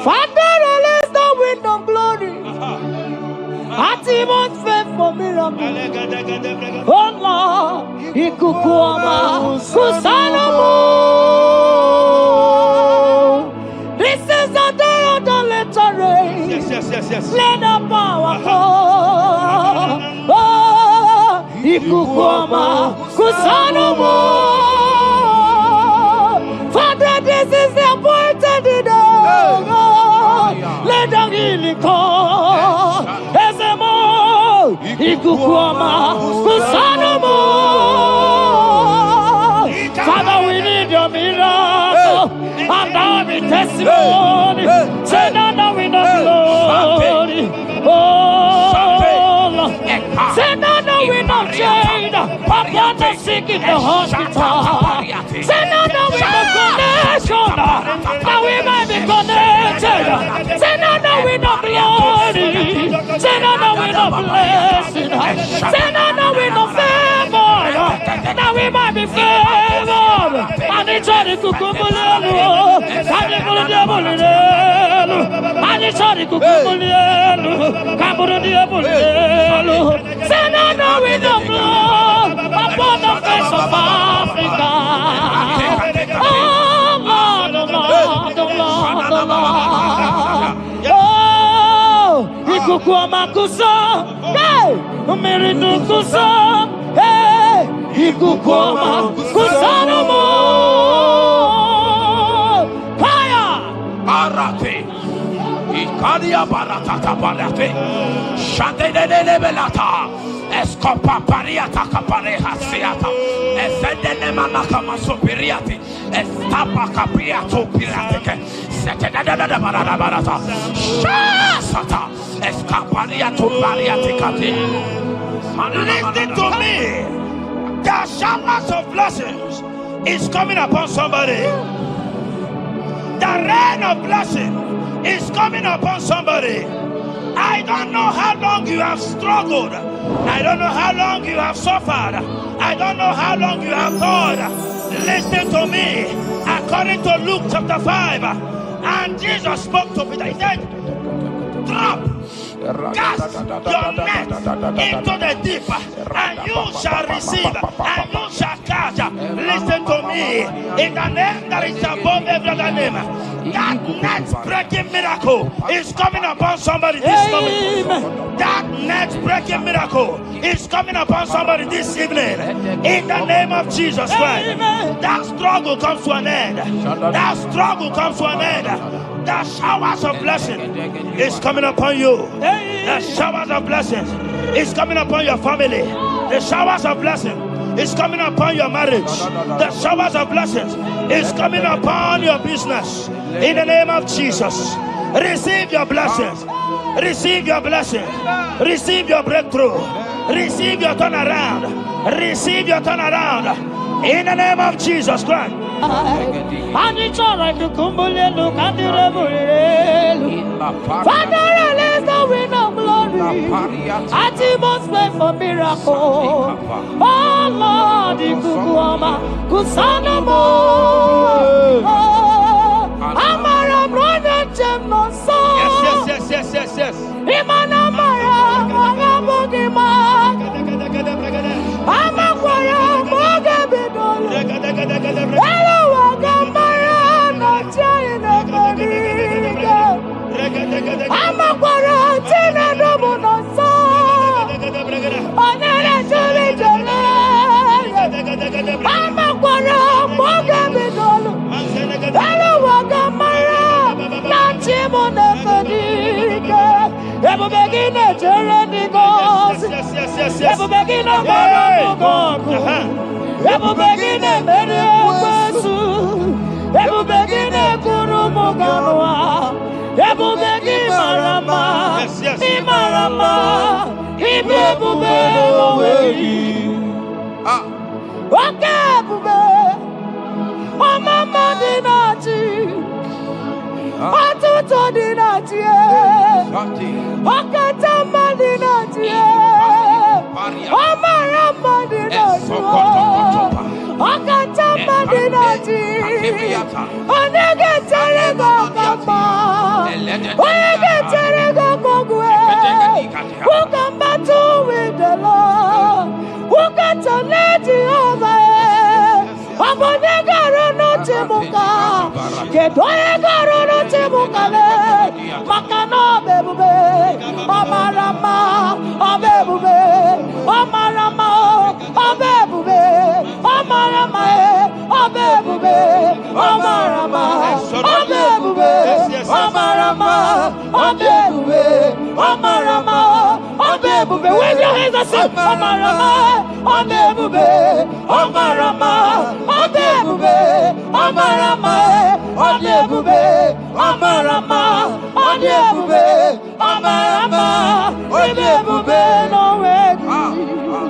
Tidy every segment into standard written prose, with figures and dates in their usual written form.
Father, release the wind of glory. Atmosphere for miracle. Oh Lord, Ikukuama, Kusanomo. This is the day of the letter rain. Yes. Let the power come. Oh, Ikukuama, Kusanomo. Father, this is the appointed day. Let the healing come. Ezemo, Ikukuama, Kusanomo. Father, we need your miracle. And now we testimony. Say now we know glory. Oh, Lord. Say now we know change. Upon the sick in the hospital. Say now we know connection. Now we might be connected. Say now we know glory. Say now we know blessing. Say now we know favor. Now we might be favored. And it's all the kukumulelu. And it's all the diabolelu. And it's all the kukumulelu. Kaburu diabolelu. Say now we know blood upon the face of Africa. Oh Lord, oh Lord, oh Lord, oh Lord. Oh, Ikukuama kusa, hey, Umiridu kusa, hey, Ikukuama kusa no more. Fire! Arate, Ikadia baratata barate, Shadene belata. Escopa pariata capareja seata, Efendene manaka masopiriati, Estapa capriato pirate, Setadada barata, Shasata, Escapariato bariate cati. Listen to me. The showers of blessings is coming upon somebody. The rain of blessing is coming upon somebody. I don't know how long you have struggled. I don't know how long you have suffered. I don't know how long you have thought. Listen to me. According to Luke chapter 5, and Jesus spoke to Peter. He said, drop, cast your net into the deep, and you shall receive, and you shall catch. Listen to me. In the name that is above every other name, that net breaking miracle is coming upon somebody this moment. That net breaking miracle is coming upon somebody this evening. In the name of Jesus Christ. That struggle comes to an end. That struggle comes to an end. The showers of blessing is coming upon you. The showers of blessings is coming upon your family. The showers of blessing is coming upon your marriage. The showers of blessings is coming upon your business. In the name of Jesus, receive your blessings. Receive your blessings. Receive your breakthrough. Receive your turnaround. Receive your turnaround. In the name of Jesus Christ. And it's all right to kumbulelu kandirabulelu. Father, release the wind of glory. Atmosphere for miracle. Oh Lord, Ikukuama, Kusanamo. Amara brother Jemno so. Yes. Imana Mara, Magabogima. Amakwara, Mogabidolo. Hello, Wagamara, not China. Amakwara, Tina Domono so. Onera Jolly Jolly. Amakwara, Mogabidolo. Hello, Wagamara, not Chimona Fadiga. Ever begin a journey goes. Ever begin a monogo. Ever begin a Mediasu. Ever begin a Kurumoganoa. Ever begin Marama. Imarama. Ibebube. Okay, Bube. Oh, Mama Dinati. Atuto Dinati. Okatama Dinati. Omarama Dinati. Okatama Dinati. Onegetele Gokama. Oye getere gogwe. Who can battle with the Lord? Who can challenge Jehovah? Abone garo no timuka. Kedoye garo no timuka le. Makano bebube. Amarama. Abebube. Amarama. Abebube. Amarama. Abebube. Amarama. Abebube. Amarama. Abebube. Amarama. Abebube. Wave your hands and say Amarama. Abebube. Amarama. Abebube. Amarama. Abebube. Amarama. Abebube. Amarama. Abebube. No way.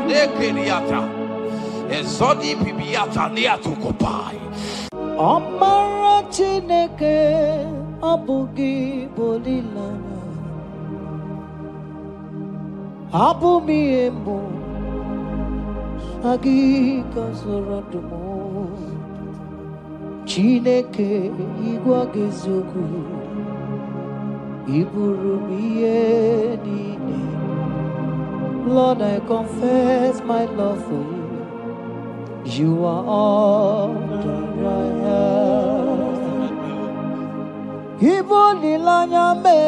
Nekiriata. Ezodi bibiata niatukopai. Amara Chineke abugi bolilana. Abumi embo agi kasorodumo. Chineke igwa gezoku iburumiye nine. Lord, I confess my love for you. You are all that I have. Ibolilanya me,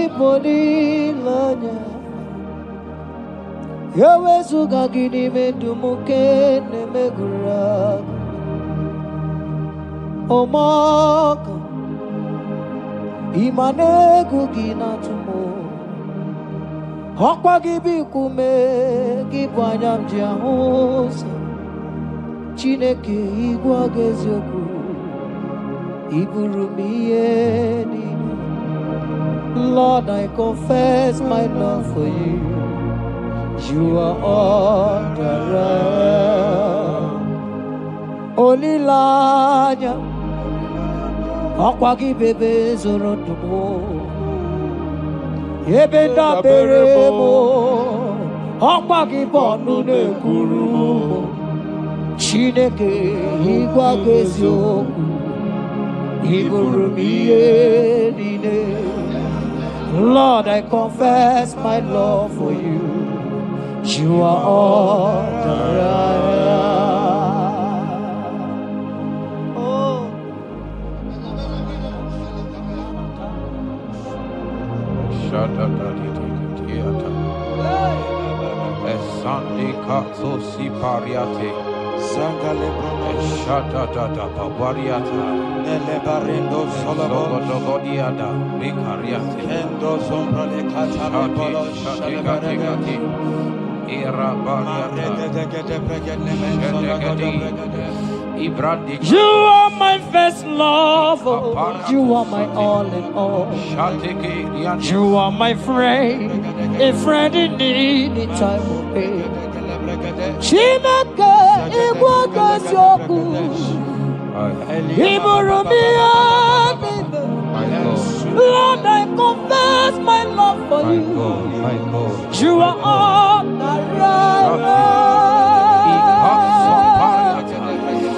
ibolilanya. Yewe suga gini me dumuke ne megura. Omaka, imane kugina tumo. Hokwa gibi kume, gibanyam jiahosa. Chineke igwa gezioku iburumiye nini. Lord, I confess my love for you. You are all that I am. Olilanya akwagi bebe zorondumo yebenda beremo akwagi bonu nekuru. Chineke igwa gezioku iburumiye nine. Lord, I confess my love for you. You are all that I am. Oh. Esandi katso si pariate. Sangale brono. Shata tata papariata. Nele barendo solobo. Sogodiada. Ricariate. Endo sombra le catale polo. Shati. Era bariata. You are my first love. You are my all in all. You are my friend, a friend in need in time of pain. Chineke igwa gezioku iburumiye nine. Lord, I confess my love for you. You are all that I am.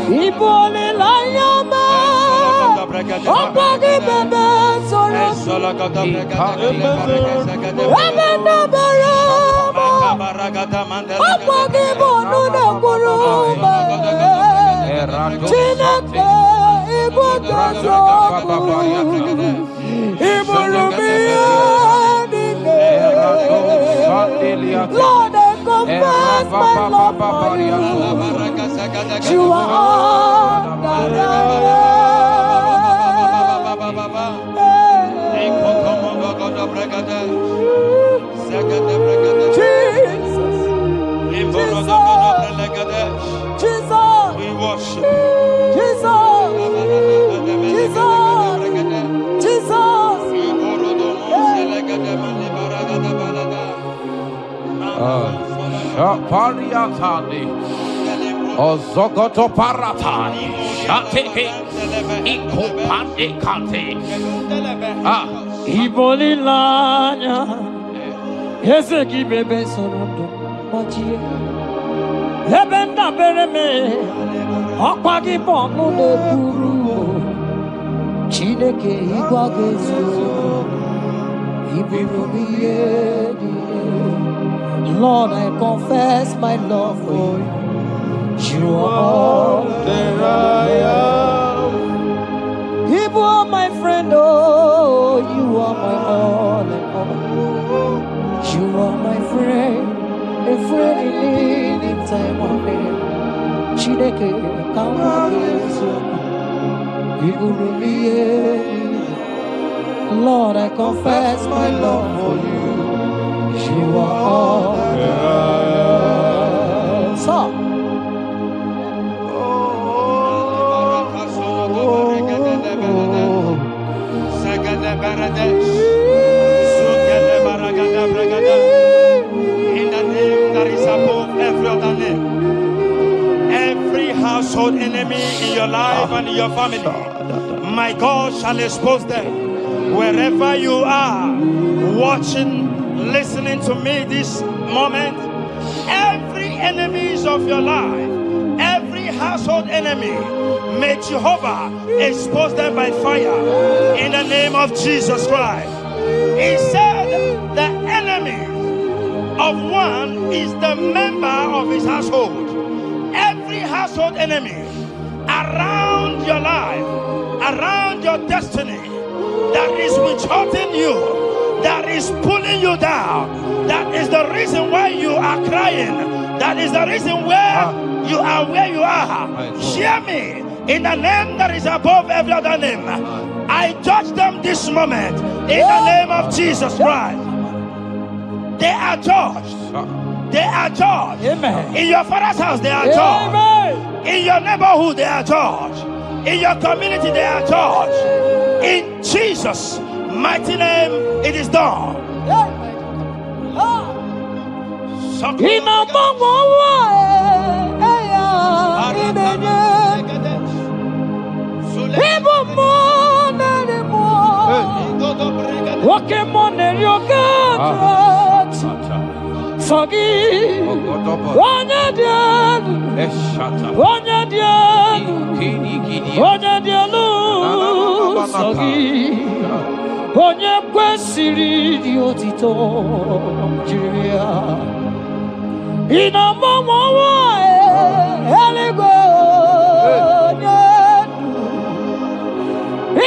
Ibole layama, okwagi bebe soro. Emena berama, okwagi bonu nekuruma. Chineke igwa gezioku iburumiye nine. Lord, I confess my love for you. You are all that I Jesus, we worship Jesus, Pariatani. Ozogoto paratai. Shateke. Ikopande kate. Ibolilanya. Yeseki bebe sorondo majie. Ebenda bereme. Okwagi bonu nekuru. Chineke igwagezo ibirubiyedi. Lord, I confess my love for you. You are all that I am. You are my friend, oh, you are my all and all. You are my friend, a friend in need in time of need. Chineke igwagezo. Lord, I confess my love for you. You are all that I am. So, in the name that is above every other name, every household enemy in your life and in your family, my God shall expose them. Wherever you are, watching, listening to me this moment, every enemies of your life, every household enemy, may Jehovah expose them by fire in the name of Jesus Christ. He said the enemy of one is the member of his household. Every household enemy around your life, around your destiny, that is withholding you, that is pulling you down, that is the reason why you are crying, that is the reason where you are where you are. Hear me, in the name that is above every other name, I judge them this moment in the name of Jesus Christ. They are judged. They are judged. Amen. In your father's house, they are judged. Amen. In your neighborhood, they are judged. In your community, they are judged. In Jesus' mighty name, it is done. Onye kwesịrị dị otito jiri ya ịnọmọmọwa eluigwe onye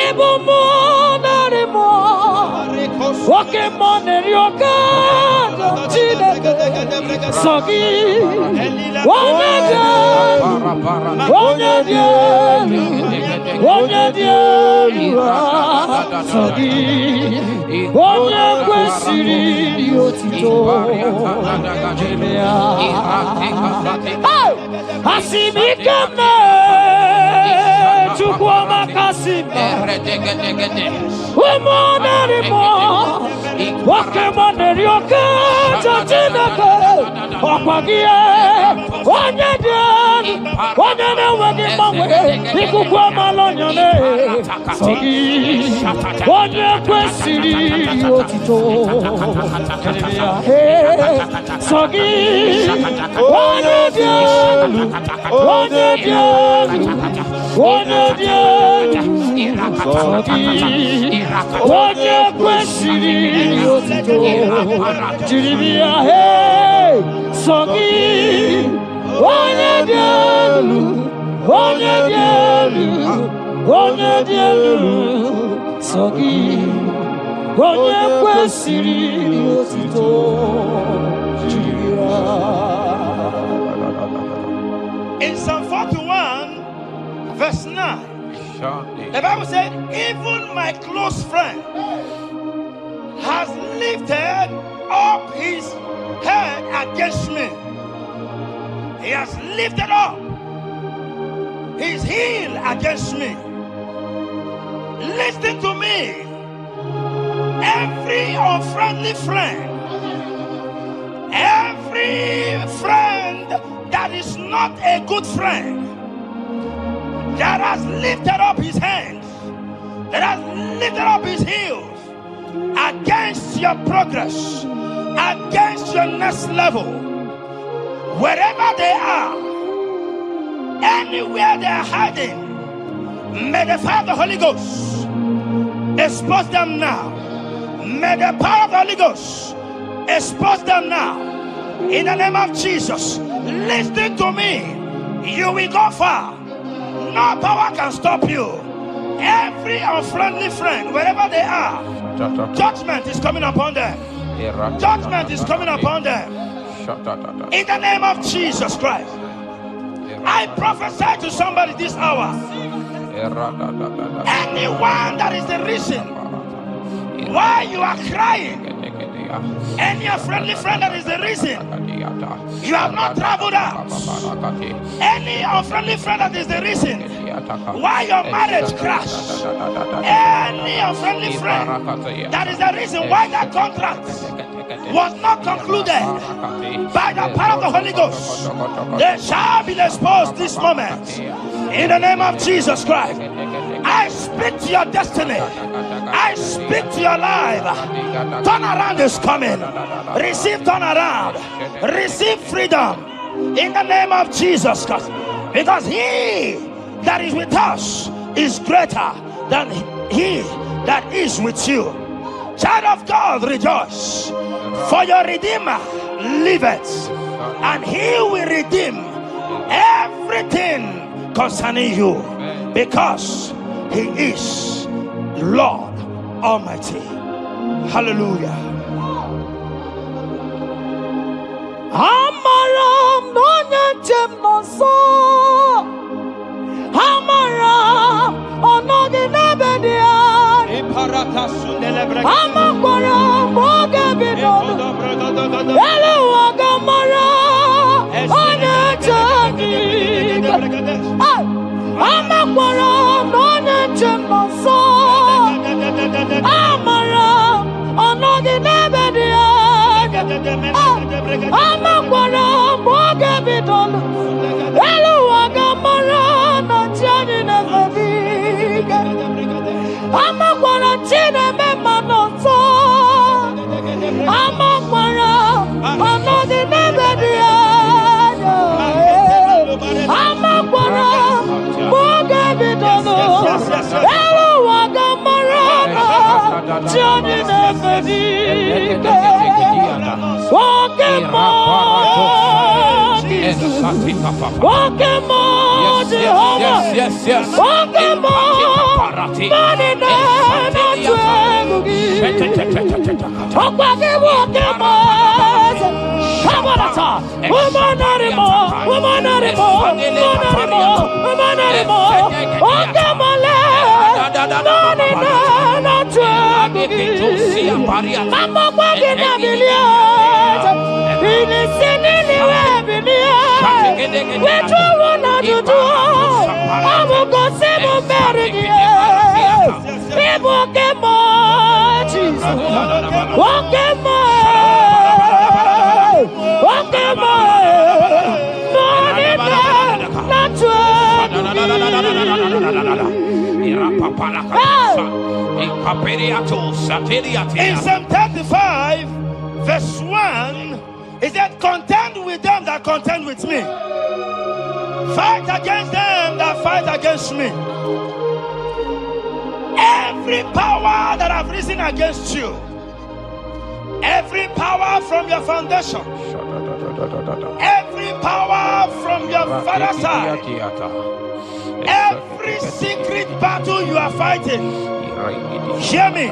ịbụ mmụọ narị mmụọ nwoke mmụọ na-eri oke Chineke sọ gị onye dị elu onye dị elu onye dị elu sọ gị onye kwesịrị dị otito jiri ya asị m ike mee Chukwu ọmaka sị m ụmụ narị mmụọ nwoke mmụọ na-eri oke Chineke ọkwa gị onye dị elu onye na-enweghị mgbanwe ikuku amala onyone sọ gị onye kwesịrị otito sọ gị onye dị elu onye dị elu onye dị elu sọ gị onye kwesịrị otito jiri bịa sọ gị onye dị elu onye dị elu onye dị elu sọ gị onye kwesịrị otito jiri ya. In Psalm 41, verse 9, the Bible said, even my close friend has lifted up his head against me. He has lifted up his heel against me. Listen to me. Every unfriendly friend, every friend that is not a good friend, that has lifted up his hands, that has lifted up his heels against your progress, against your next level, wherever they are, anywhere they are hiding, may the fire of the Holy Ghost Expose them now. May the power of the Holy Ghost expose them now. In the name of Jesus. Listen to me. You will go far. No power can stop you. Every unfriendly friend, wherever they are, judgment is coming upon them. Judgment is coming upon them. In the name of Jesus Christ. I prophesy to somebody this hour. Anyone that is the reason why you are crying, any unfriendly friend that is the reason you have not traveled out, any unfriendly friend that is the reason why your marriage crashed, any unfriendly friend that is the reason why that contract was not concluded, by the power of the Holy Ghost, they shall be exposed this moment. In the name of Jesus Christ, I speak to your destiny. I speak to your life. Turnaround is coming. Receive turnaround. Receive freedom. In the name of Jesus Christ. Because he that is with us is greater than he that is with you. Child of God, rejoice. For your Redeemer liveth, and he will redeem everything concerning you, because he is Lord Almighty. Hallelujah. Amaram nonyentem noso. Amaram onoginebedia. Amaram mogebidodo. Hello agamara. Onyetem. Amaram nonyentem noso. Amaram onoginebedia. Amaram mogebidodo. Hello agamara na chani neveviga. Amaram chine memanoso. Amaram onoginebedia. Amaram mogebidodo. Hello agamara na chani neveviga. In Psalm 35, verse 1, it said, contend with them that contend with me. Fight against them that fight against me. Every power that have risen against you, every power from your foundation, every power from your father's side, every secret battle you are fighting, hear me.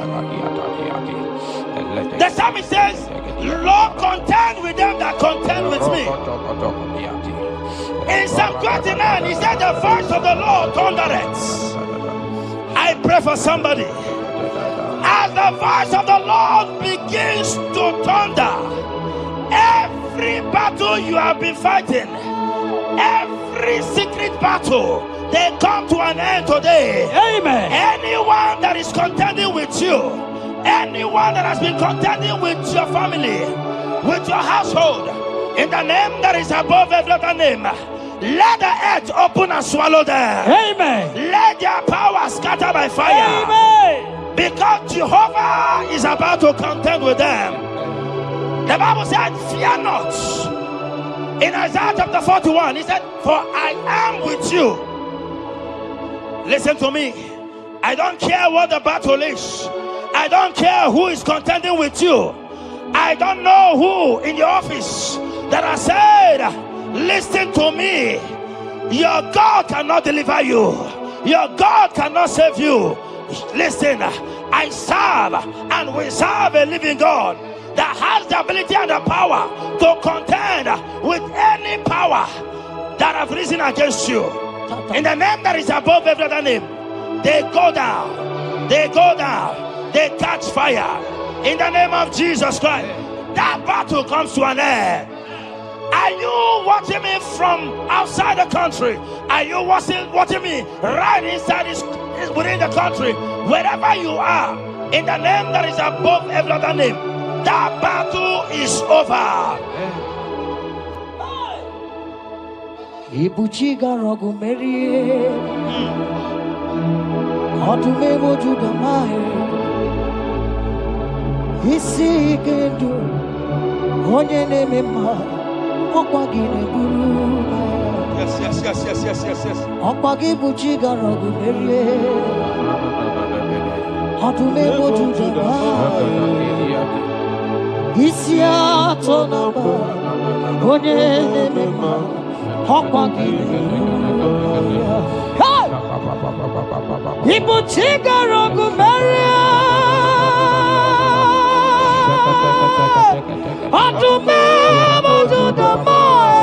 The psalmist says, Lord, contend with them that contend with me. In Psalm 29, he said, the voice of the Lord thundereth. I pray for somebody. As the voice of the Lord begins to thunder, every battle you have been fighting, every secret battle, they come to an end today. Amen. Anyone that is contending with you, anyone that has been contending with your family, with your household, in the name that is above every other name, let the earth open and swallow them. Amen. Let their power scatter by fire. Amen. Because Jehovah is about to contend with them. The Bible said, fear not. In Isaiah chapter 41, he said, for I am with you. Listen to me. I don't care what the battle is. I don't care who is contending with you. I don't know who in your office that has said, listen to me. Your God cannot deliver you. Your God cannot save you. Listen, I serve and we serve a living God that has the ability and the power to contend with any power that have risen against you. In the name that is above every other name, they go down. They go down. They catch fire. In the name of Jesus Christ, that battle comes to an end. Are you watching me from outside the country? Are you watching me right inside within the country? Wherever you are, in the name that is above every other name, that battle is over. Ibuchiga rogu merie, odume wojuda mai, isi kendu, onye neme ma, okwagine guru. Yes. Okwagi buchiga rogu merie, odume wojuda mai, isi atona ma, onye neme ma. Ibu chiga rogu meria, adume mojuda mai,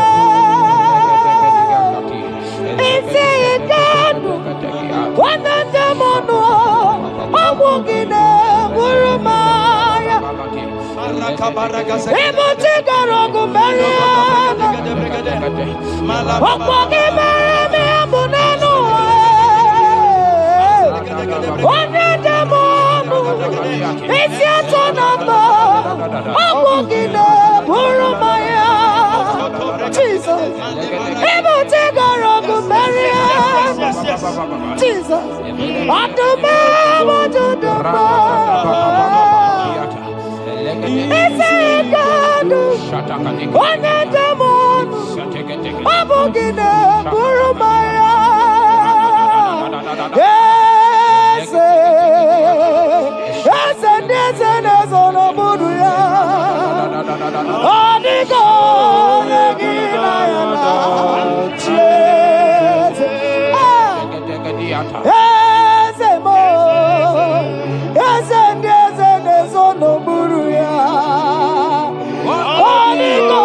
isi ikanu, wananda mono, awugine burumaya. Ibu chiga rogu meria. Okwagi mereme abunanu, onye demonu, isi atonamba, okwagi ne burumaya. Jesus, ibu tigarogu meria. Jesus, adume wajudamba, isi ikanu, onye demonu. Abogine Burumaya. Yes, Nezono Buruya. Onigo Neginayana. Yes, Mo. Yes, Nezono Buruya. Onigo.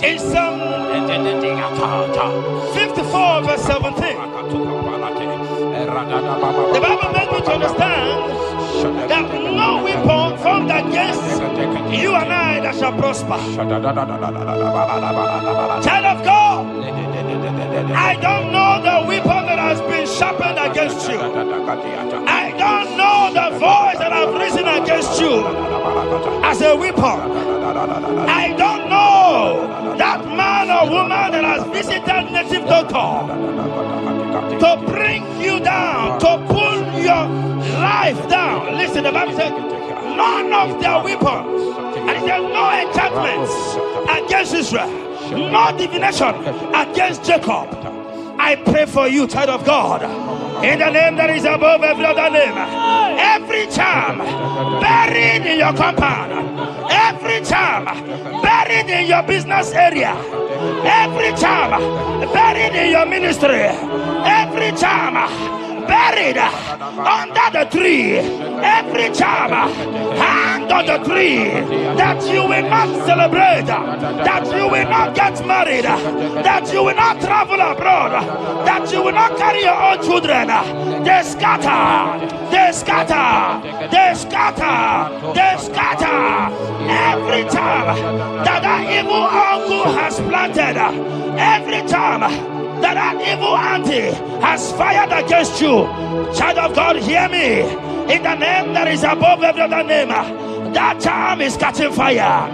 In Psalm 54 verse 17, the Bible makes me to understand that no weapon formed against you and I that shall prosper. Child of God, I don't know the weapon that has been sharpened against you. I don't know the voice that has risen against you as a weapon. I don't know that man or woman that has visited native doctor to bring you down, to pull your life down. Listen, the Bible said, none of their weapons, and it said no enchantments against Israel, no divination against Jacob. I pray for you, child of God, in the name that is above every other name. Every charm buried in your compound, every charm buried in your business area, every charm buried in your ministry, every charm buried under the tree, every charm hang on the tree, that you will not celebrate, that you will not get married, that you will not travel abroad, that you will not carry your own children. They scatter, they scatter, they scatter, they scatter. Every time that evil uncle has planted, every time that evil auntie has fired against you, child of God, hear me. in the name that is above every other name. That charm is catching fire.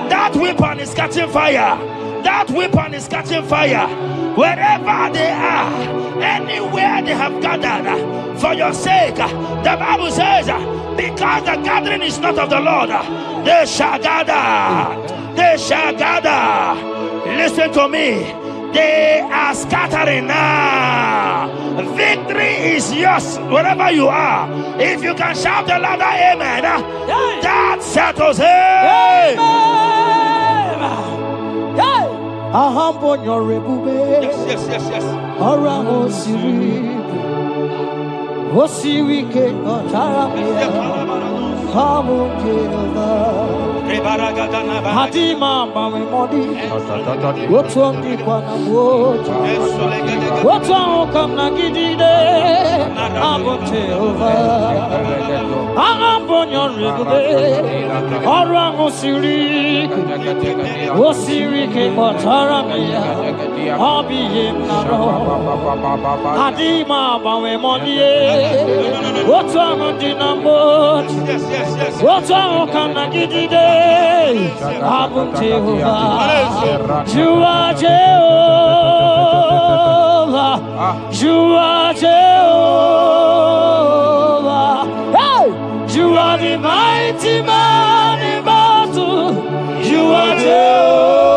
That weapon is catching fire. That weapon is catching fire. Wherever they are, anywhere they have gathered for your sake, the Bible says, because the gathering is not of the Lord, they shall gather. They shall gather. Listen to me. They are scattering now. Victory is yours wherever you are. If you can shout the louder amen, that settles it. Yes. Hadima mami modi, what's on the Quanabote? What's on come Nagide? I'm on your river, Orango Siri, Osiri came on Taramia, Hobby him Hadima mami modi, what's on the number? What's on come Nagide? Abu Jehovah, you are Jehovah, you are Jehovah. Hey, you are the mighty man in battle. You are Jehovah.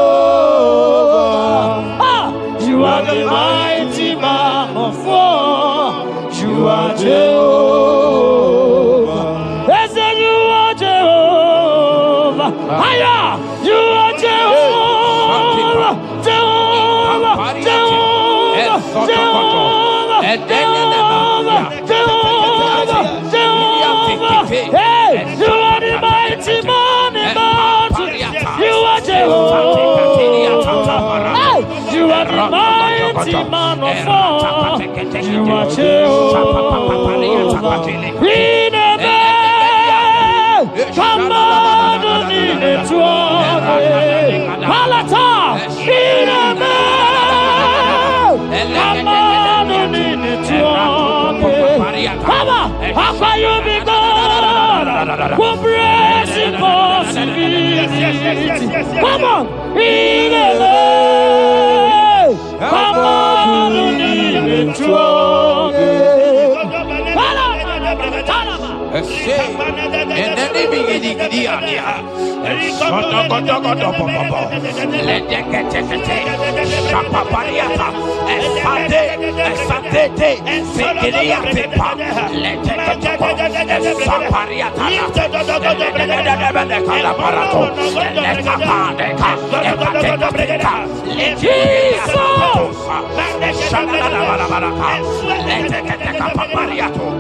You are the mighty man of war. You are Jehovah. Yes, you are Jehovah. Higher! You are Jehovah! Jehovah! Jehovah! Jehovah! Jehovah! Jehovah! Hey! You are the mighty man in battle! You are Jehovah! Hey! You are the mighty man of war! You are Jehovah! We never come on! Malata, Papa, Papa, you be God. Who brings impossibility? Come on, come on,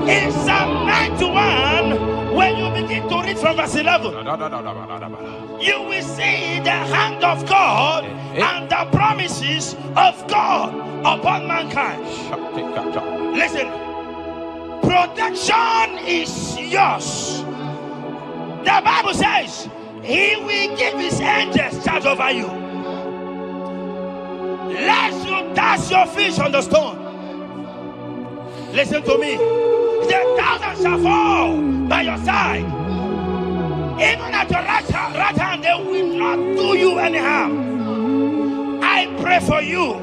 in Psalm 91, when you begin to read from verse 11, you will see the hand of God and the promises of God upon mankind. Listen, protection is yours. The Bible says He will give His angels charge over you, lest you dash your feet on the stone. Listen to me. The thousand shall fall by your side, even at your right hand, they will not do you any harm. I pray for you.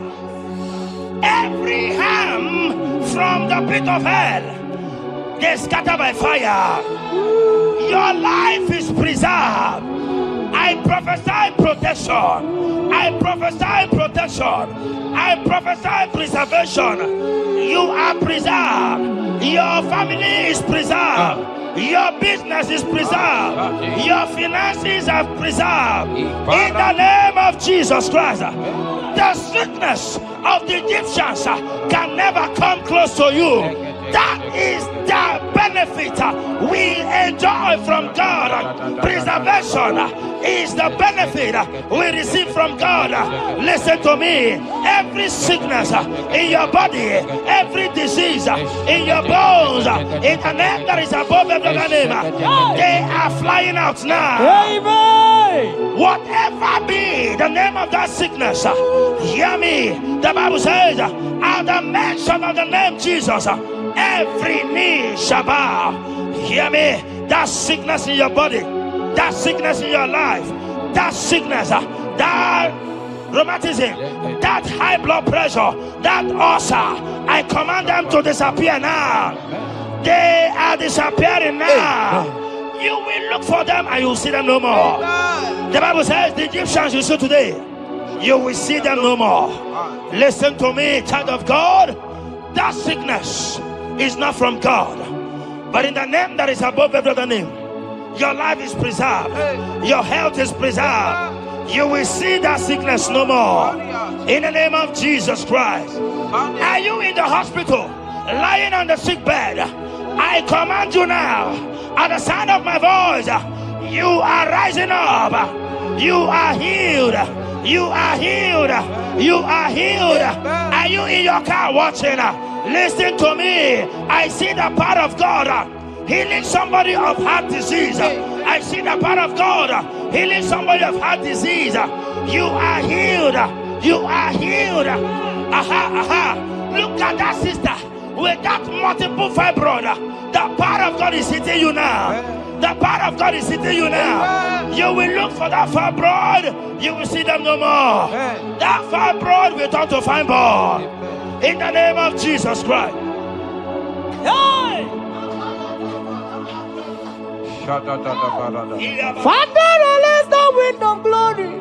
Every harm from the pit of hell, they scatter by fire. Your life is preserved. I prophesy protection. I prophesy protection. I prophesy preservation. You are preserved. Your family is preserved. Your business is preserved. Your finances are preserved. In the name of Jesus Christ. The sickness of the Egyptians can never come close to you. That is the benefit we enjoy from God. Preservation is the benefit we receive from God. Listen to me. Every sickness in your body, every disease in your bones, in the name that is above every other name, they are flying out now. Amen. Whatever be the name of that sickness, hear me. The Bible says, at the mention of the name Jesus, every knee shall bow. Hear me. That sickness in your body, that sickness in your life, that sickness, that rheumatism, that high blood pressure, that ulcer, I command them to disappear now. They are disappearing now. You will look for them and you will see them no more. The Bible says the Egyptians you see today, you will see them no more. Listen to me, child of God. That sickness is not from God, but in the name that is above every other name, your life is preserved, your health is preserved. You will see that sickness no more. In the name of Jesus Christ. Are you in the hospital, lying on the sick bed? I command you now, at the sound of my voice, you are rising up. You are healed. You are healed. You are healed. Are you in your car watching? Listen to me. I see the power of God healing somebody of heart disease. I see the power of God healing somebody of heart disease. You are healed. You are healed. Look at that sister with that multiple fibroid. The power of God is hitting you now. The power of God is hitting you now. You will look for that fibroid. You will see them no more. That fibroid will turn to fibroid. In the name of Jesus Christ. Father, release the wind of glory.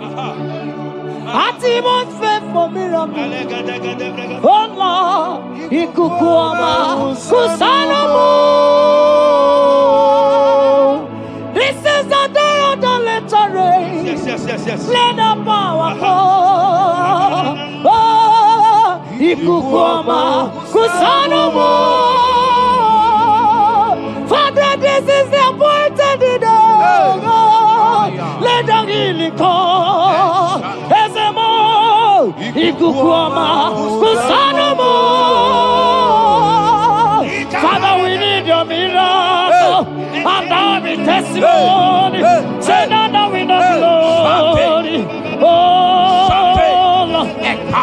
Atmosphere for miracle. Oh Lord, ikukuama kusanomo. This is the day of the letter rain. Yes. Let the power fall. Oh, ikukuama kusanomo. Father, this is the appointed day. Let the healing come. Ezemo, ikukuama, kusanomo. Father, we need your miracle. And now we testimony. Say now we know glory. Oh, Lord.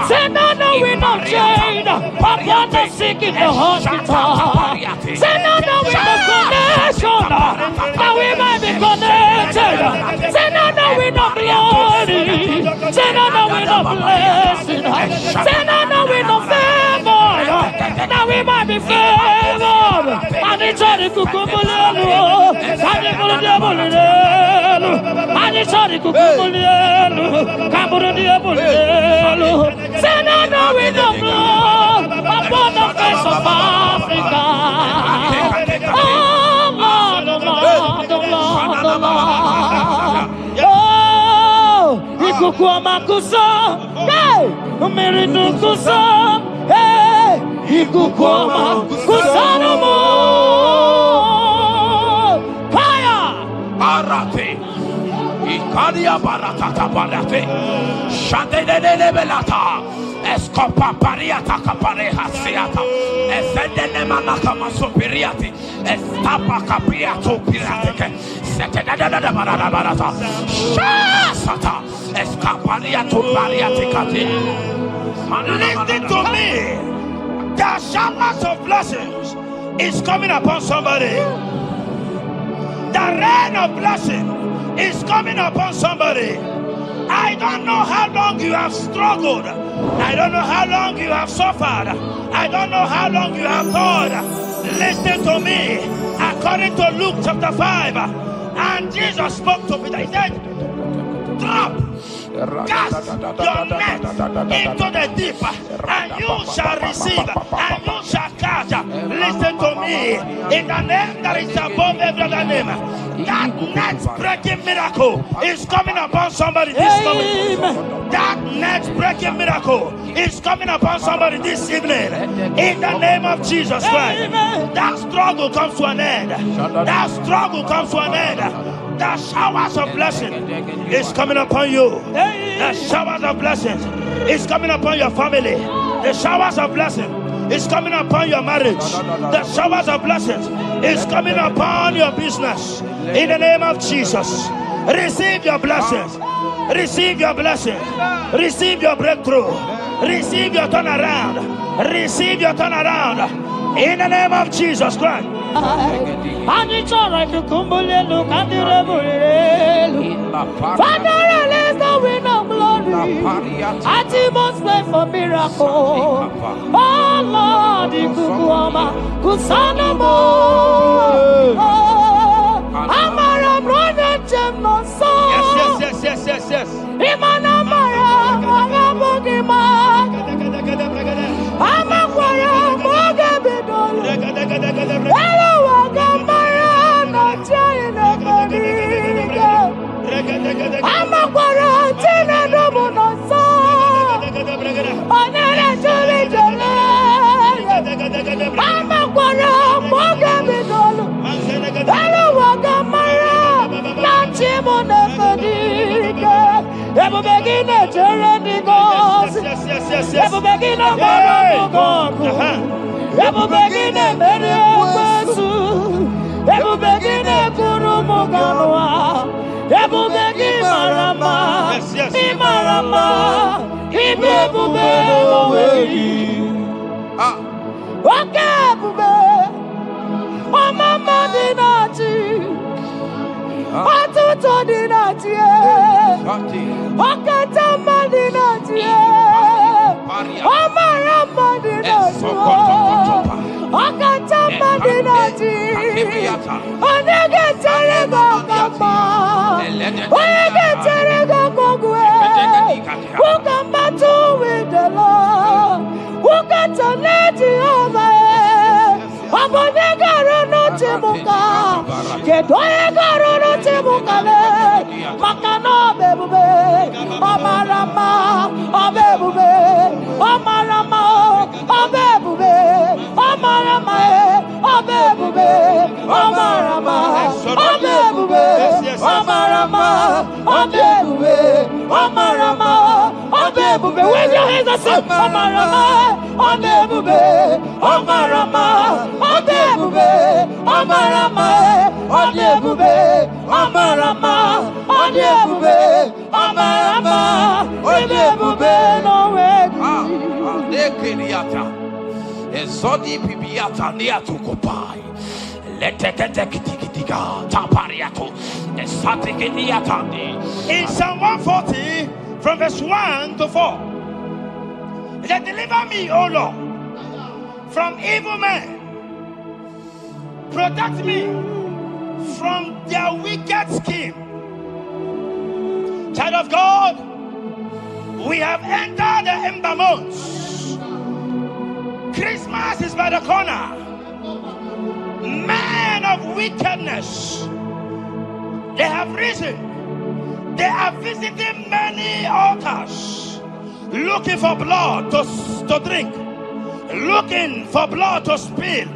Say now we know change. Upon the sick in the hospital. Say now we know connection. Now we might be connected. Say now we know glory. Say now we know blessing. Say now we know favor. Now we might be favored. And it's all the kukumulelu. And it's all the diabolelu. And it's all the kukumulelu. Kaburu diabolelu. Say now we know blood upon the face of Africa. Oh Lord, oh Lord, oh Lord, oh Lord. Oh, ikukuama kusa, hey, umiridu kusa, hey, ikukuama kusa no more. Fire! Arate. Ikadia baratata barate. Shadene belata. Escopa pariata capareha seata. Efendene manaka masopiriati. Estapa capriato pirate. Setedada barata. Shasata. Escapariato pariati cati. Listen to me. The showers of blessings is coming upon somebody. The rain of blessing is coming upon somebody. I don't know how long you have struggled. I don't know how long you have suffered. I don't know how long you have thought. Listen to me. According to Luke chapter 5, and Jesus spoke to Peter. He said, drop, cast your net into the deep, and you shall receive, and you shall catch. Listen to me. In the name that is above every other name, that net breaking miracle is coming upon somebody this moment. That net breaking miracle is coming upon somebody this evening. In the name of Jesus Christ. That struggle comes to an end. That struggle comes to an end. The showers of blessing is coming upon you. The showers of blessings is coming upon your family. The showers of blessing is coming upon your marriage. The showers of blessings is coming upon your business. In the name of Jesus, receive your blessings. Receive your blessings. Receive your breakthrough. Receive your turnaround. Receive your turnaround. In the name of Jesus Christ. Ani chora kukumbulelu kandirebulelu. Father, release the wind of glory. Atimos pray for miracle. Oh Lord, ikukuoma kusanamo. Amara brother chem no so. Yes. Imana mara magabogima. Amakwara mogabidolo. Hello wagamara no chayina bodiga. Amakwara tina domo no so. Onere tuli jole. Amakwara mogabidolo. Hello wagamara no chimona bodiga. Ebu begine jereni gosi. Ebu begine gono gogo. Ebu begine mere kwesu. Ebu begine kuru muganwa. Ebu begine marama. Imarama. Ibebu beweyi. Oke bube. Omama dinati. Atuto dinati. Okatama dinati. Omarama dinati. Okatama dinati. Onege terego kama. Onege terego kogwe. Who can battle with the Lord? Who can challenge Jehovah? Abonega rono temuka. Kedoega rono temuka le. Makano bebube. Omarama. Obebube. Omarama. Obebube. Omarama. Obebube. Omarama. Obebube. Omarama. Obebube. Omarama. Obebube. Wave your hands and say Omarama. Obebube. Omarama. Obebube. Omarama. Obebube. Omarama. Obebube. Omarama. Obebube. No way. Ezodi pibiata niatu kopai. Leteketekitikitika tapariato. Esatikiniatandi. In Psalm 140, from verse 1 to 4, it said, deliver me, O Lord, from evil men. Protect me from their wicked scheme. Child of God, we have entered the ember months. Christmas is by the corner. Men of wickedness, they have risen. They are visiting many altars, looking for blood to drink, looking for blood to spill,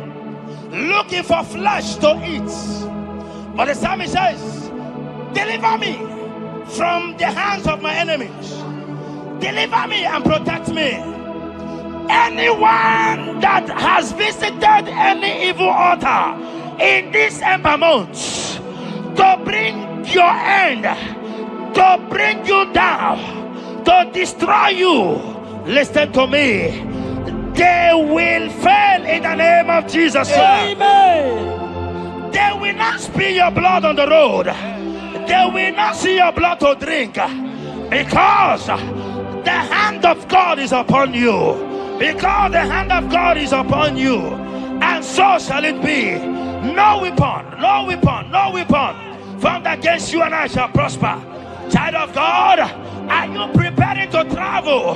looking for flesh to eat. But the psalmist says, deliver me from the hands of my enemies. Deliver me and protect me. Anyone that has visited any evil altar in this ember month to bring your end, to bring you down, to destroy you, listen to me, they will fail in the name of Jesus. Amen. They will not spill your blood on the road. They will not see your blood to drink, because the hand of God is upon you. Because the hand of God is upon you, and so shall it be. No weapon formed against you and I shall prosper. Child of God, are you preparing to travel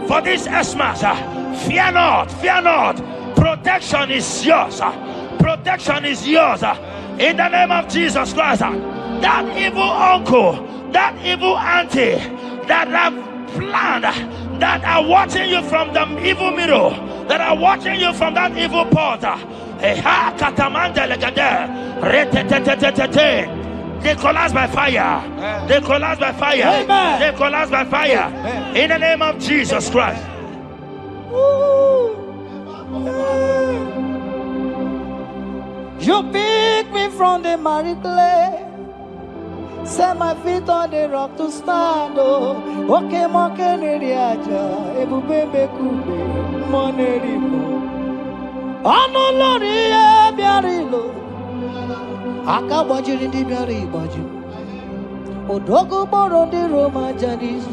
for this Christmas? Fear not. Protection is yours. Protection is yours. In the name of Jesus Christ. That evil uncle, that evil auntie that have planned, that are watching you from the evil mirror, that are watching you from that evil portal, they collapse by fire. They collapse by fire. Amen. They collapse by fire. In the name of Jesus Christ. You pick me from the miry clay, set my feet on the rock to stand. Okay, monkey neriaja, ebube kube, monerimo. Ano lori biarilo. Aka gbajiri ndị bịara ịgbaji. Odogo boro ndị Roma janis.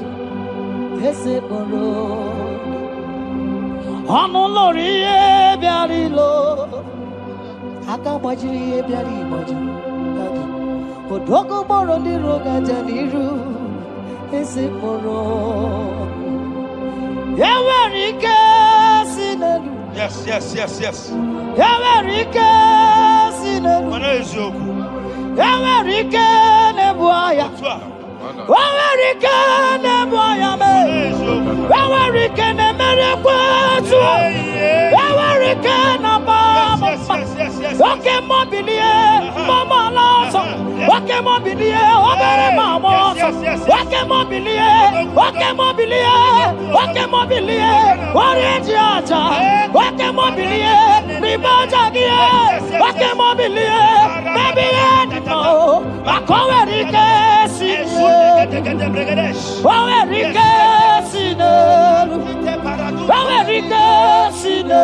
Ese boro. Ọnụ lori ihe biarilo. Aka gbajiri ihe bịara ịgbaji. Odogo boro ndị Roma janiru. Ese boro. Ewerike sinelu. Yes, yes, yes, yes. Ewerike sinelu. Mana eziokwu. Ewerike nebuaya. Ewerike nebuaya me. Ewerike nemerekwetu. Ewerike nabama. Oke mobilie mama laso. Oke mobilie obere mama. Oke mobilie. Oke mobilie. Oke mobilie. Orange aja. Oke mobilie. Ribaja gie. Oke mobilie. Baby edimo. Akowerike sine. Owerike sine. Owerike sine.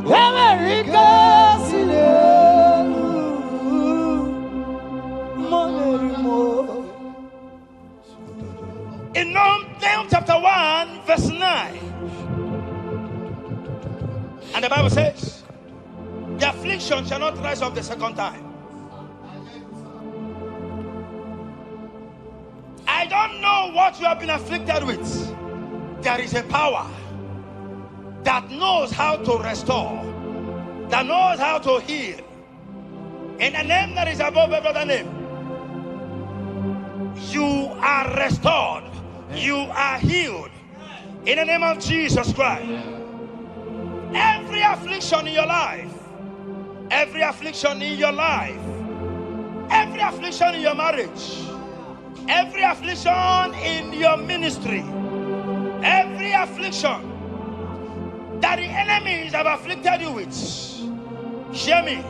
Owerike sine. In Nahum chapter 1, verse 9. And the Bible says, the affliction shall not rise up the second time. I don't know what you have been afflicted with. There is a power that knows how to restore, that knows how to heal. In a name that is above every other name, you are restored. You are healed. In the name of Jesus Christ. Every affliction in your life, every affliction in your life, every affliction in your marriage, every affliction in your ministry, every affliction that the enemies have afflicted you with, hear me,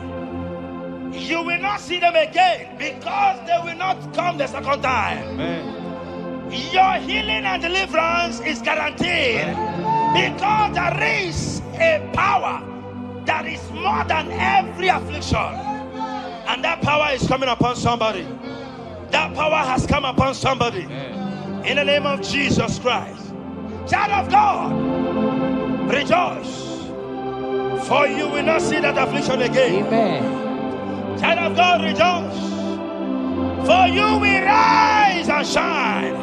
you will not see them again because they will not come the second time. Amen. Your healing and deliverance is guaranteed because there is a power that is more than every affliction, and that power is coming upon somebody. That power has come upon somebody. In the name of Jesus Christ. Child of God, rejoice, for you will not see that affliction again. Amen. Child of God, rejoice, for you will rise and shine,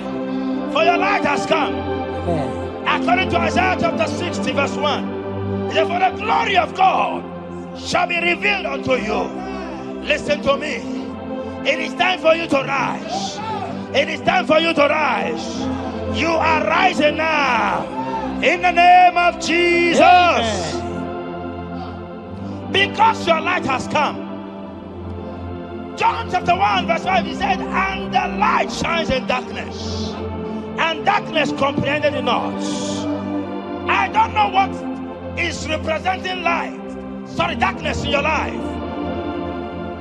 for your light has come. Amen. According to Isaiah chapter 60 verse 1, it says, for the glory of God shall be revealed unto you. Listen to me. It is time for you to rise. It is time for you to rise. You are rising now. In the name of Jesus. Amen. Because your light has come. John chapter 1 verse 5, he said, and the light shines in darkness, and darkness comprehended it not. I don't know what is representing light. Sorry, darkness in your life.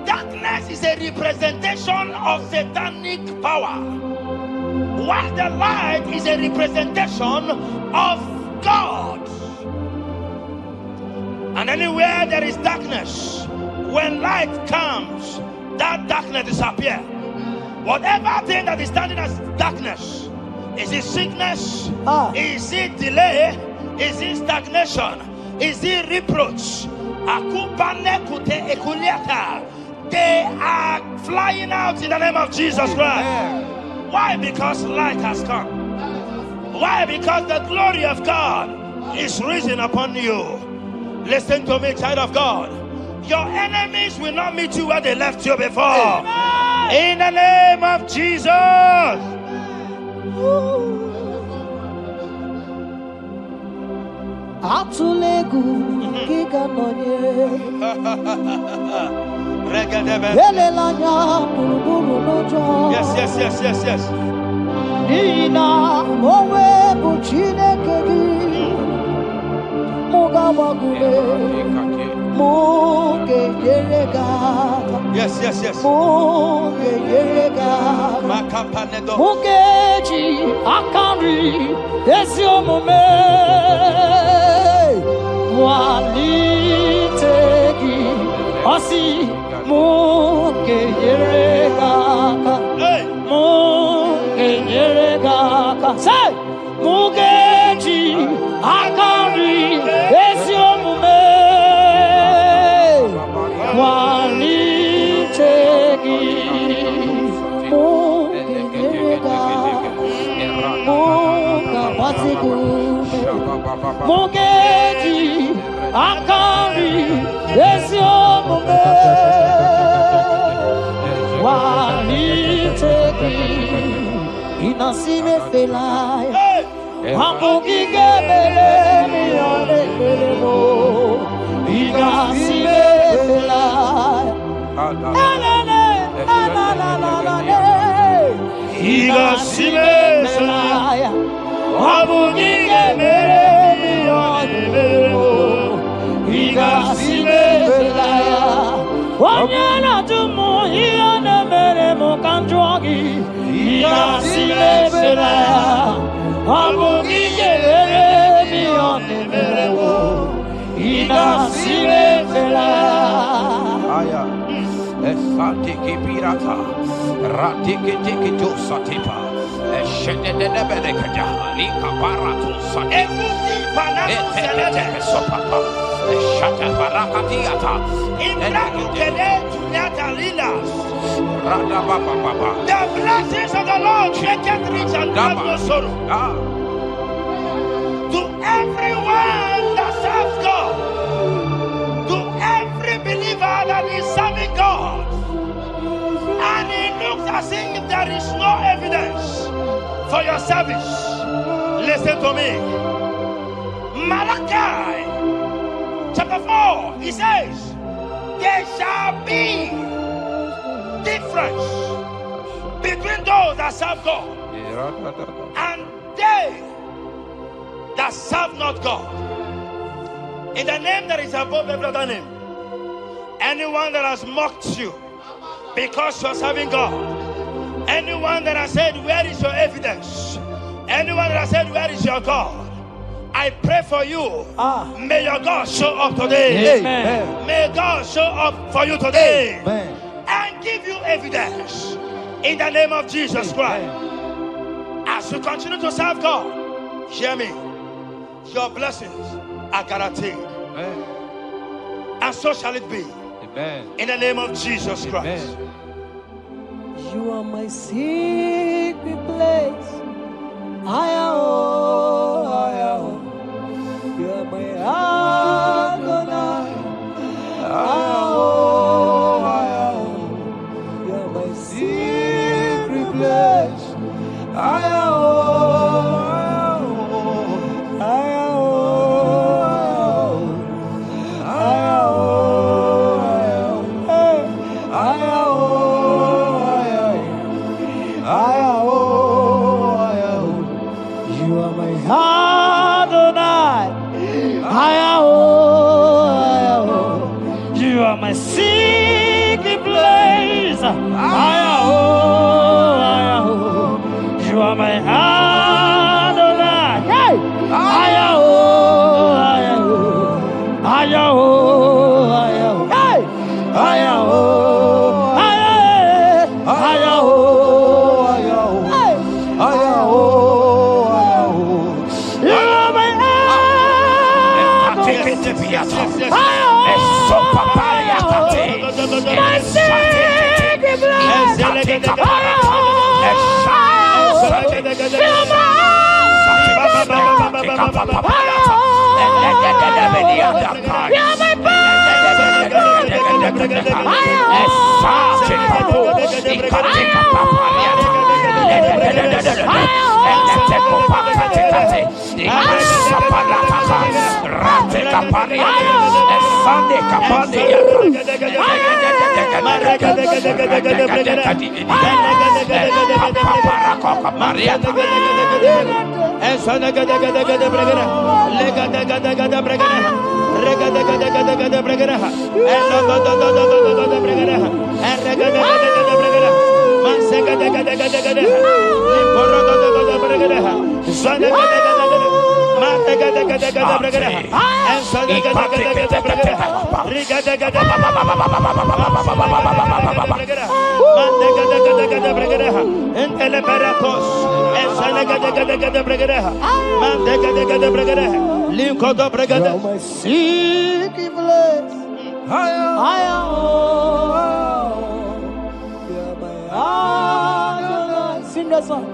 Darkness is a representation of satanic power, while the light is a representation of God. And anywhere there is darkness, when light comes, that darkness disappears. Whatever thing that is standing as darkness, is it sickness? Is it delay? Is it stagnation? Is it reproach? They are flying out in the name of Jesus Christ. Why? Because light has come. Why? Because the glory of God is risen upon you. Listen to me, child of God. Your enemies will not meet you where they left you before. In the name of Jesus. Atulegu giga nonye. Yes. Nina owe buchineke gi. Muga wagule. Muge yerega. Yes. Muge yerega. Mugeji akari esi omume. Walitegi Osi mukenyere kaka. Mukenyere kaka. Say mukeji akari esi omume. Wali tegi mukenyere kaka. Muka pasikume. Mukeji akari esi omume. Wali tegi inasime felaya. Amugi gebele mi ole belemo. Inasime felaya. Inasime felaya. Amugi gebele mi ole belemo. Inasime felaya. Wanyana tumu iyane mere mo kanjwagi. Inasime felaya. Amugi gebele mi ole belemo. Inasime felaya. Esatiki pirata, ratiki tiki to satipa, eshedede benekaja, lika paratu satipa, etete sopapa, eshata barakatiata, Ibrahim Natalinas. rada baba baba. The blessings of the Lord make it rich and add no sorrow. To everyone that serves God, to every believer that is serving God, and it looks as if there is no evidence for your service. Listen to me. Malachi chapter 4, he says, there shall be difference between those that serve God and they that serve not God. In the name that is above every other name, anyone that has mocked you because you are serving God, anyone that has said, where is your evidence? Anyone that has said, where is your God? I pray for you. May your God show up today. Amen. May God show up for you today. Amen. And give you evidence in the name of Jesus Christ. As you continue to serve God, hear me, your blessings are guaranteed. Amen. And so shall it be. Amen. In the name of Jesus Christ. Amen. You are my secret place. You are my Adonai. You are my secret place. You are my Adonai. You are my secret place. You are my Adonai. Hey! Hey! Sing that song.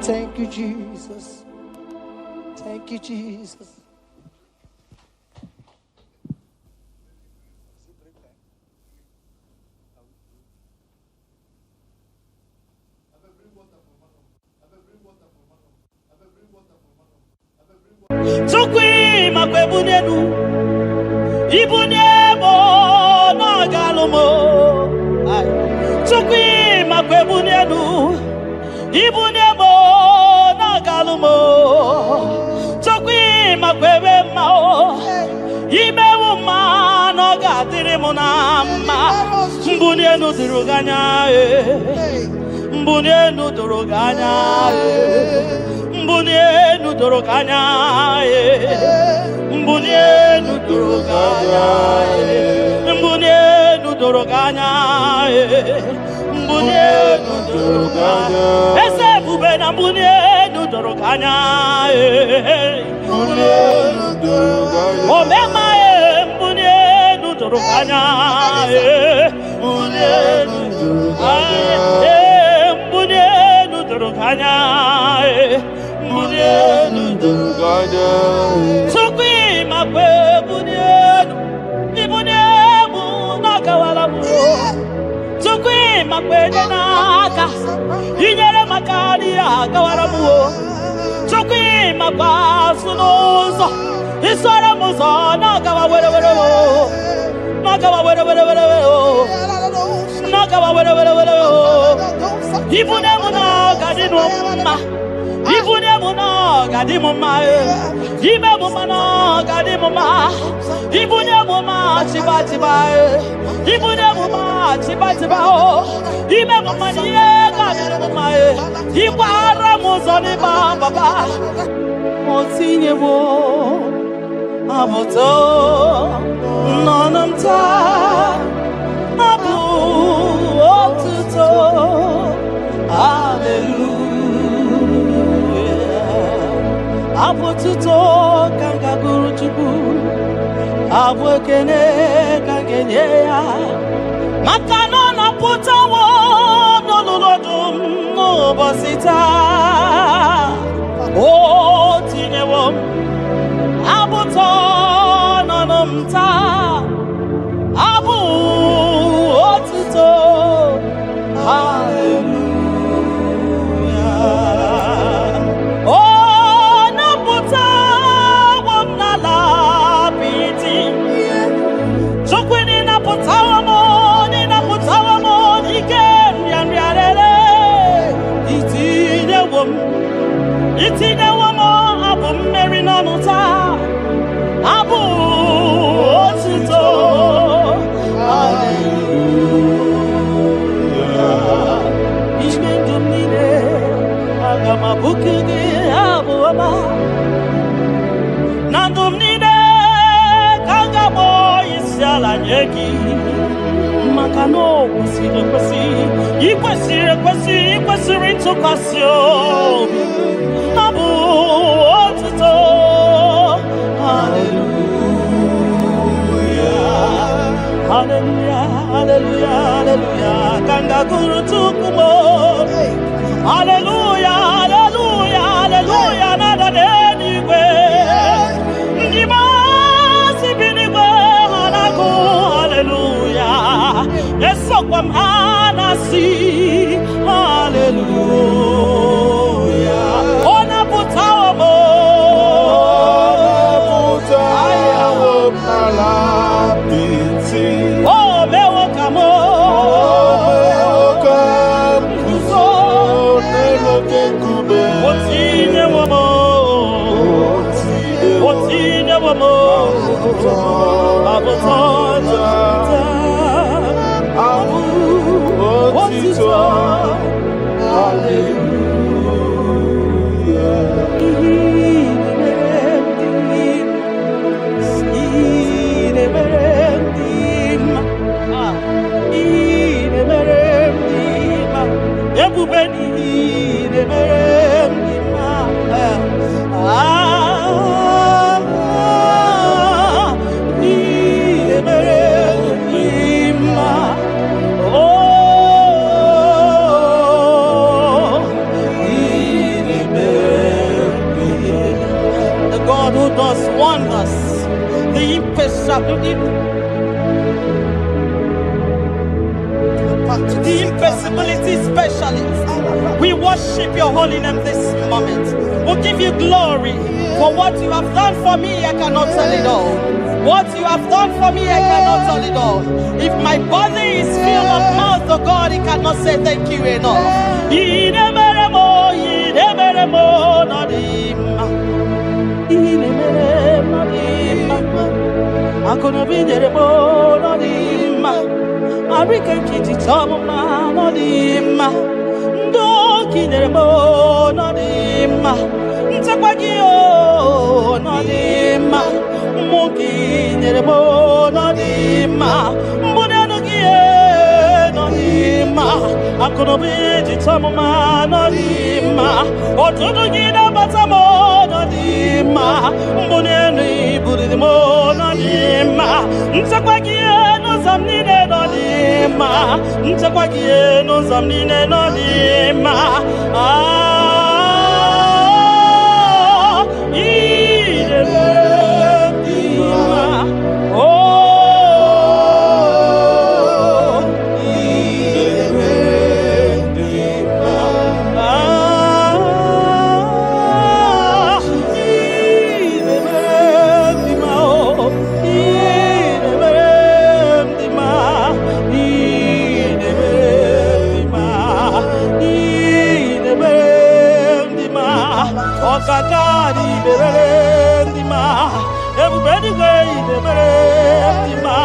Thank you, Jesus. Thank you, Jesus. Tukwi makwebunenu Ibunebo no galumo Tukwi makwebunenu Ibunebo no galumo Tukwi makwebe mao Imewu ma no gadiri munama Mbunenu duruganya Mbunenu duruganya Mbunenu doroganya Mbunenu doroganya Mbunenu doroganya Mbunenu doroganya Ese bubena mbunenu doroganya Mbunenu doroganya Omema mbunenu doroganya Mbunenu doroganya Mbunenu doroganya Tukwi makwebunenu Ibunemu nakawalamu Tukwi makwenyenaka Inyere makari akawalamu Tukwi makwasunuzo Isora muzo nakawa were Nakawa were Nakawa were Ibunemu nakadinuma Ibunemu gadimuma Ibunemu gadimuma Ibunemu chiba Ibunemu chiba Ibunemu gadimuma Ikwara muzoni baba Motinyewo Amoto Nonamta Abu Otuto Hallelujah Apotuto kanga guru chubu Abwekene kangenye ya Makano na putawo Nolulodum no bosita O tinewo Abuto nonomta Abu otuto Hallelujah Itine wamo abu meri nanuta Abu otuto Hallelujah Ishme dumine Agama bukugi abu ama Nandumnine Kangabo isyala nyeki Makano Ikwesiri ntukwasio Abu otuto Hallelujah Hallelujah Kanga guru tukumo Hallelujah Nada denigwe Ndima sibinigwe hanaku Hallelujah Yeso kwa mhanasi Hallelujah Ona putawa mo Oh mewo kamo The impossibility specialist. We worship your holy name this moment. We'll give you glory for what you have done for me. I cannot tell it all. What you have done for me, I cannot tell it all. If my body is filled of mouth of God, he cannot say thank you enough. I couldn't be there more than him. I reckon it's some of my him. Don't there more than him. Tapagio, not him. Monkey there more than him. Monanogia, not him. I couldn't be some of my him. Or to get up at some more than him. Monani, put it more than him. Tapagio, no some needed on him. Tapagio, no some needed on him. Everybody go the berendima,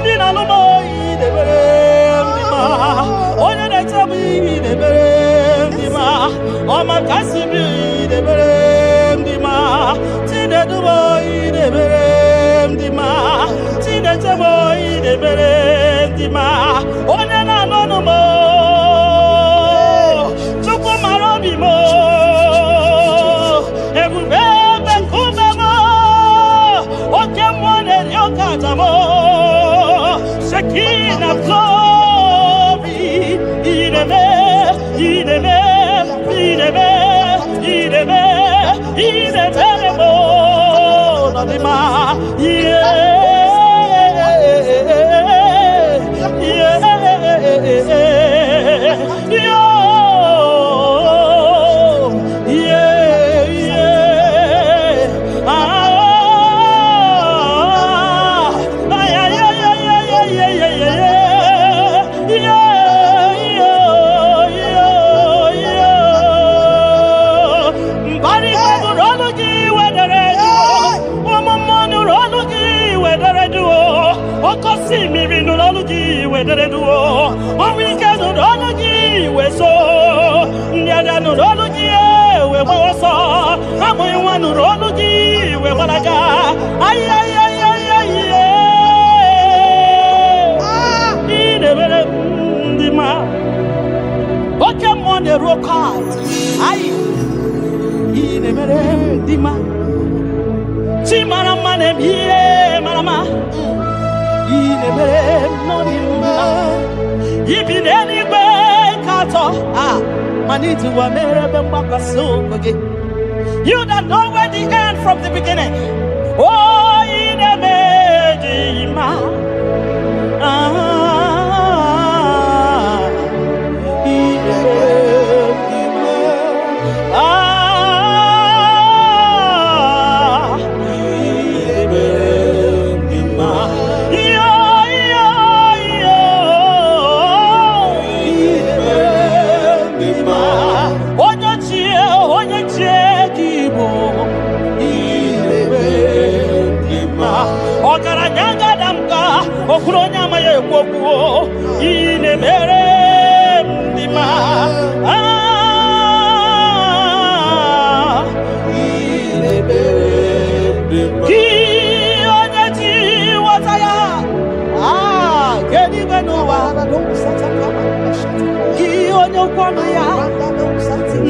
Nina no boy the berendima, Oya the tabi the berendima, Oma Kasibi the berendima, Tina the boy the berendima, Tina the boy the berendima, Oya no more, Chupo Marobi mo. Shekin of glory, ideme, You don't know where the end from the beginning. Oh, in a medima. onye amaghị ekwu okwu ihe na-emere ndị ma gị onye ji ghọta ya kedu n'ụwa gị onye okwu ọnụ ya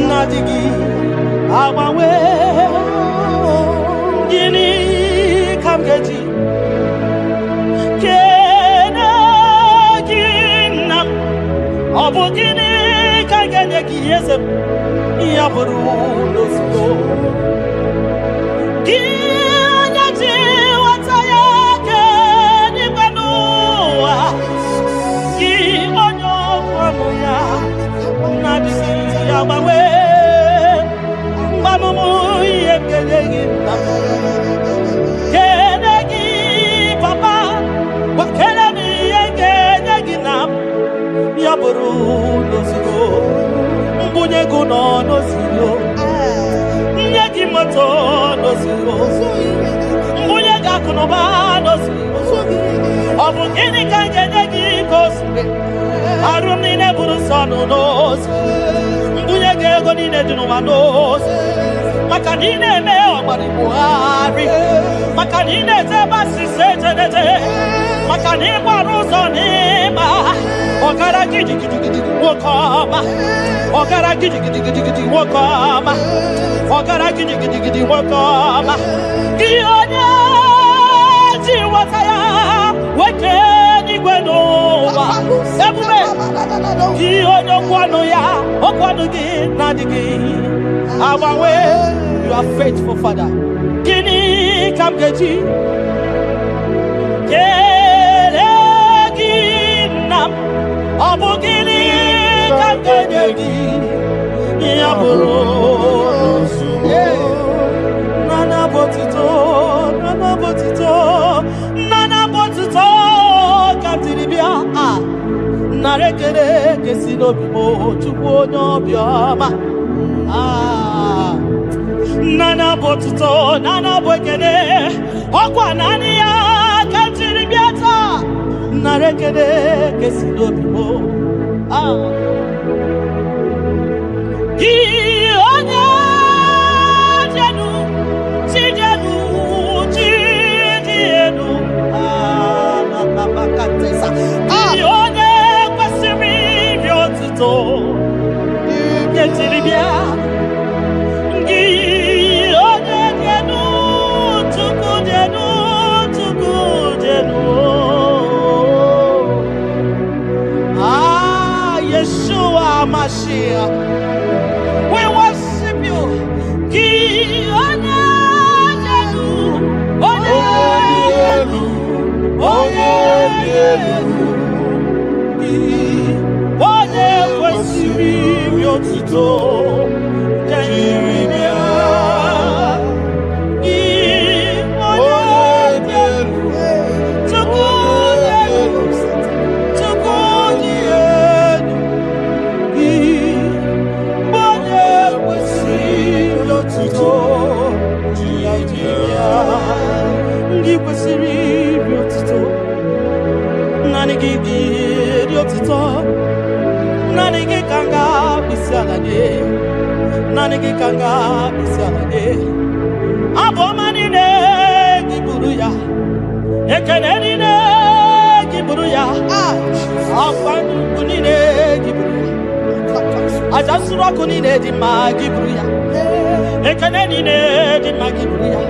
na-adịghị agbanwe gịnị ka m ga-eji kene gị nna m ọ bụ gịnị ka m ga-enye gị eze m ya bụrụ n'ozugbo gị onye ji ghọta ya kedu n'ụwa gị onye okwu ọnụ ya na-adịghị agbanwe mgbanụmụ ihe m ga-enye gị nna m kene gị papa kene m ihe ga-enye gị na m ya bụrụ n'ozugbo mbunye gị nọ n'ozugbo nye gị moto n'ozugbo mbunye gị akụnụba n'ozugbo ọ bụ gịnị ka m ga-enye gị ka o siri arụ m niile bụrụ sọ nụ n'ozi mbunye gị ego niile dị n'ụwa n'ozi maka na ị na-eme ọgbara Buhari maka na ị na-ete ebe asịsị ejedede maka na ịgbara ụzọ n'ịgba ọgara gidigidigidi nwoke ọma ọgara gidigidigidi nwoke ọma ọgara gidigidigidi nwoke ọma gị onye ji ghọta ya nwoke n'igwe n'ụwa ebube gị onye okwu ọnụ ya okwu ọnụ gị na-adịghị agbanwe. You are faithful, Father. Gịnị ka m ga-eji kele gị nna m ọ bụ gịnị ka m ga-enye gị ya bụrụ nana botito ka m tiri bịa nara ekele kesi n'obi m Chukwu onye obiọma nana botito nana bụ ekele ọkwa naanị ya ka m tiri bịa taa nara ekele kesi n'obi m gị onye jenu chijenu chijienu gị onye kwesịrị iri otuto nke tiri bịa gị onye jenu Chukwu jenu Yeshua Mashiach, we worship you. Gị onye elu, onye elu, onye elu, gị onye kwesịrị iri otuto nke iri bịa. Gị onye elu, Chukwu elu, Chukwu elu. Gị kwesịrị iri otuto naanị gị iri otuto naanị gị ka m ga-akpịsị ala gị naanị gị ka m ga-akpịsị ala gị abụ ọma niile gị buru ya ekele niile gị buru ya akwa nnukwu niile gị buru ya aja nsuru ọkụ niile dị mma gị buru ya ekele niile dị mma gị buru ya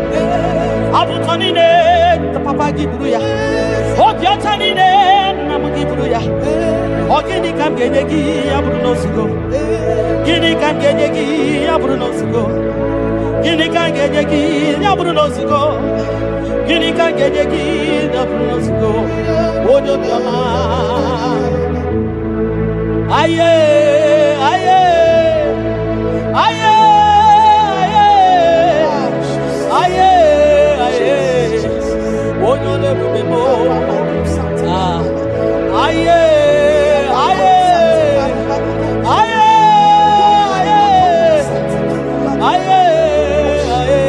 abụtọ niile papa gị buru ya obi ọcha niile nna m gị buru ya ọ gịnị ka m ga-enye gị ya bụrụ n'ozugbo gịnị ka m ga-enye gị ya bụrụ n'ozugbo gịnị ka m ga-enye gị ya bụrụ n'ozugbo gịnị ka m ga-enye gị ya bụrụ n'ozugbo onye obiọma aye aye aye aye aye onye ole-ebube m aye aye aye aye aye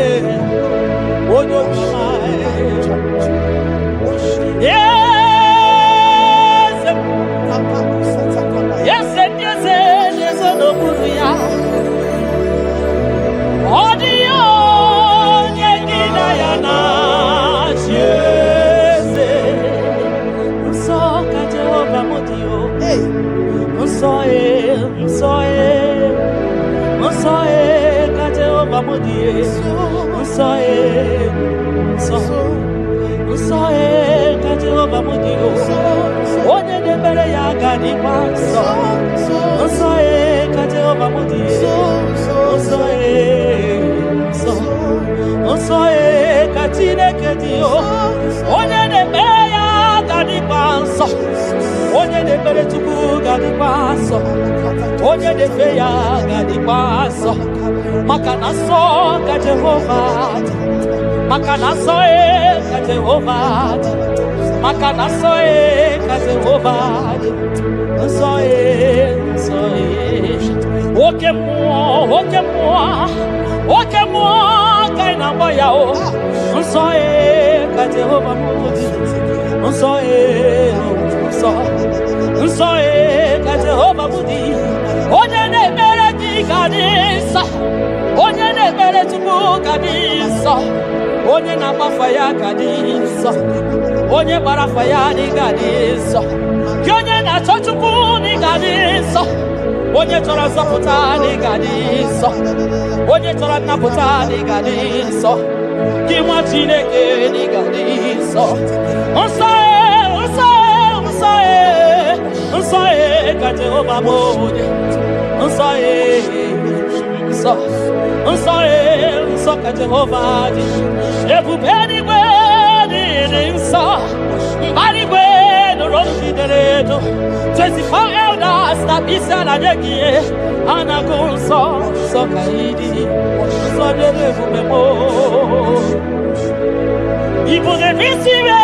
onye obiọma Onye na mafaya kadisa, onye barafaya ni kadisa, onye na chochuku ni kadisa, onye chora zaputa ni kadisa, onye chora naputa ni kadisa, kimwa chineke ni kadisa. Unsae ka Jehova moje, unsae ka Jehova di. Ebubeni gwe insa, mbali gwe no roshi dereto. 24 elders na bisa na jegie, anakunso so kaidi, so derefu memo. Ibu de visiwe.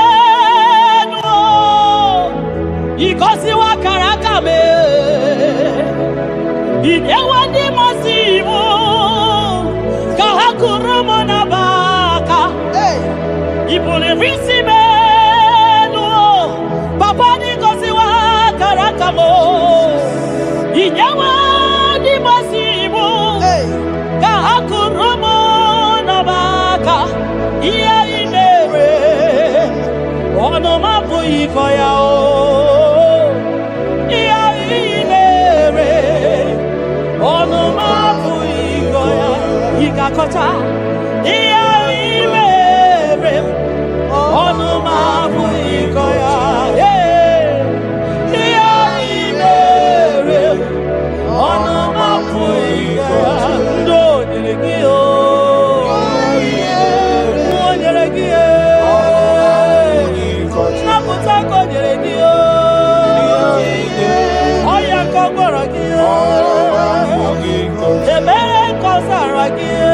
Ikosi wa karaka me Idewa di masimu Kahakurumo na baka Ipule visi menu Papa ni kosi wa karaka mo Idewa di masimu Kahakurumo na baka Iya imere Ono mapu ikoya o Kota iya imere onu mabu ikoya iya imere onu mabu ikoya ndo nyelekio naputa ko nyelekio oya ko gorokio emere ko saragio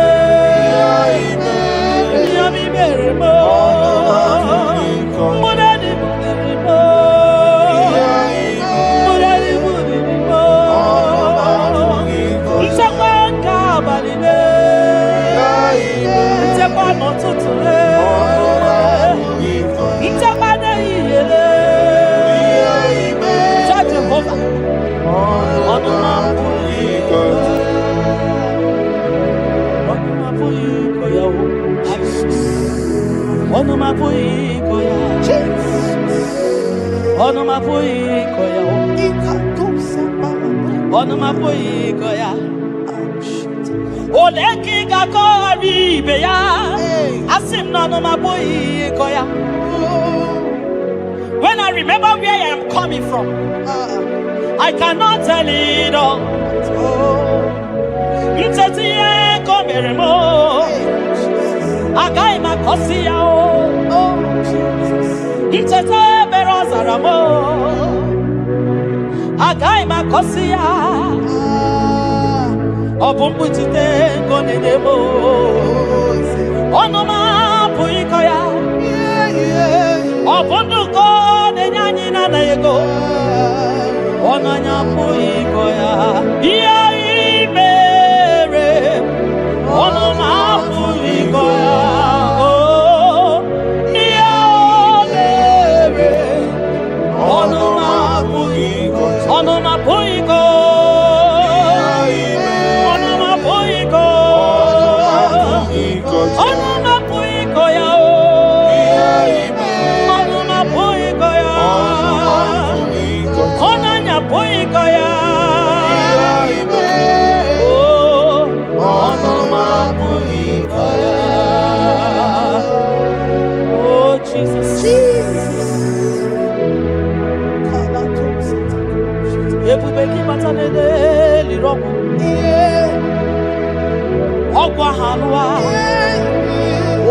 Ono mapuiko ya Ono mapuiko ya Ono mapuiko ya Oleki kako aribe ya Asim no ono mapuiko ya. When I remember where I am coming from, I cannot tell it all. Mtetiye komeremo Agai makosi ya o Mtete berozaramo Agai makosi ya Obumbu jite konenemo Onoma puiko ya Obundu konenyanyi na yego Onanya puiko ya Iya imere Onoma puiko ya Onoma puiko Onoma puiko Onoma puiko ya Onoma puiko ya Onanya puiko ya ọgwa hanụa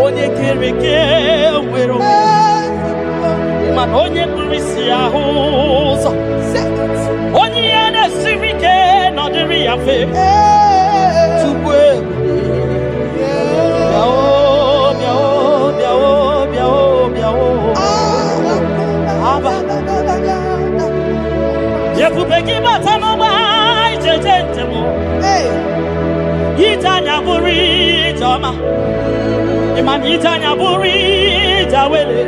onye kere eke nwere onwe mana onye kpụrụ isi ahụ ụzọ onye ihe na-esiri ike nọdịrị ya mfe tupu ebube gị bata n'ọgba ijeje njem ije anya bụrụ ije ọma ịmana ije anya bụrụ ije awele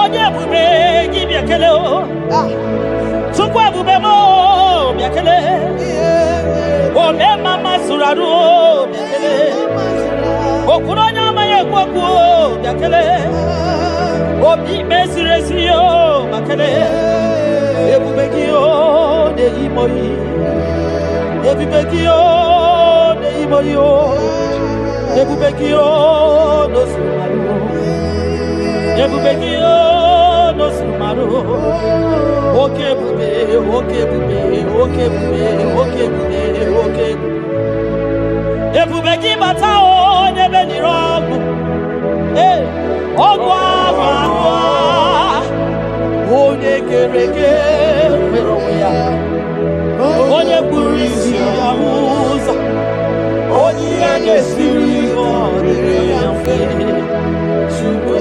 onye ebube gị bịa kele tupu ebube m bịa kele ome mama zụrụ arụ bịa kele okwuru onye amaghị ekwu okwu bịa kele obi ikpe ziri ezi ma kele ebube gị na-eyi moyi ebube gị na-eyi moyi ebube gị n'ozuru marụ ebube gị n'ozuru marụ oke ebube oke ebube oke ebube oke ebube oke ebube gị bata onye beniri ọgwụ ọgwụ ahụ anụ onye kere eke nwere onwe ya onye kpụrụ isi ya ụzọ onye ihe na-esiri ọ dịrị ya mfe tupu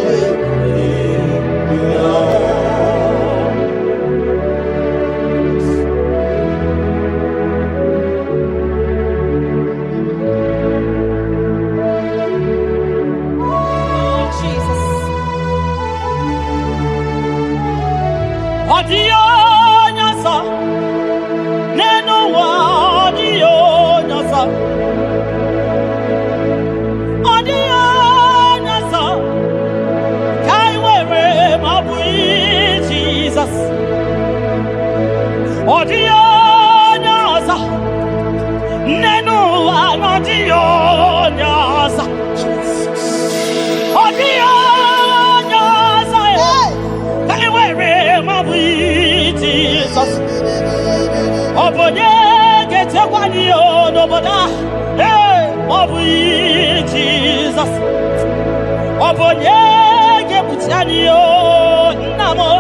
Obonye getekwani onoboda obu Jesus Obonye gebutiani namo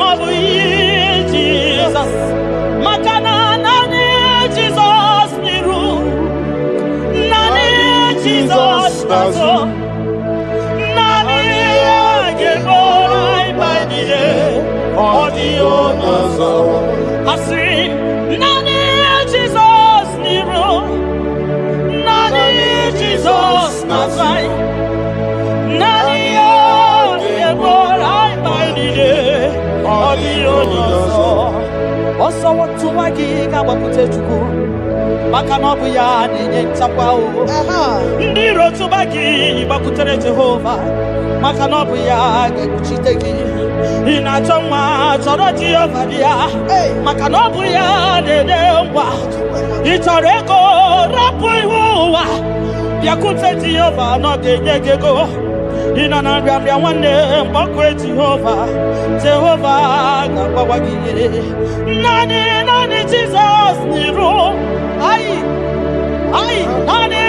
obu Jesus Makana nani Jesus niru nani Jesus nazo nani geborai baidije odio nazo Asri nani Jesus niru nani Jesus nazai nani geborai baidije odio nazo Oso watu wagi gabakute chukwu maka na ọ bụ ya na-enye nchekwa ndị iro tụba gị gbakwutere Jehova maka na ọ bụ ya ga-ekpuchite gị ị na-achọ nwa chọrọ Jehova bịa maka na ọ bụ ya na-enye ngwa ị chọrọ ego rapụ ihu ụwa bịakwute Jehova na ọ ga-enye gị ego ị nọ na nrịanrịa nwanne mkpọkụ Jehova ga-agbawa gị naanị Jizọs n'iru anyị naanị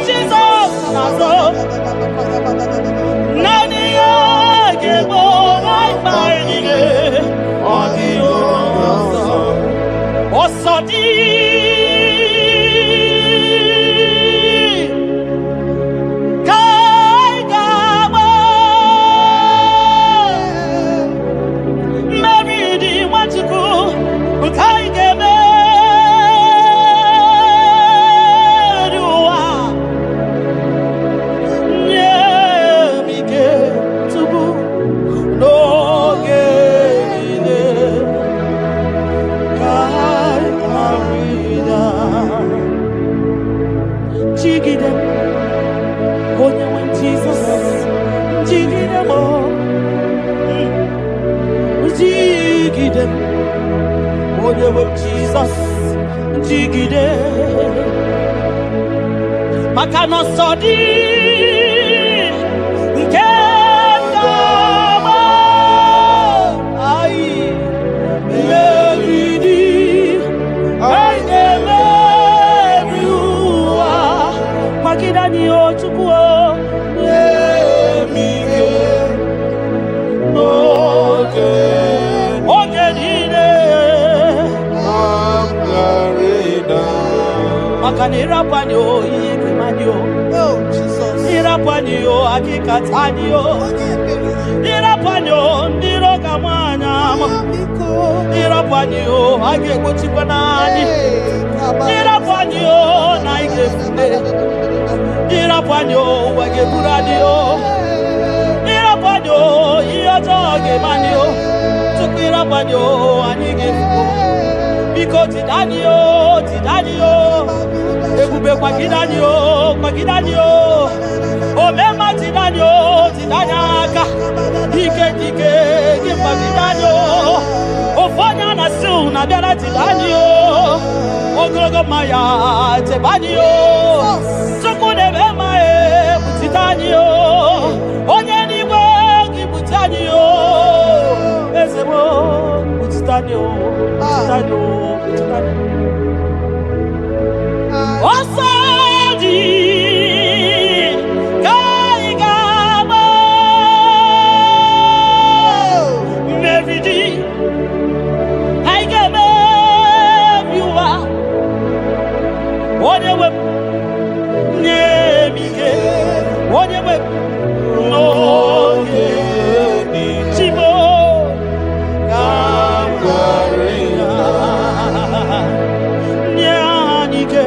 Jizọs n'azụ naanị ya ga-egbo mkpa niile ọ dịghị ọsọ dị Jesus jigide maka na ọsọ dị nke ndama anyị meriri anyị na-emeri ụwa Makanirapanyo, Yekemanyo. Oh, Jesus. Irapanyo, Akikatanyo. Irapanyo, Nirokamanyam. Irapanyo, Akekuchipanani. Irapanyo, Naikefune. Irapanyo, Wakepuradio. Irapanyo, Iotogemanyo. Tukirapanyo, Anigefuko. Biko Tidanio, Tidanio. Ekube kwa Kidanio. Omema Tidanio, Tidanyaka. Dike, Kimba Tidanio. Ofonya na su na bela Tidanio. Oglogo Maya, Tebanio. Sukune Bema Tidanio. Onyeniwe Kibutanio. Ezebo, Tidanio. Osadi Kaigama Mevidi Kaigama Viwa Onewe Nemige Onewe Noge Chimo Kamgarina Nyanike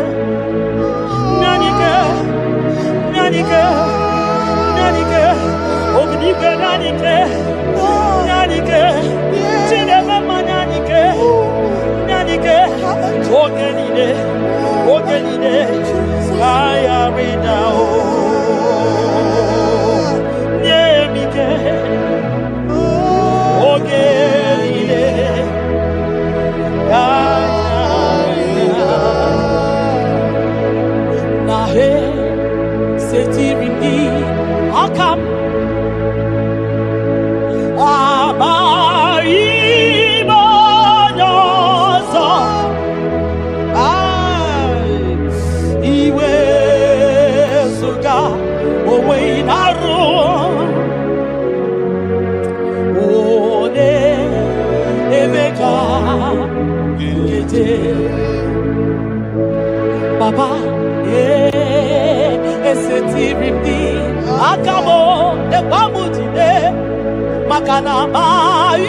Ognike Nyanike Chinema Nyanike Ogenide Kaya Ridao Nyemike Ogenide Nahe Setiringi Akam Abaibonoso Iwe Suga Owe Naru Ode Emeka Gete Baba Esetirindi Akamo Ekwamutide Makana Mai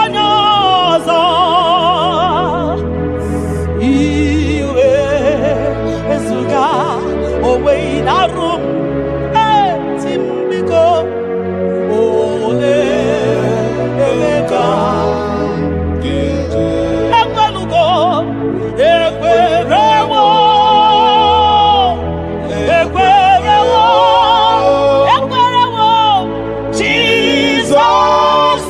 Onyozo Iwe Esuga Owe Narum Timbiko Ole Emeka Ekwelugo Ekwerewo Jesus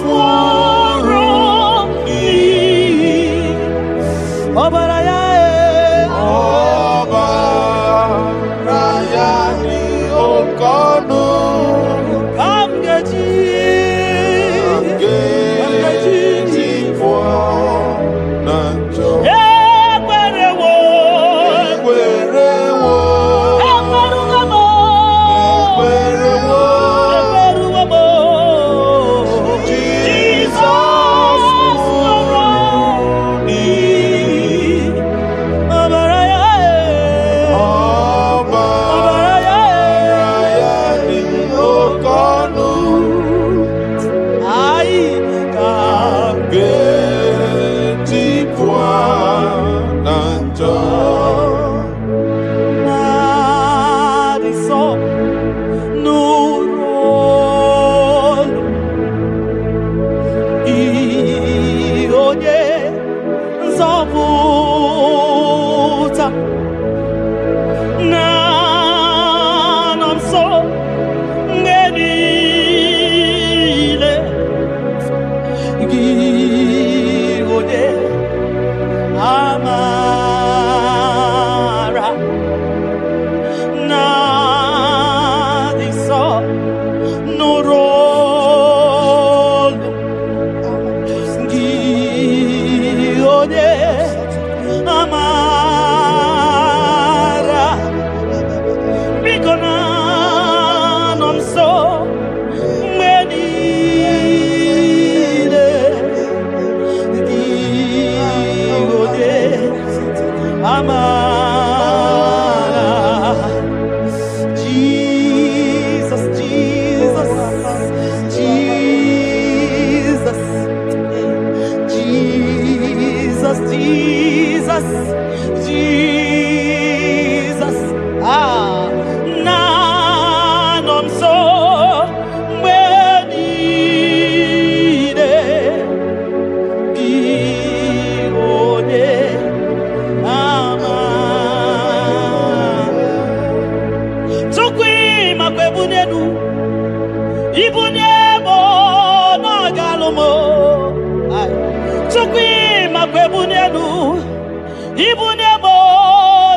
Ibunemo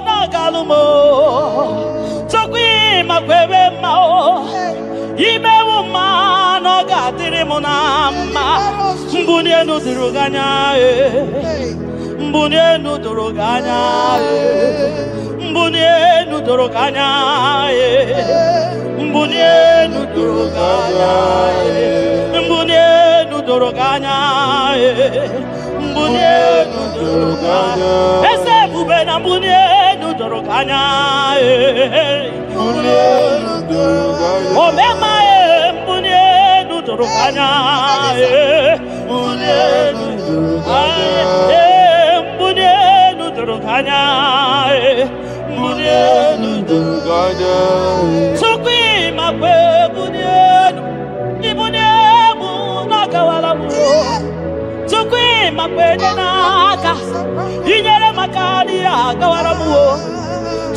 nagalumo Chokwi makwebe mao Imewu mano gatiri munama Mbunye nuduruganya Mbunye nuduruganya Mbunye nuduruganya Mbunye nuduruganya Mbunye nuduruganya Mbunye nuduruganya Ese bube na mbunye nuduruganya Mbunye nuduruganya Omema mbunye nuduruganya Mbunye nuduruganya Mbunye nuduruganya Mbunye nuduruganya Sukwi makwe mbunye Ibunye mu nakawala mu Sukwi makwe naka Inyere makani akawala mu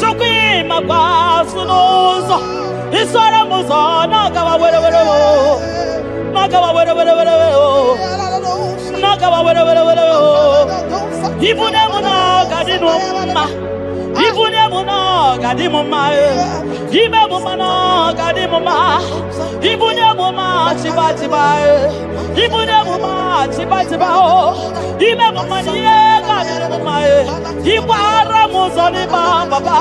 Sukwi makwa sunozo Isora muzo nakawa were were Nakawa were were were Nakawa were were were Ibunye mu nakadinu ma Ibunye mu nakadimu ma Ibe mu mana kadimu ma Ibunye mu ma chiba chiba Ibunye mu ma chiba chiba Ibe mu ma niye kadimu ma Ibara mu zoni ba baba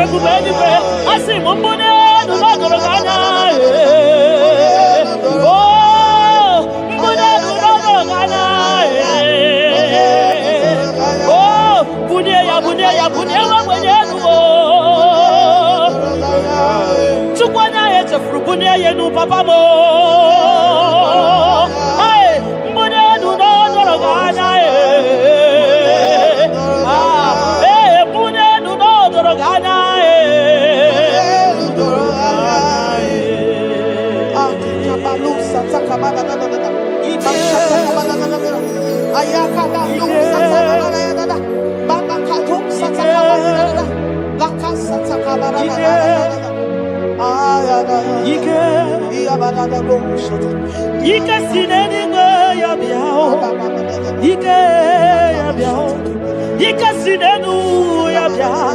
Ekubeni pe asi mu mbunye nunodoro kanya Oh mbunye nunodoro kanya Bunye wa mwenye nuo Chukwanya ye chefru bunye ye nu papa mo Hey, mbunye nu no doroganya Hey, mbunye nu no doroganya Akabalusa takamana Ayakada lusa takamana Ike sineni ya biao Ike ya biao Ike sinenu ya biao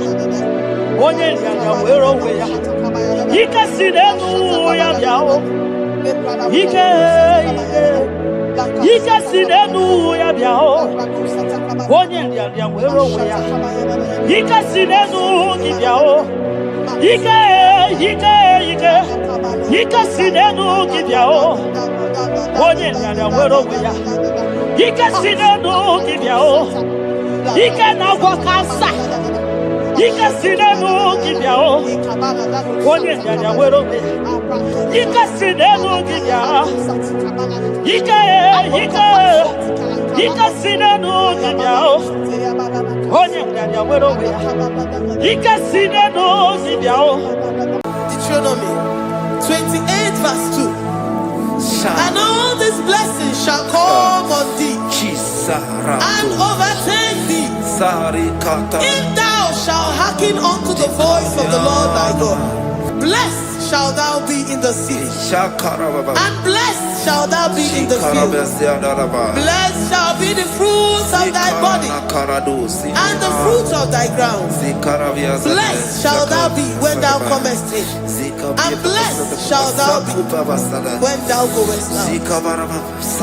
Onye nyanya wero weya Ike sinenu ya biao Ike sinenu ya biao Onye nyanya wero weya Ike sinenu ya biao Ike sinenu kibyao Onye nyanya wero weya Ike sinenu kibyao Ike na wakasa Ike sinenu kibyao Onye nyanya wero weya Ike sinenu kibyao Ike sinenu kibyao Onye nyanya wero weya Ike sinenu kibyao Deuteronomy 28 verse 2. And all these blessings shall come on thee and overtake thee if thou shalt hearken unto the voice of the Lord thy God. Blessed shalt thou be in the city, and blessed shalt thou be in the field. Blessed shall be the fruits of thy body, and the fruit of thy ground. Blessed shalt thou be when thou comest in, and blessed shalt thou be when thou goest out.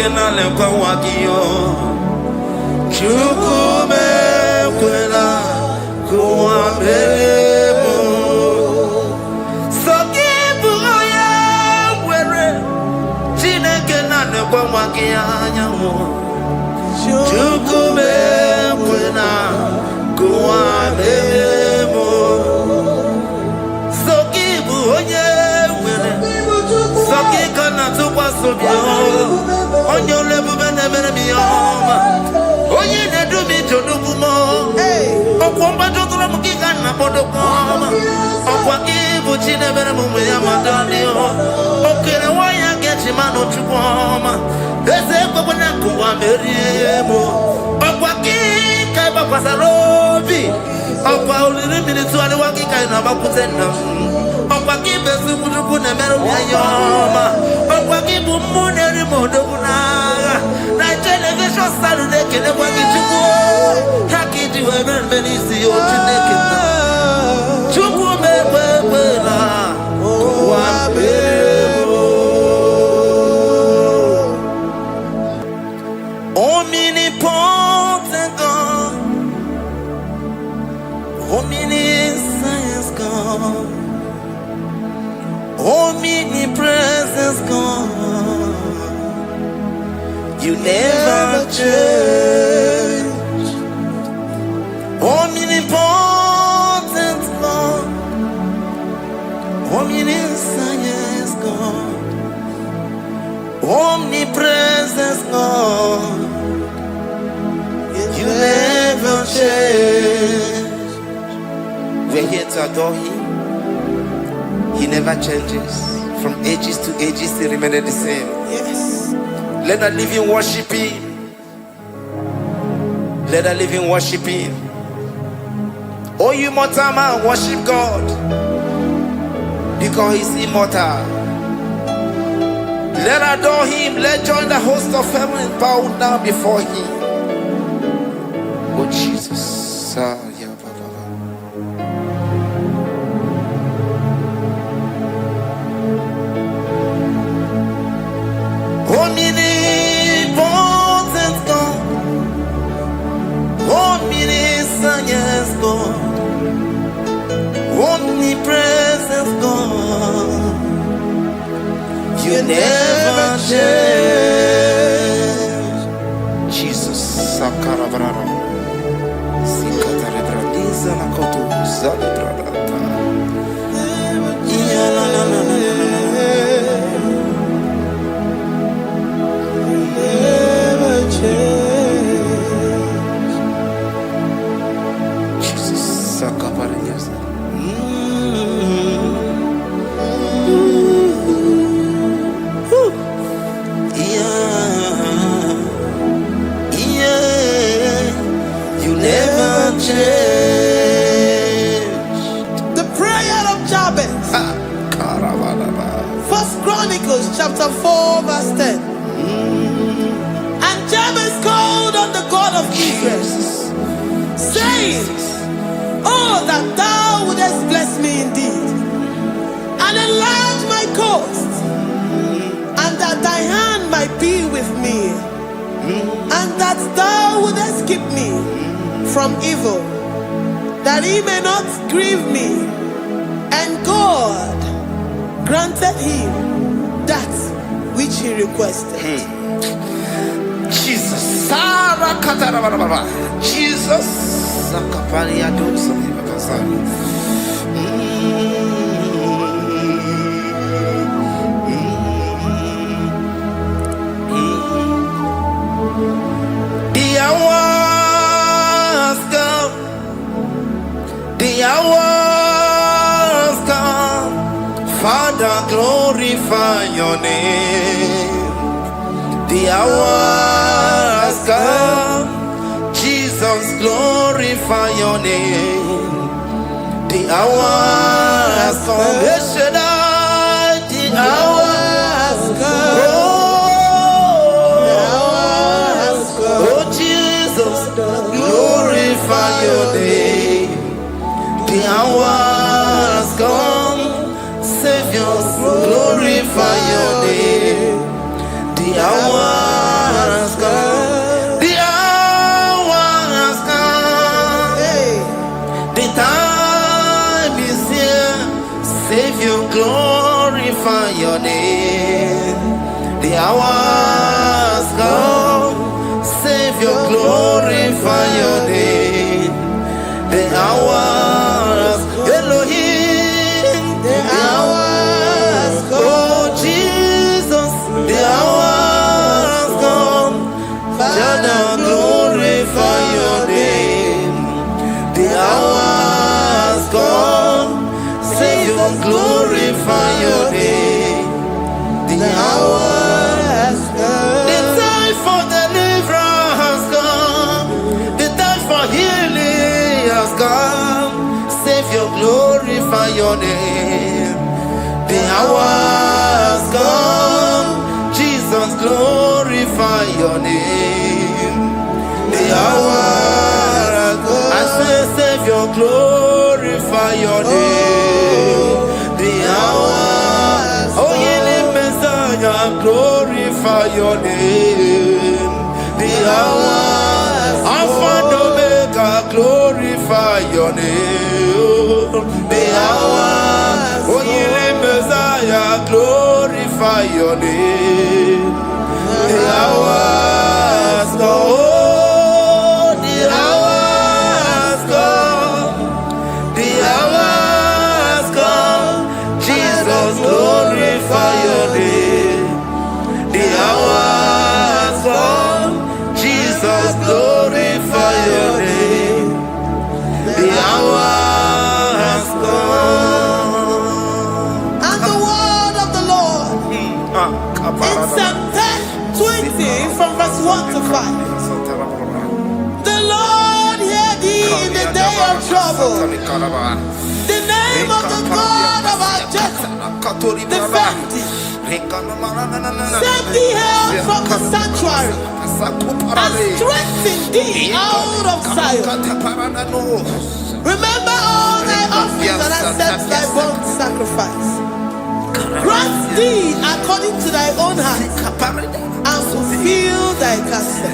Chineke na lekwa wakio Chukume kwela kuwa meremo Sokibu oya were Chineke na lekwa wakia nyawo Chukume kwela kuwa meremo Sokibu oya were Sokika na tukwa sobio Onyo lebu bene bene biyoma Onye ne dumi jodukumo Okwamba jokula mukika na podokoma Okwa kibu chine bene mume ya madalio Okere waya gechi mano chukwoma Eze kwa kuna kuwa meriemo Okwa kika iba kwa sarobi Okwa uliri milituali wakika inabakutenda Okwa kibe sukujuku ne meru ya yoma Okwa kibu mune rimodo kunaga Na television salude kene kwa kichuku Haki diwe menisi yo chineke na Chuku mekwela Kwa bebo Omnipotent God Omniscience God Omnipresence God You never change Omnipotent God Omniscience God Omnipresence God You never change We're here to adore Him. He never changes. From ages to ages, He remains the same. Yes. Let the living worship Him. Let the living worship Him. Oh, you mortal man, worship God. Because He's immortal. Let adore Him. Let join the host of heaven and bow down before Him. Oh, Jesus. Omnipotent God, omniscience God, omnipresence God, You never change. Jesus, Sakarabrara, Sikatarebradiza la Kotu, Zalibrata, Chapter 4 verse 10. And Jabez called on the God of Israel, saying, Oh, that thou wouldest bless me indeed, and enlarge my coast, and that thy hand might be with me, and that thou wouldest keep me from evil, that he may not grieve me. And God granted him that which he requested. Jesus, Sarah Katarababa, Jesus, Sakaparia Dosa. The hours come, the hours come. Father, glorify your name. The hour has come. Jesus, glorify your name. The hour has come. The hour has come. The hour has come. Oh, Jesus, glorify your name. The hour has come. Savior, glorify your name. The hour Savior, glorify your name. The hours come. Savior, glorify your name. The hours, Elohim, the hours come. Oh Jesus, the hours come. Father, glorify your name. The hours come. Savior, glorify your name. The hours come. The time for deliverance has come. The time for healing has come. Savior, glorify your name. The hours come. Jesus, glorify your name. The hours come. I say, Savior, glorify your name. The hours, oh, healing Messiah, glorify your name. The hours, Alpha and Omega, glorify your name. The hours, oh, healing Messiah, glorify your name. The hours, oh, the hours come. The hours come. Jesus, glorify your name. The hours come. Jesus, glorify your name. The hours come. And the word of the Lord in Psalm 20 from verse 1 to 5. The Lord hear thee in the day of trouble. The name of the God of our Jacob defend thee. Save thee help from the sanctuary and strengthen thee out of Zion. Remember all thy offerings and accept thy burnt sacrifice. Grant thee according to thy own heart and fulfill thy counsel.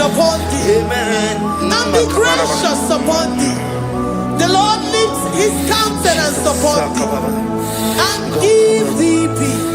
Upon thee, amen, and be gracious upon thee. The Lord lifts his countenance upon thee and give thee peace.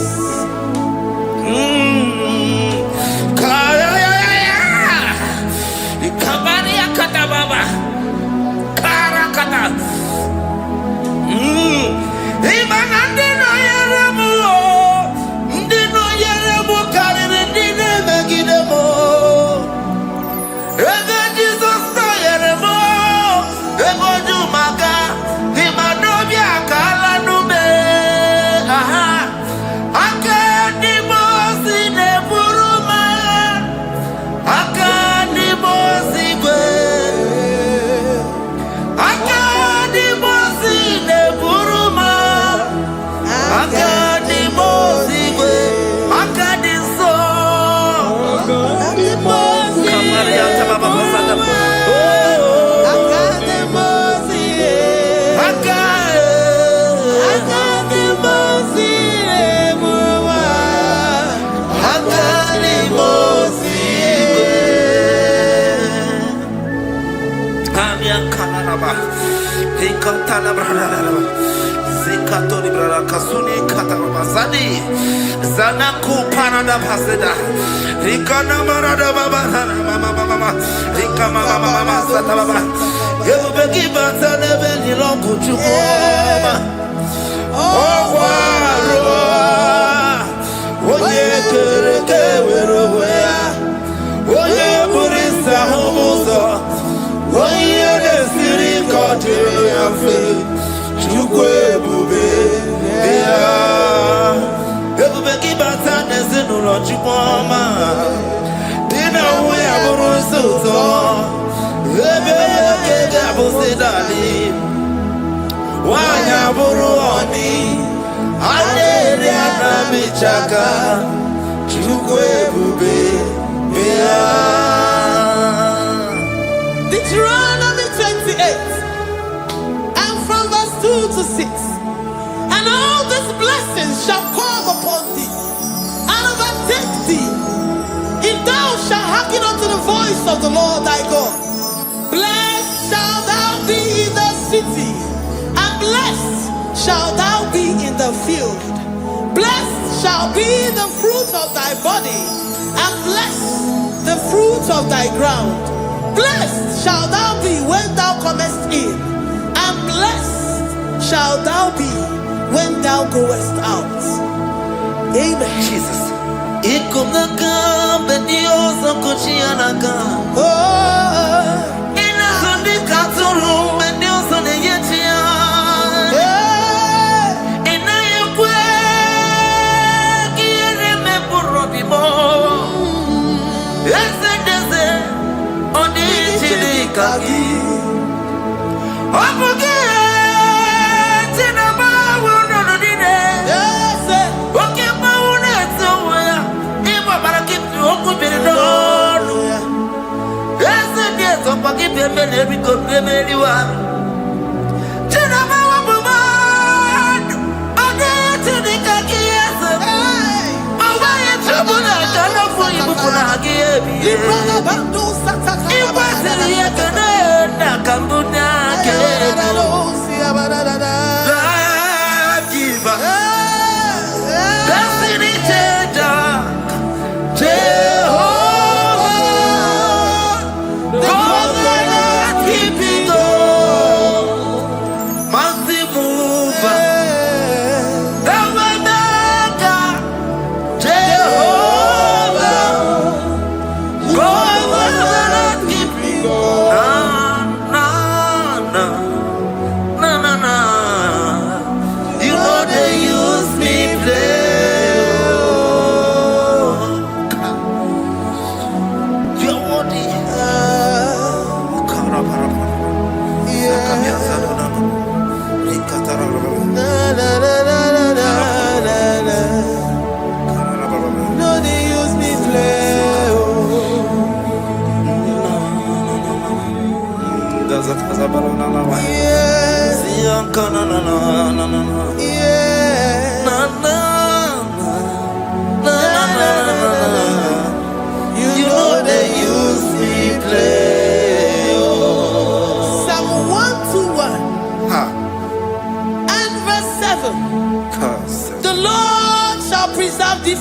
Zikatori brada kasuni katarabazani zanaku parada paseda rikana marada baba mama rikama mama sata baba yebeki batane beni longu chukoma owaro oye kereke weroya oye burisa homozo oye desiri kotere afi Chukwe Ebube kibata nezinu lo chukwama Dina uwe aburu suto Ebebe kege abuse dali Wanya aburu oni Adere anamichaka Chukwe bube Deuteronomy 28 2 to 6. And all these blessings shall come upon thee and overtake thee if thou shalt hearken unto the voice of the Lord thy God. Blessed shalt thou be in the city, and blessed shalt thou be in the field. Blessed shall be the fruit of thy body, and blessed the fruit of thy ground. Blessed shalt thou be when thou comest in, and blessed shall thou be when thou goest out. Amen. Jesus.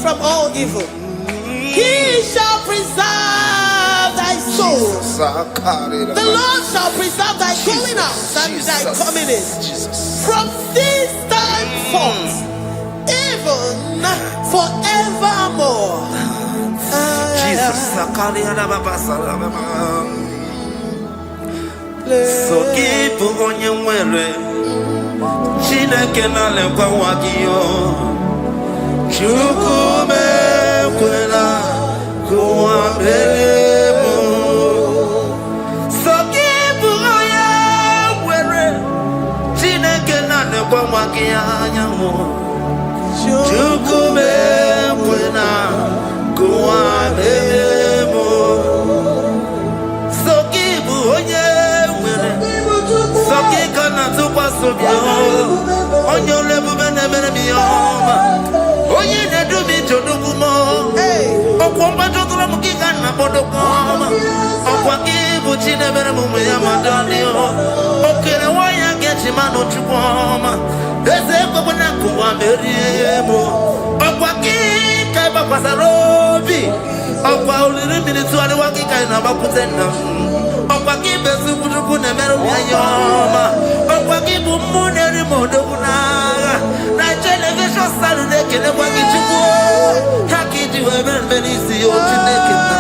From all evil, he shall preserve thy soul. The Lord shall preserve thy going out and thy coming in from this time forth, even forevermore. Jesus, so keep on your way. Chineke na lekwa wakio. Chukume kwela kuambelemo Sokibu oya were Chineke na nekwa wakianya mo Chukume kwela kuambelemo Sokibu oya were Sokika na tukwa sobyo Onyo lebu bene bene miyoma Oye ne do mi jodugu mo. Okwamba jodura mukiga na bodokoma. Okwa kibu chine bere mume ya madani o. Okere waya gechi ma Chupoma, Ezekwanakuwa Meriemo, Okwaki, Kaiba Pasarobi, Okwa Uli Minutu and Wakika and Abakutena, Okwaki Besukuna Meroyama, Okwaki Bumuneri Modona, Television Saturday, Kenewaki Chubu, Haki to Evan Benisi or Chinekina,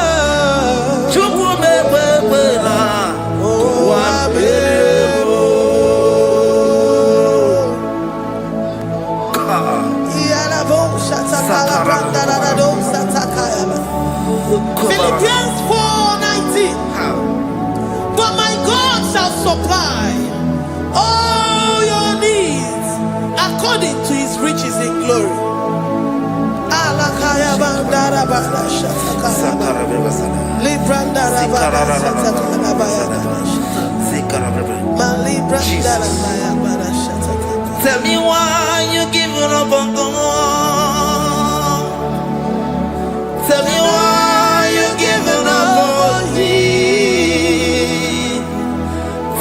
Chubu Mebela, Philippians 4:19. But my God shall supply all your needs according to his riches in glory. Tell me why you giving up on God. Tell me why you giving up on me.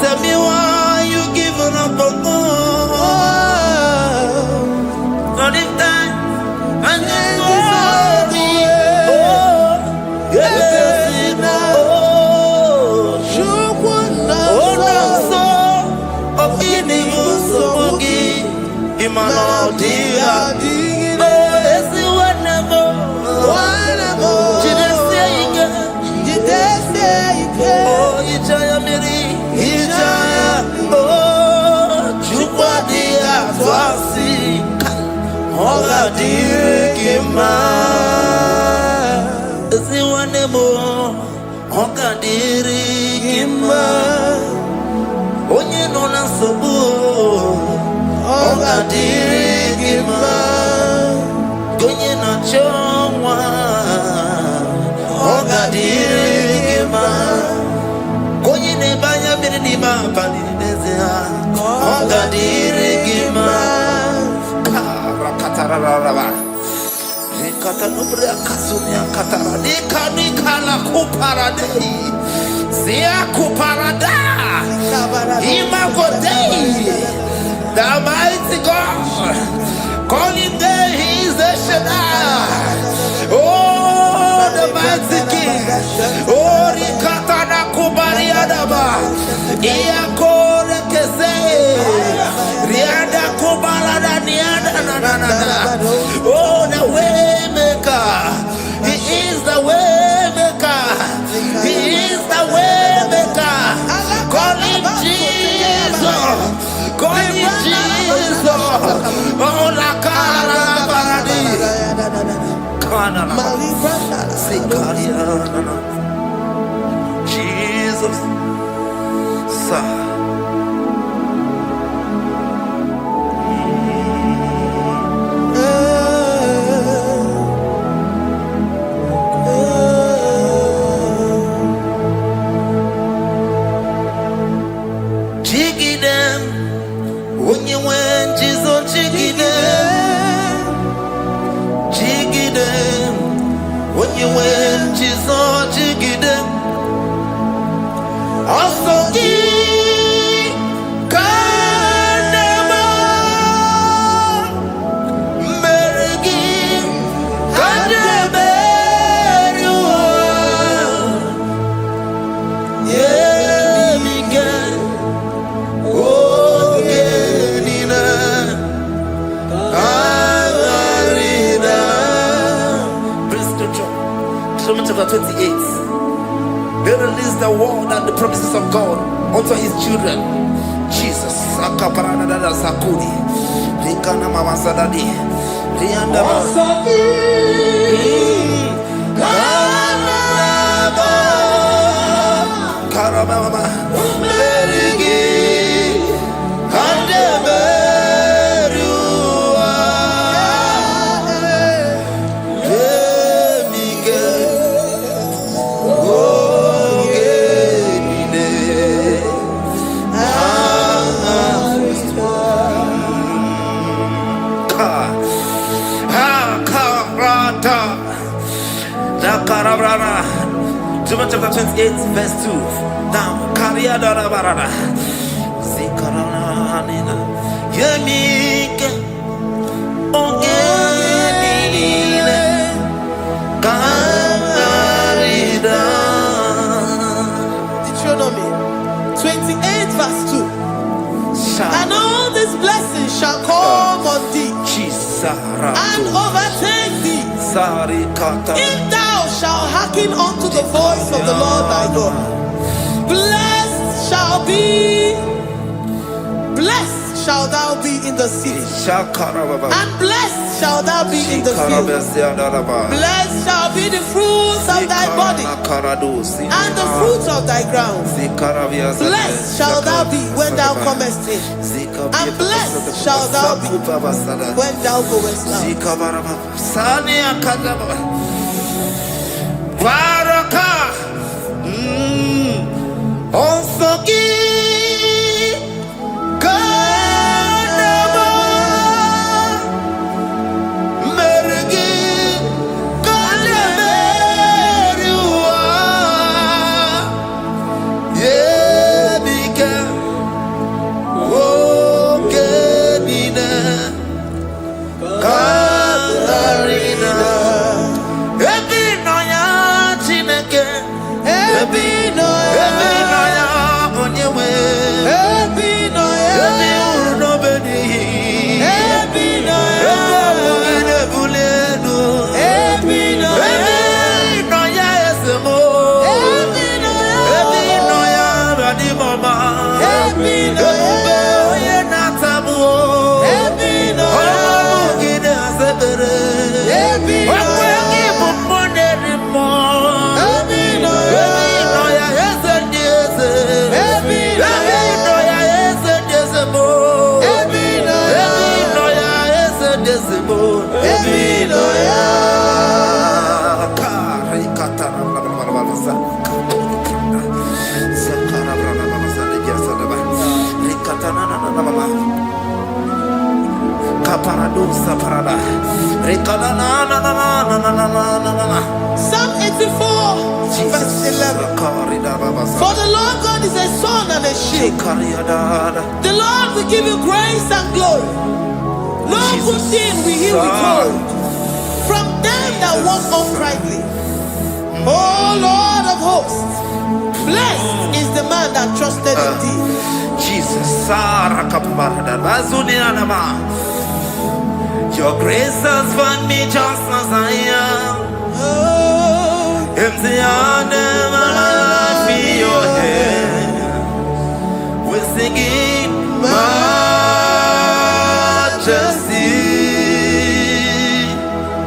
Tell me why you giving up on God. Not in time and then sorry. Oh, yeah. Onye no na sobu Ogadirigima Gonye na chomwa Ogadirigima Gonye ne banya mirinima Palinezea Ogadirigima Katarararaba Katanubria Kasunia Katara Nikala Kuparadei Zia Kuparada Imagodei The mighty God, calling there, he is the Shaddai. Oh, the mighty King. Oh, Rikatana Kubariadaba. Iakore Kese. Riada Kubalada Niada. Oh, the way maker. He is the way maker. He is the way maker. Call him Jesus. Call him Jesus. Oh, la cara baradi. Kana. Jesus. Sir. Chapter 28. They release the word and the promises of God unto his children. Jesus. Sakudi. Rikana Mama Sadadi. Rianda Karabama. John chapter 28 verse 2. Now, Yemike Ongenile Karida. Deuteronomy 28 verse 2. And all these blessings shall come on thee and overtake thee if thou shalt hearken unto the voice of the Lord thy God. Blessed shall thou be in the city, and blessed shall thou be in the field. Blessed shall be the fruits of thy body, and the fruits of thy ground. Blessed shall thou be when thou comest in, and blessed shall thou be when thou goest out. Psalm 84 verse 11. For the Lord God is a sun and a shield. The Lord will give you grace and glory. No good thing will he withhold from them that walk uprightly. O Lord of hosts, blessed is the man that trusted in thee. Jesus, your grace has found me just as I am. Empty handed, I feel your hand. We're singing majesty.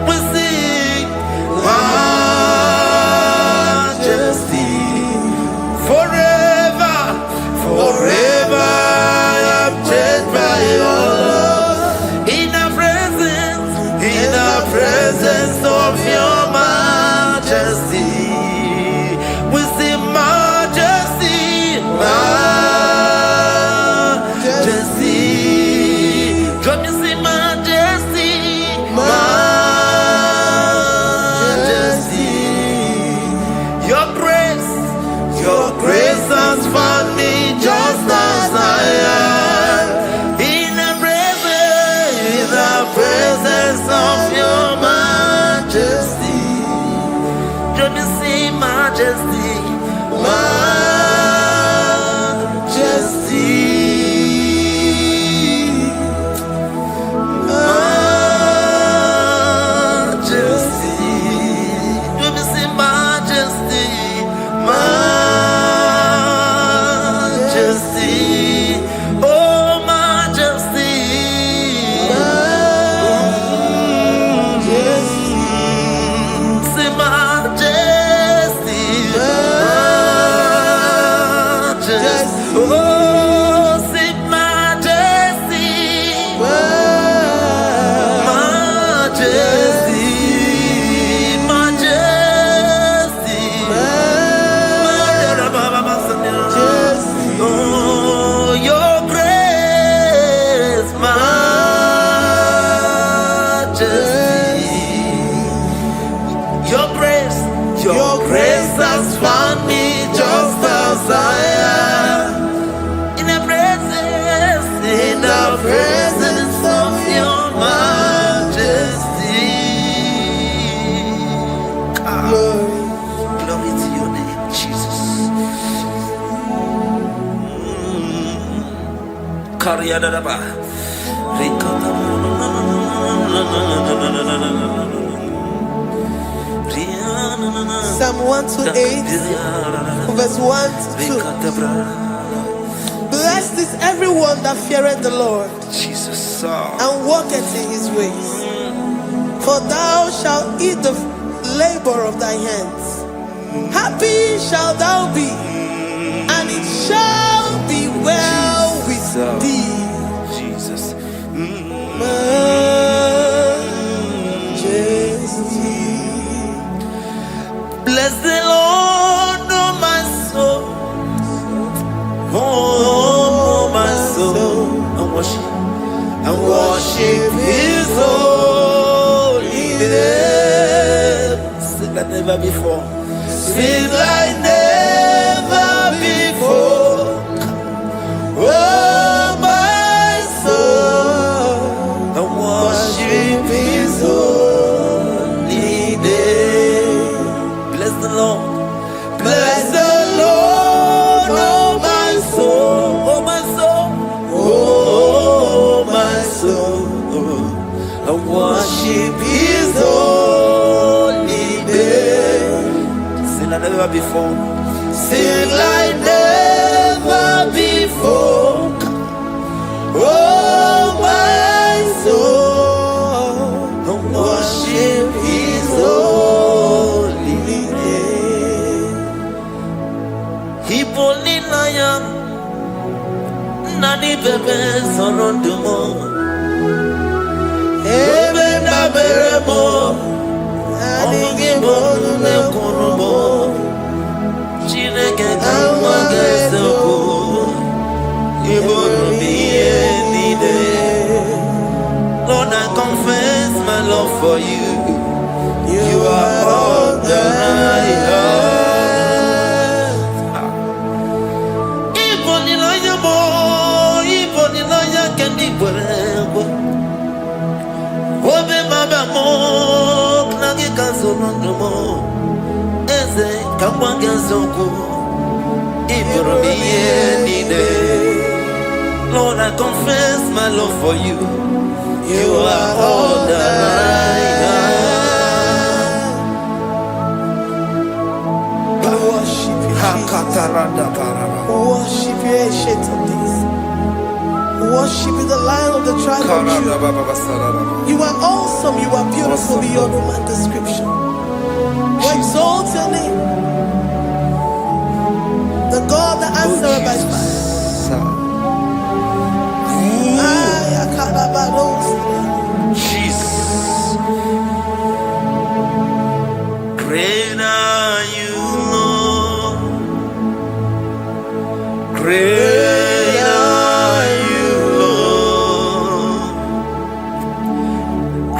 We sing majesty. Forever, forever I'm changed by your love. In the presence of your majesty, we see majesty, majesty. Come you see majesty, majesty. Your grace has found me just as I am. In the presence of your majesty, let me see majesty, majesty, majesty. Let me see majesty, majesty. Oh, majesty. Your grace has found me just as I am. In the presence of your majesty. Glory. Glory to your name, Jesus. Psalm 128, verse 1 to 2. Blessed is everyone that feareth the Lord, Jesus, and walketh in his ways. For thou shalt eat the labor of thy hands. Happy shalt thou be, and it shall be well with thee. Jesus. Majesty. Bless the Lord, oh my soul. Oh, my soul. And worship his holy name. Sing like never before. Sing like never before. Oh, my soul. And worship his holy name. Bless the Lord. Bless the Lord, oh my soul, oh my soul, oh my soul, and worship his holy name. Sing like never before. Sing like never before. Oh my soul, and worship his holy name. Hipoli nayam nani bebe sorondumo ebe na beremo omugi bonu ne konumo chineke kanwa gesoko ibonu biye nide. Lord, I confess my love for you. You are all that I have. Lord, I confess my love for you. You are all that I have. I worship you, Jesus. Worship you, ancient of days. Worship you, the Lion of the tribe of Judah. You are awesome. You are beautiful beyond human description. We exalt your name, the God that answered by fire. Jesus, great are you, Lord. Great are you, Lord.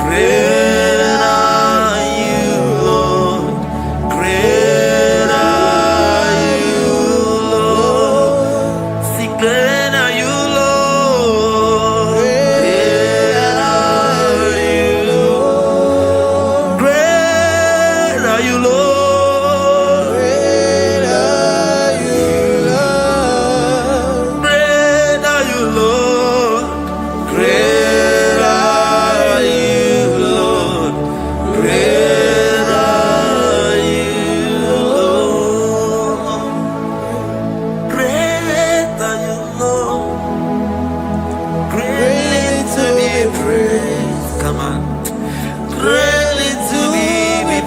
Great are you, Lord. Great are you, Lord. Sing, great are you, Lord. Great are you, Lord. Great are you, Lord. Great are you, Lord. Great are you, Lord. Great are you, Lord. Great are you, Lord. Great are you, Lord. Greatly to be praised. Come on. Greatly to be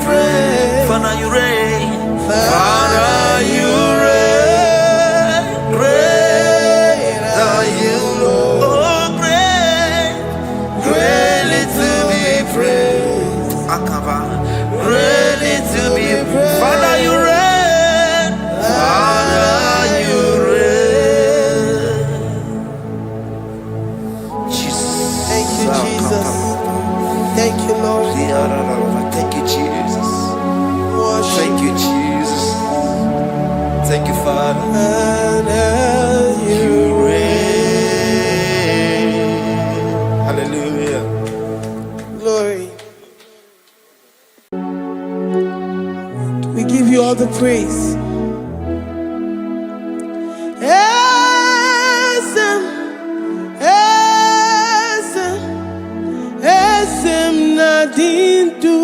praised. Father, you reign. Father, you reign. Great are you, Lord. Oh, great. Greatly to be praised. Akaba. Greatly to be praised. Father, you reign. Father, you reign. Jesus. Thank you, Jesus. Thank you, Lord. Thank you, Jesus. Worship We give you all the praise. Esem nadindu.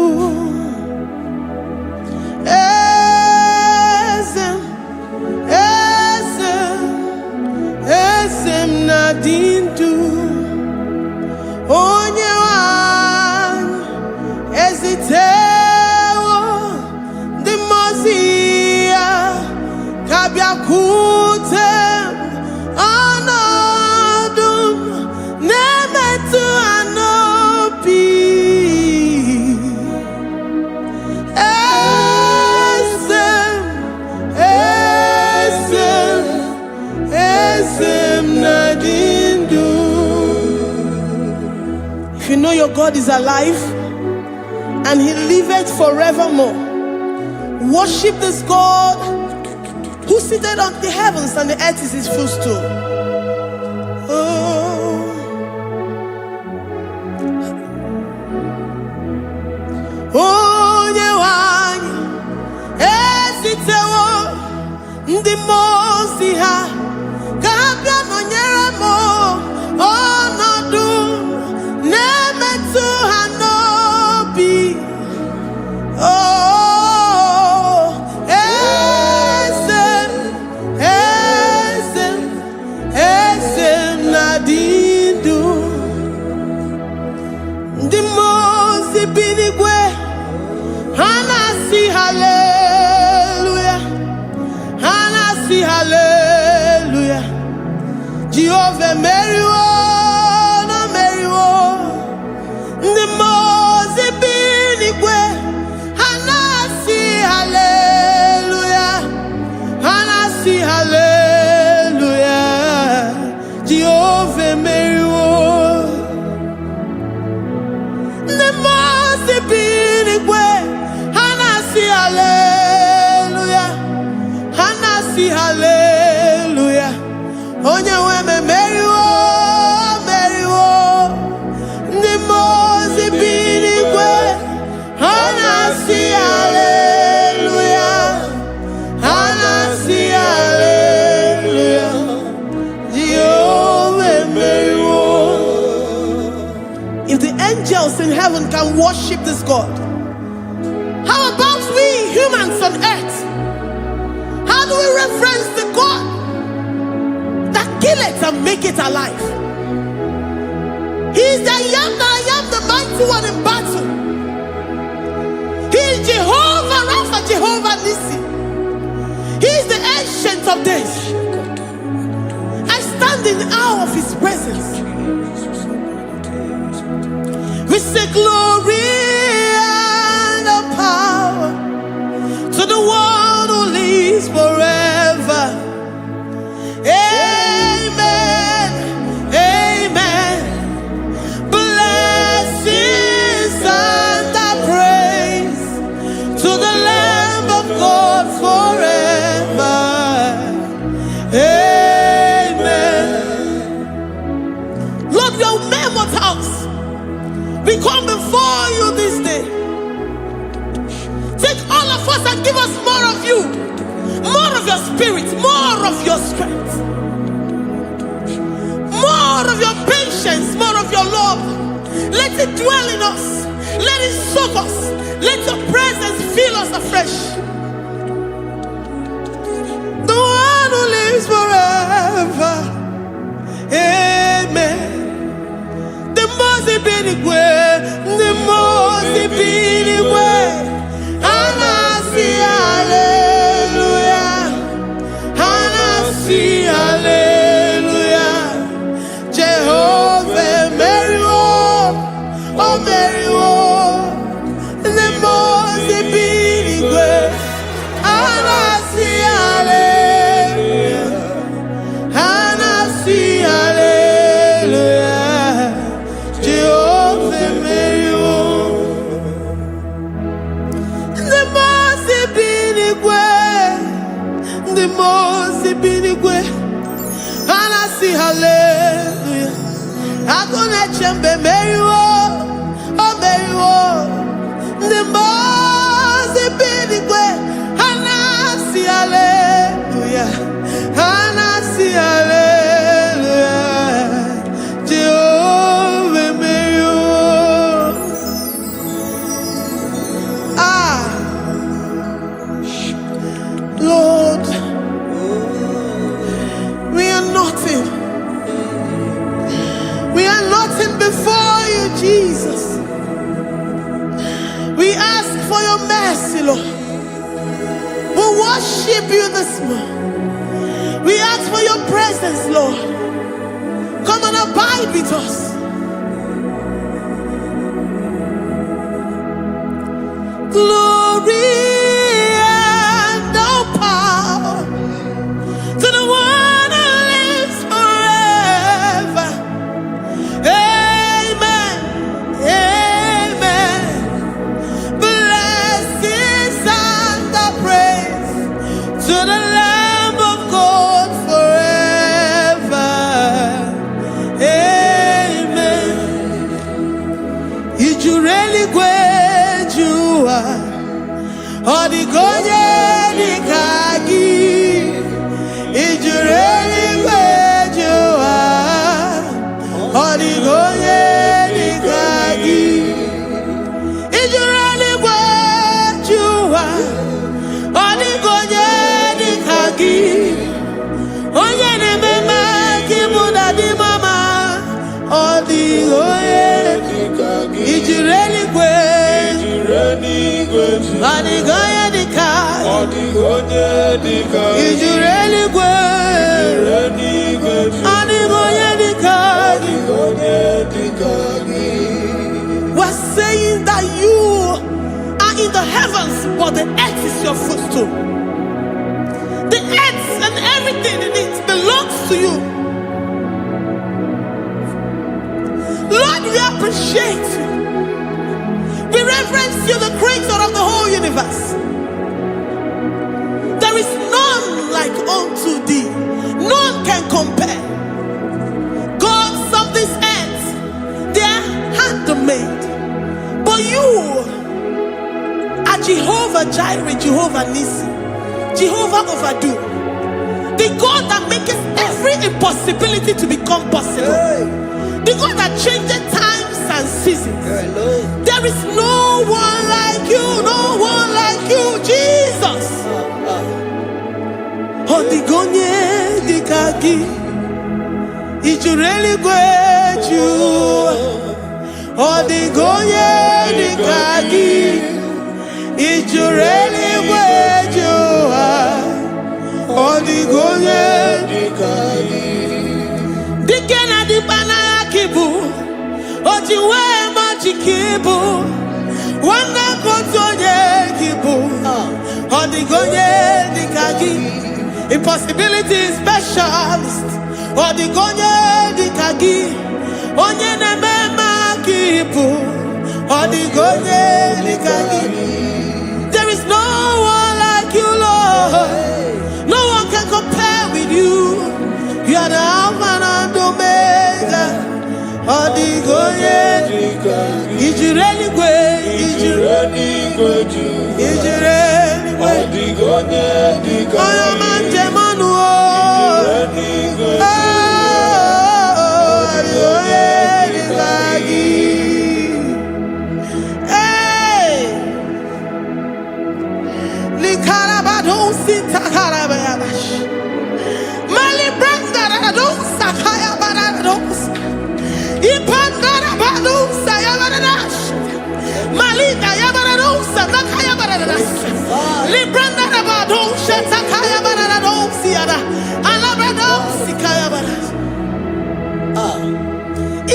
Esem nadindu. Onye wan ezitewo the mozia kabia kutem anadum nemetu anopi esem nadindu. If you know your God is alive and he liveth forevermore, worship this God who seated on the heavens and the earth is his footstool. Oh, Nyewani, esitewo ndi mosi ha kabia no nyeremo onodu nemetu hanobi. Oh, esem nadindu. The most binigwe hanasi hallelujah, hanasi hallelujah. Jehovah Meriwo, no Meriwo. The most binigwe hanasi hallelujah, hanasi hallelujah. Jehovah Meriwo. Hallelujah, hanasi hallelujah. Onye weme meriwo, meriwo. Ndi mozi binigwe hanasi hallelujah, hanasi hallelujah. Jehovah meriwo. If the angels in heaven can worship this God, how about we humans on earth? How do we reference the God that killeth and make it alive? He is the I am, the mighty one in battle. He is Jehovah Rapha, Jehovah Nissi. He is the ancient of days. I stand in awe of his presence. We say glory and power to the one who lives forever. Amen, amen. Blessings and praise to the Lamb of God forever. Amen. Lord, we are immortals. We come before you this day. Take all of us and give us more of you, more of your spirit, more of your strength, more of your patience, more of your love. Let it dwell in us. Let it soak us. Let your presence fill us afresh. The one who lives forever. Amen. The most binigwe, the most binigwe. Hanasi hallelujah, hanasi hallelujah. Jehovah Meriwo, oh Meriwo. The most binigwe. Hanasi hallelujah, hanasi hallelujah. Jehovah Meriwo. The most binigwe, hanasi hallelujah. Agone chembe meriwo, oh meriwo. The most binigwe, worship you this morning. We ask for your presence, Lord. Come and abide with us. Glory and all power to the one who lives forever. Amen. Amen. Blessings and the praise to the Lamb of God forever. Amen. Did you really go? Odigonye nikagi, ijureli kwejuwa. Odigonye nikagi, ijureli kwejuwa. Odigonye nikagi, onye nemema kimuda di mama. Odigonye nikagi, ijureli kwejuwa. Odigonye nikagi, ijureli kwejuwa. Odigonye nikagi. We're saying that you are in the heavens, but the earth is your footstool. The earth and everything in it belongs to you. Lord, we appreciate you. We reverence you, the creator of the whole universe. There is none like unto thee. None can compare. Gods of this earth, they are handmade. But you are Jehovah Jireh, Jehovah Nissi, Jehovah Overdo, the God that makes every impossibility to become possible. The God that changes times and seasons. There is no one like you, no one like you, Jesus. Odigonye dikagi, ijureli kweju. Odigonye dikagi, ijureli kweju. Odigonye dikagi. Dikena dibana kibu, ojiwe majikibu, wana kotoye kibu. Odigonye dikagi, impossibility specialist. Odigonye dikagi, onye nemema kibu. Odigonye dikagi. There is no one like you, Lord. No one can compare with you. You are the Alpha and Omega. Odigonye dikagi, ijureli kwe, ijureli kwe. Odigonye dikagi, oyamanje manu. Odigonye dikagi. Hey, likarabado sitakarabayabash. Mali branda rados sakaya barados. Ipandara bados ayabaradas. Malida yabarados sakaya baradas. Libranda rabados sakaya barados yada. Alabrados sakaya baradas.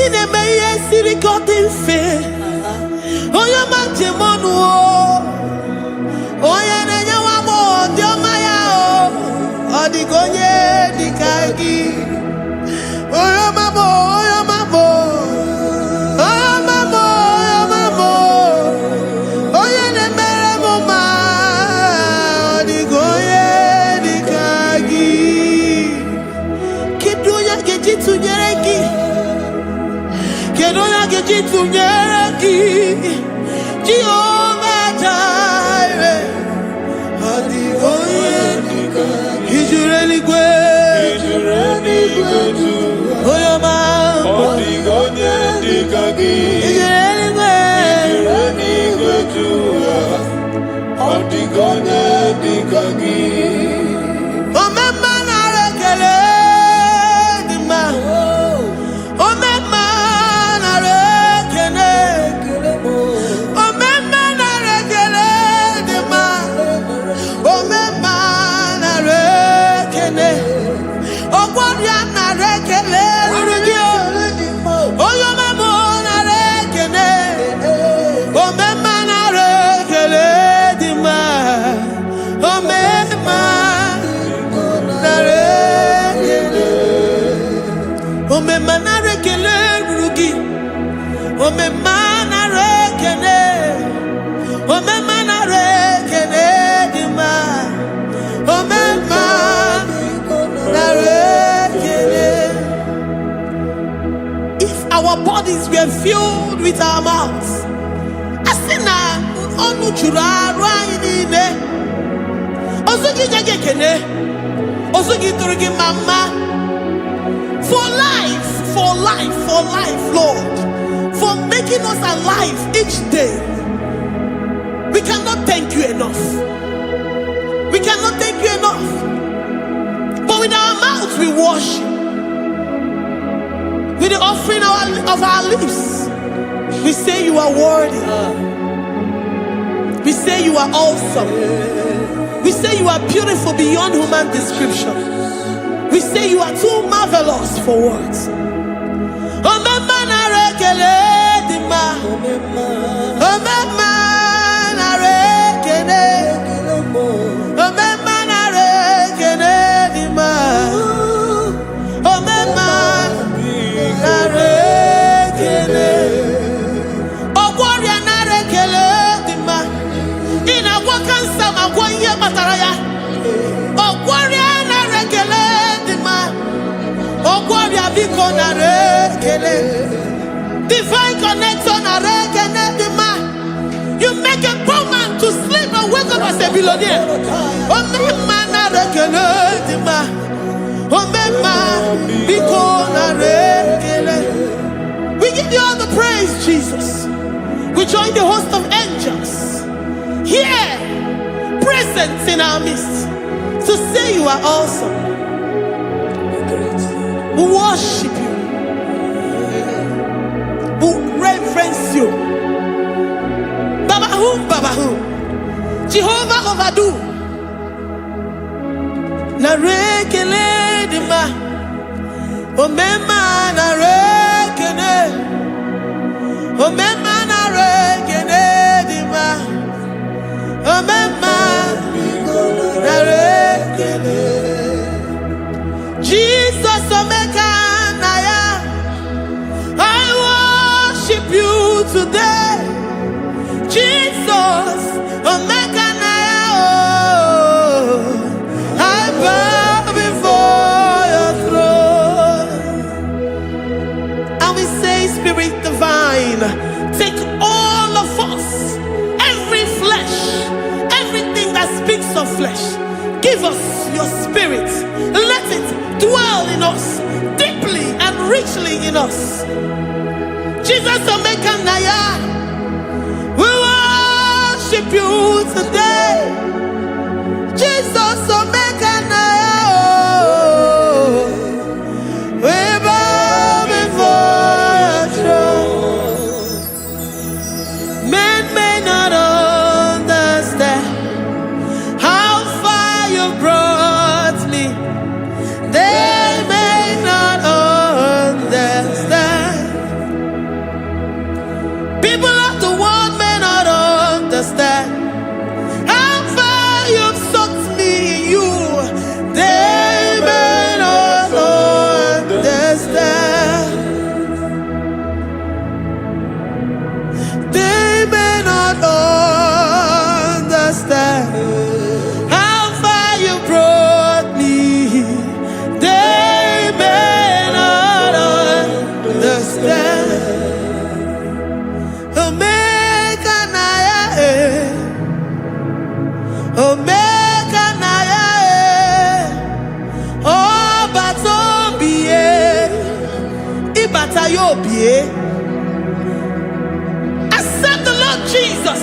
Ine meye sirikotin fe. Oya manje monu. Oya nenya wamo diomaya o. Odigonye dikagi. Oya mamo, oya mamo. Oya mamo, oya mamo. Oya nemere moma. Odigonye dikagi. Kidunya gejitu nyereki. Kidunya gejitu nyereki. Jehovah Jireh. Odigonye dikagi. Ijureli kwe. Oyoma. Odigonye dikagi. Ijureli kwe. Odigonye dikagi. Omema na rekele dima. Omema na rekele. Omema na rekele dima. Omema get filled with our mouths. Asina onu chura rainine. Osugi jagekene. Osugi turugi mama. For life, Lord. For making us alive each day. We cannot thank you enough. We cannot thank you enough. But with our mouths we worship. With the offering of our lips, we say you are worthy. We say you are awesome. We say you are beautiful beyond human description. We say you are too marvelous for words. Divine connection. You make a poor man to sleep and wake up as a billionaire. We give you all the praise, Jesus. We join the host of angels here, present in our midst, to say you are awesome. We worship you. We reverence you. Babahum. Jehovah overdo. Narekele dima. Omema narekene. Omema narekene dima. Omema narekene. Jesus omeka naya. I worship you today. Jesus, omeka naya. I bow before your throne. And we say, Spirit divine, take all of us, every flesh, everything that speaks of flesh. Give us your spirit. Let it dwell in us, deeply and richly in us. Jesus, omeka naya. We worship you today. Jesus, omeka naya. We bow before your throne. Men may not understand how far you brought me. They may not understand. People of the world may not understand how far you've sucked me in you. They may not understand. They may not understand how far you brought me. They may not understand. Omeka naya, oh batobie, ibatayobie. Accept the Lord Jesus,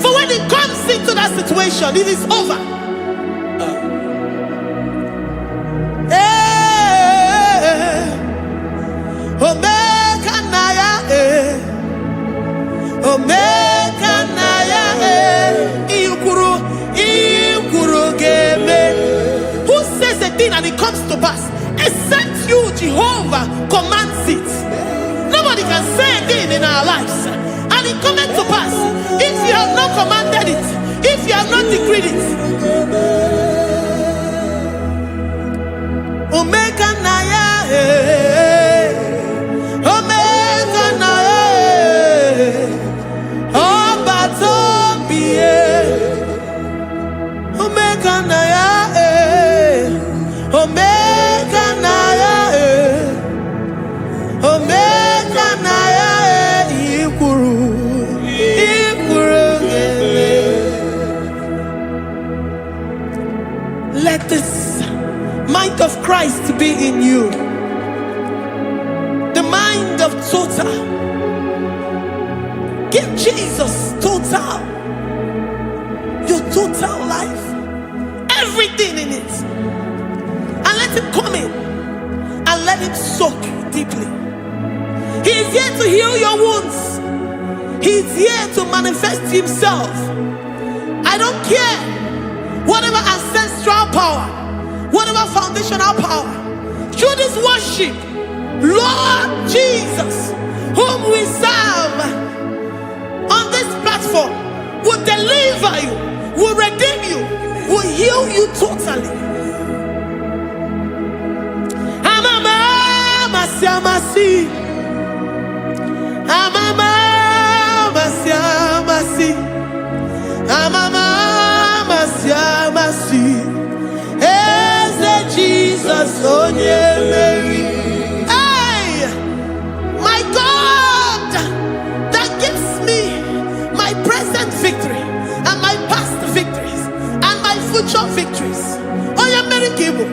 for when He comes into that situation, it is over. Omeka naya, omeka naya, who says a thing and it comes to pass? Except you, Jehovah, commands it. Nobody can say a thing in our lives and it comes to pass if you have not commanded it, if you have not decreed it. Omeka naya, omeka naya, oh batobie. Omeka naya, omeka naya, omeka naya. Let this mind of Christ be in you. The mind of total. Give Jesus total. Your total life. Everything in it. And let him come in. And let him soak deeply. He is here to heal your wounds. He is here to manifest himself. I don't care. Whatever ancestral power, whatever foundational power, through this worship, Lord Jesus, whom we serve on this platform, will deliver you, will redeem you, will heal you totally. Amamasi, amamasi, amamasi, Eze Jesus, onye Mary. Hey, my God, that gives me my present victory and my past victories and my future victories. Onye Mary Igbo.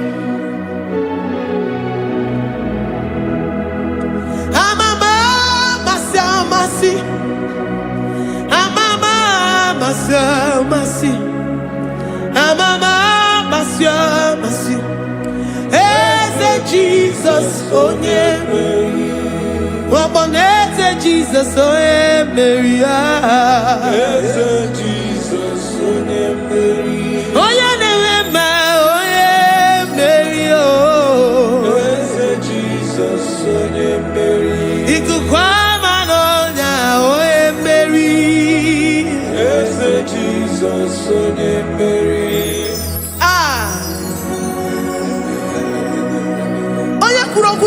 Amamasi, amamasi, amamasi, Eze Jesus, onye Mary. Eze Jesus, onye Mary. Eze Jesus, onye Mary. Onye na-eme onye Mary. Eze Jesus, onye Mary. Ikuku ama n'ọnya onye Mary. Eze Jesus, onye Mary.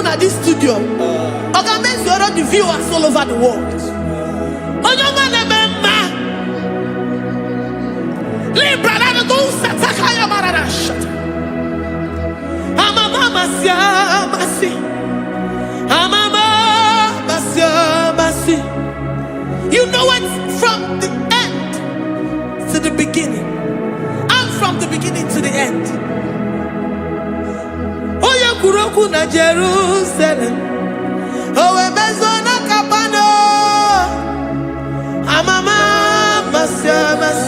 At this studio, organize the viewers all over the world. You know it from the end to the beginning, and from the beginning to the end. Kuroku na Jerusalem, owe bezona kapano, amama masiamas,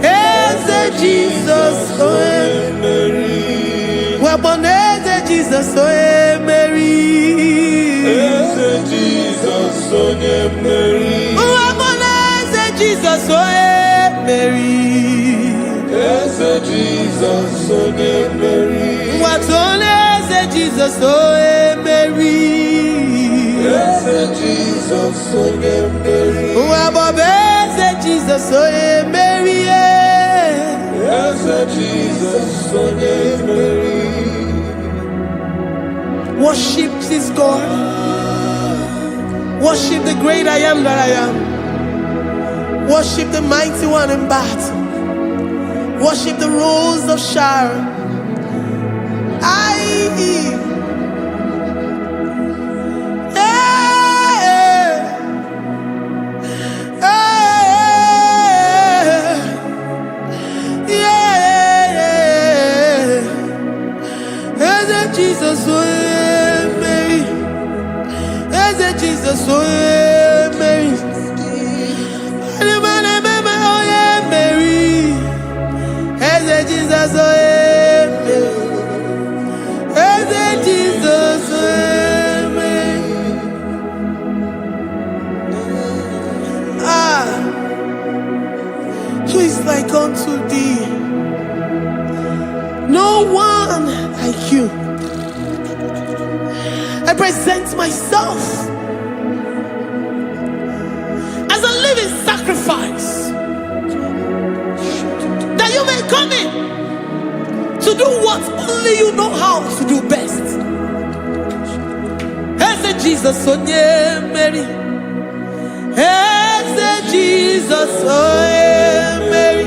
Eze Jesus, oe Mary, waboneze Jesus, oe Mary, Eze Jesus, oe Mary, waboneze Jesus, oe Mary, Eze Jesus, oe Mary. What's on Eze Jesus, oh Mary. Eze Jesus, oh Mary. Wabba Eze Jesus, oh Mary. Eze Jesus, oh Mary. Worship this God. Worship the great I am that I am. Worship the mighty one in battle. Worship the rose of Sharon. Jesus, oh Mary, Eze Jesus, oh Mary, Mary, Eze Jesus, oh Jesus, amen. Who is like unto thee? No one like you. I present myself as a living sacrifice, that you may come in to do what only you know how to do best. Eze Jesus, onye Mary. Eze Jesus, onye Mary.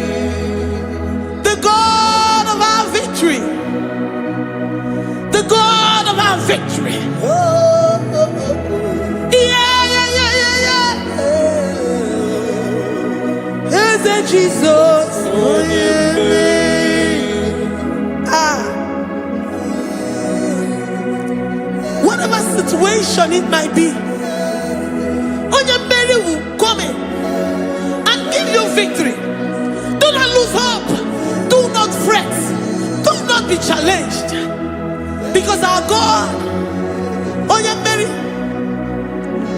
The God of our victory. The God of our victory. Eze Jesus, onye Mary. situation it might be, Onyemeri will come in and give you victory. Do not lose hope. Do not fret. Do not be challenged. Because our God, Onyemeri,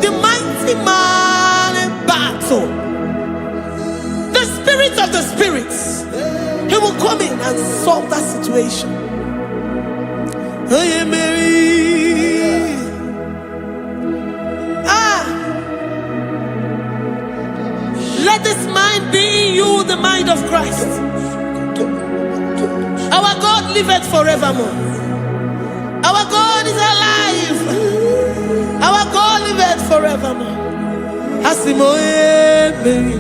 the mighty man in battle, the spirit of the spirits, he will come in and solve that situation. Onyemeri. Let this mind be in you, the mind of Christ. Our God liveth forevermore. Our God is alive. Our God liveth forevermore. Asimoye Mary.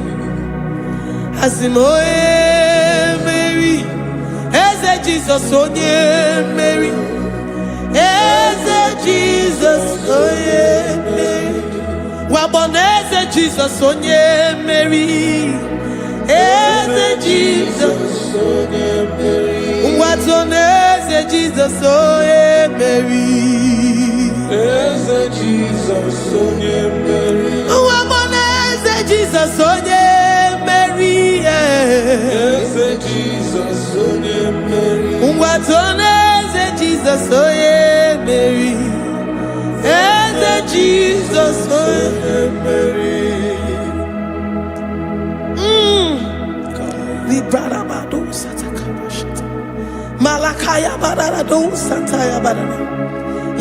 Asimoye Mary. Eze Jesus onye Mary. Eze Jesus onye Mary. Waboneze Jesus onye Mary. Eze Jesus onye Mary. Watoneze Jesus onye Mary. Eze Jesus onye Mary. Waboneze Jesus onye Mary. Eze Jesus onye Mary. Watoneze Jesus onye Mary. Eze Jesus onye Mary. Librarabado satakabashita. Malakaya bararado sataya barara.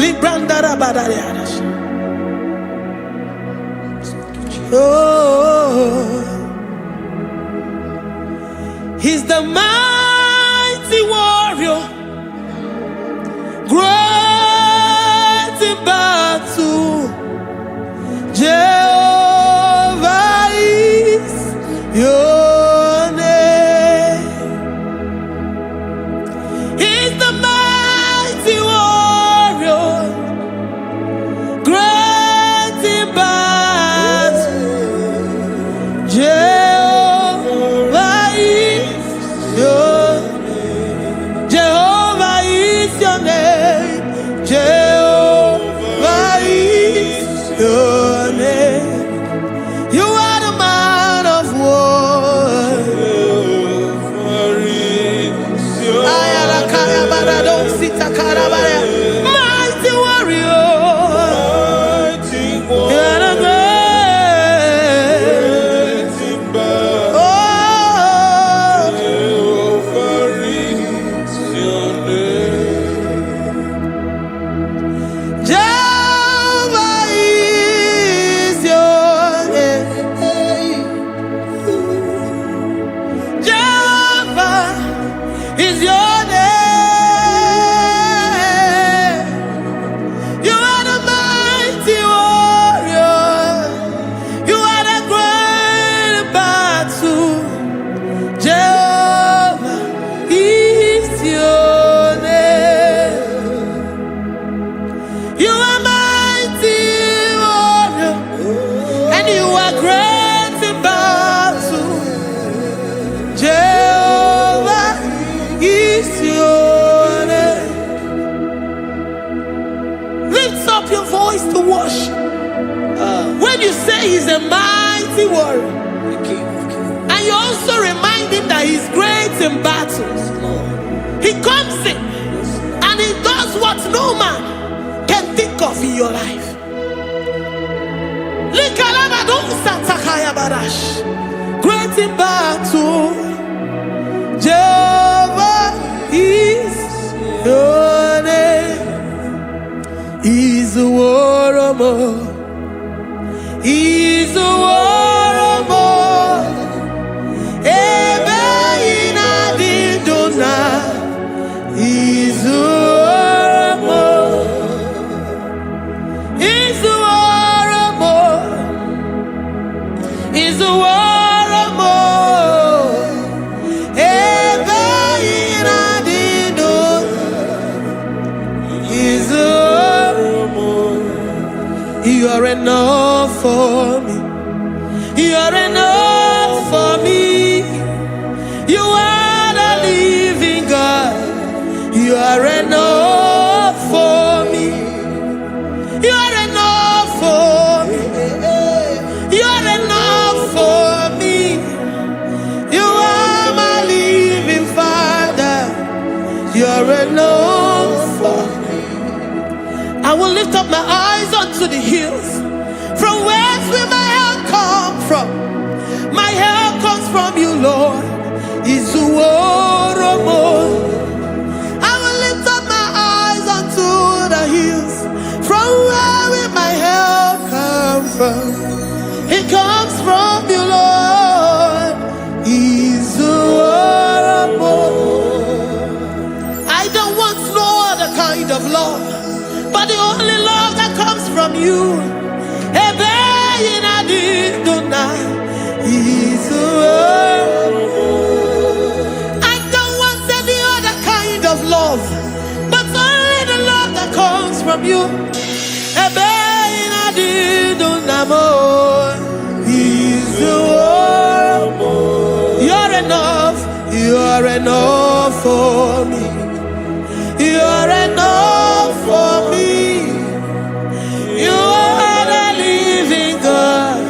Librandara barariadash. Oh, he's the mighty warrior, great in battle. Jehovah is your name. He's the mighty warrior, great in battle. Jehovah is your name. Jehovah is your name. Jehovah is your name. You are the man of war. Mighty warrior. You are the great. Oh, Jehovah is your name. Jehovah is your name. You are the mighty warrior. You are the great battle. Jehovah is your name. You are mighty warrior, and you are great in battle. Jehovah is your name. Lift up your voice to worship. When you say he's a mighty warrior, and you also remind him that he's great in battles, he comes in and he does what no man can think of in your life. Great in battle, Jehovah is your name. He's a warrior. He's a warrior. Ebe ina dindona. He's a warrior. He's a warrior. He's a warrior. Ebe ina dindona. He's a warrior. You are enough for me. You are enough for me. You are the living God. You are enough for me. You are enough. lift up my eyes unto the hills. From whence will my help come from? My help comes from you, Lord. I will lift up my eyes unto the hills. From where will my help come from? It comes from you, Lord. I don't want no other kind of love, but the only love that comes from you. I don't want any other kind of love, but only the love that comes from you. You're enough. You're enough for me. You're enough for me. You are the living God.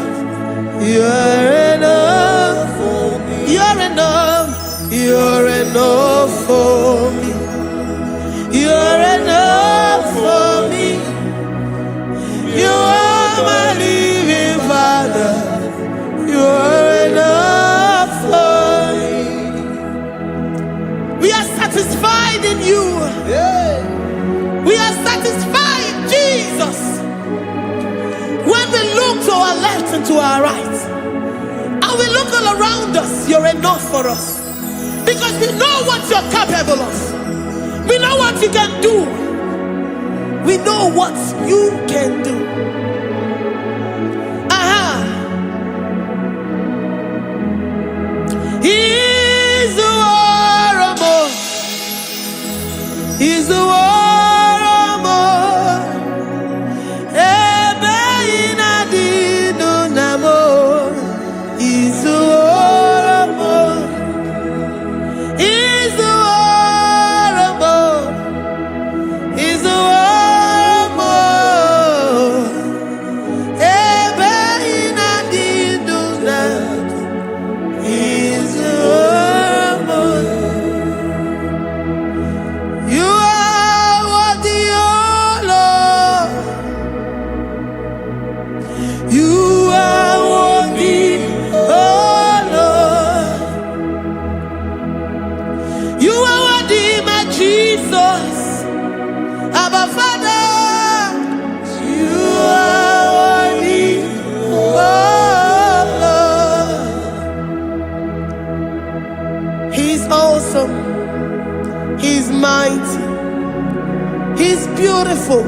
You're enough for me. You're enough. You're enough for me. You're enough for me. You are my living Father. You're enough for me. We are satisfied in you. We are satisfied in Jesus. When we look to our left and to our right, and we look all around us, you're enough for us. Because we know what you're capable of. We know what you can do. We know what you can do. He's the war. He's the war. He's mighty. He's beautiful.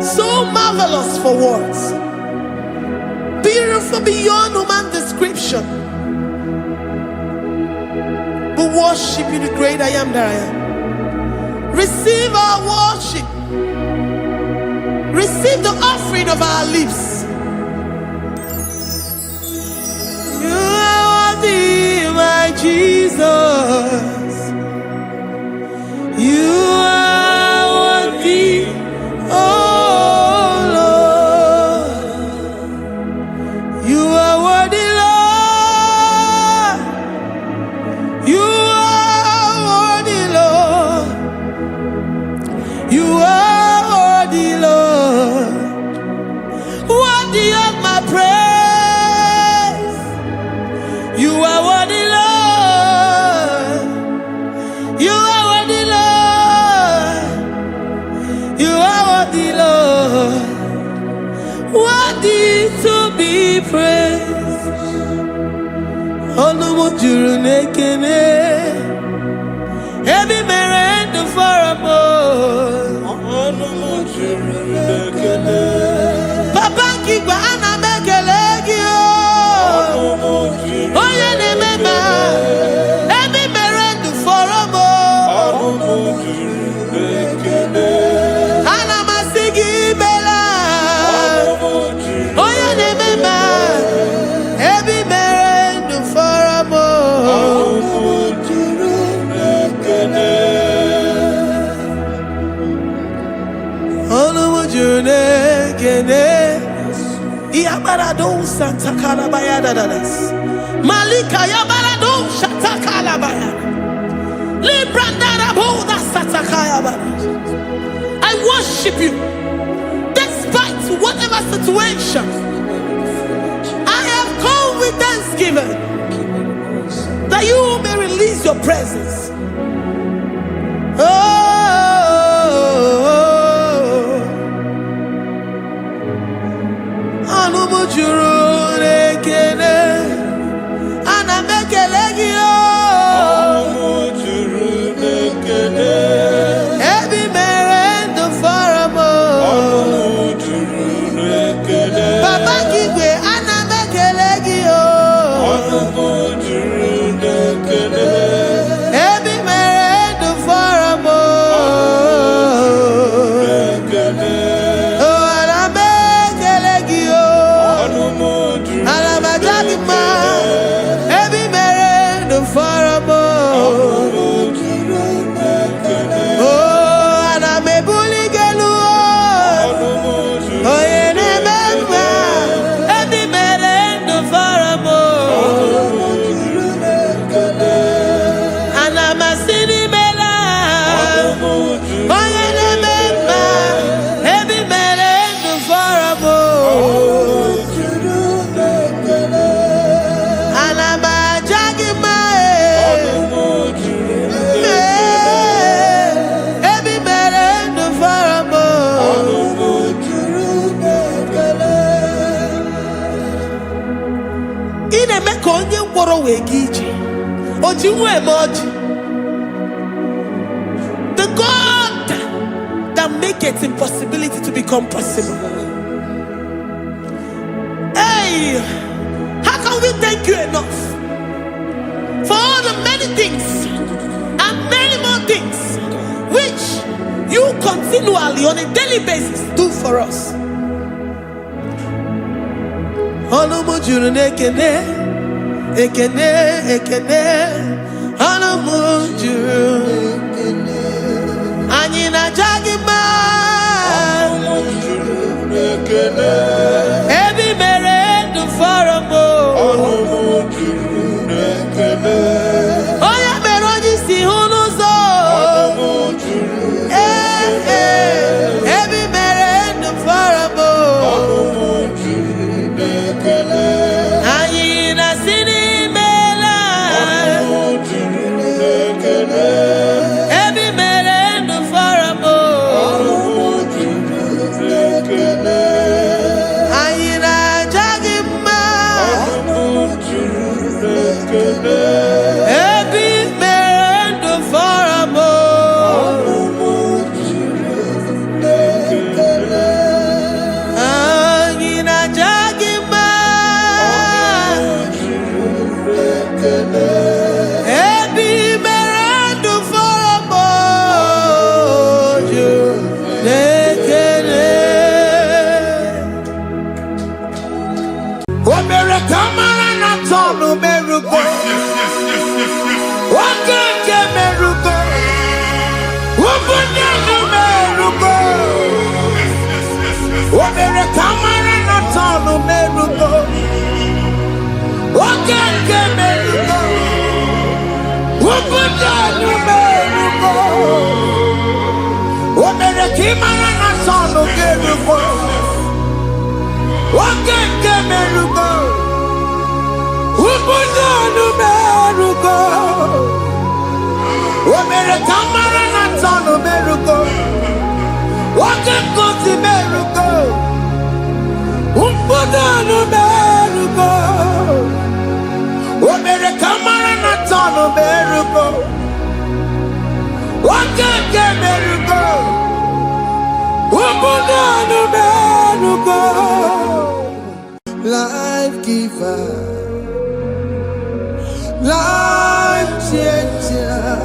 So marvelous for words. Beautiful beyond human description. We worship you, the great I am that I am. Receive our worship. Receive the offering of our lips. You are worthy, my Jesus. You are worthy, oh Lord. You are worthy, Lord. You are worthy, Lord. You are worthy, Lord. Worthy of my praise. You are worthy, Lord. You are worthy, Lord. You are worthy, Lord. Worthy to be praised. Onumujuru nekene. Every merend for a more. Onumujuru nekene. Papa kigba ana mekelegi o. Onumujuru. Oye ne mema. Every merend for a more. Onumujuru nekene. Ana masigi bela. Onumujuru. Oye ne mema. Every merend for a more. Onumujuru nekene. Onumujuru nekene. Iabarado Santa Calabayada. Malika Yabarado Shata Calabaya. Librandara Boda Satakaya. I worship you. Despite whatever situation, I have come with thanksgiving that you may release your presence. The God that maketh impossibility to become possible. Hey, how can we thank you enough for all the many things and many more things which you continually on a daily basis do for us? Ekene, ekene, anamujuru. Anyina jagima, ebi mere du faramo. Oya meroji si hunuzo. Ebi mere du faramo. Anyina sini. Life giver, life changer,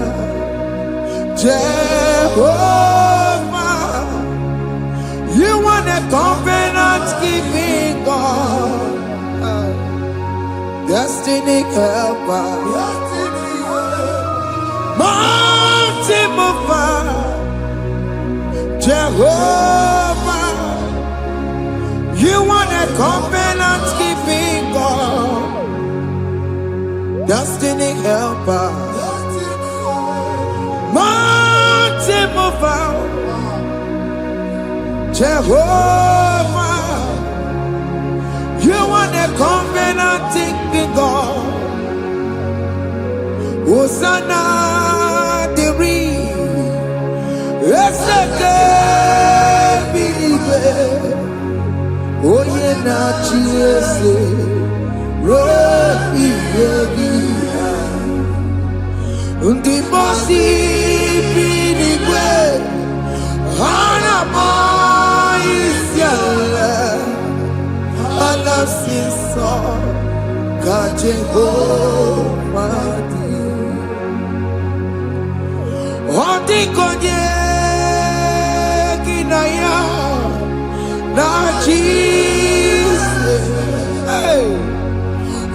Jehovah, you want a covenant keeping God, destiny helper, mountain mover, Jehovah, you want a covenant keeping God, destiny helper, mountain mover, Jehovah, you are the covenant-keeping God. Hosanna, the oh yeah, na Jesus, Robi Yevia, undi bosi pinigwe, hana moisiala, alasiso, Jehovah di, odi konye kinaya. Na Jesus, hey,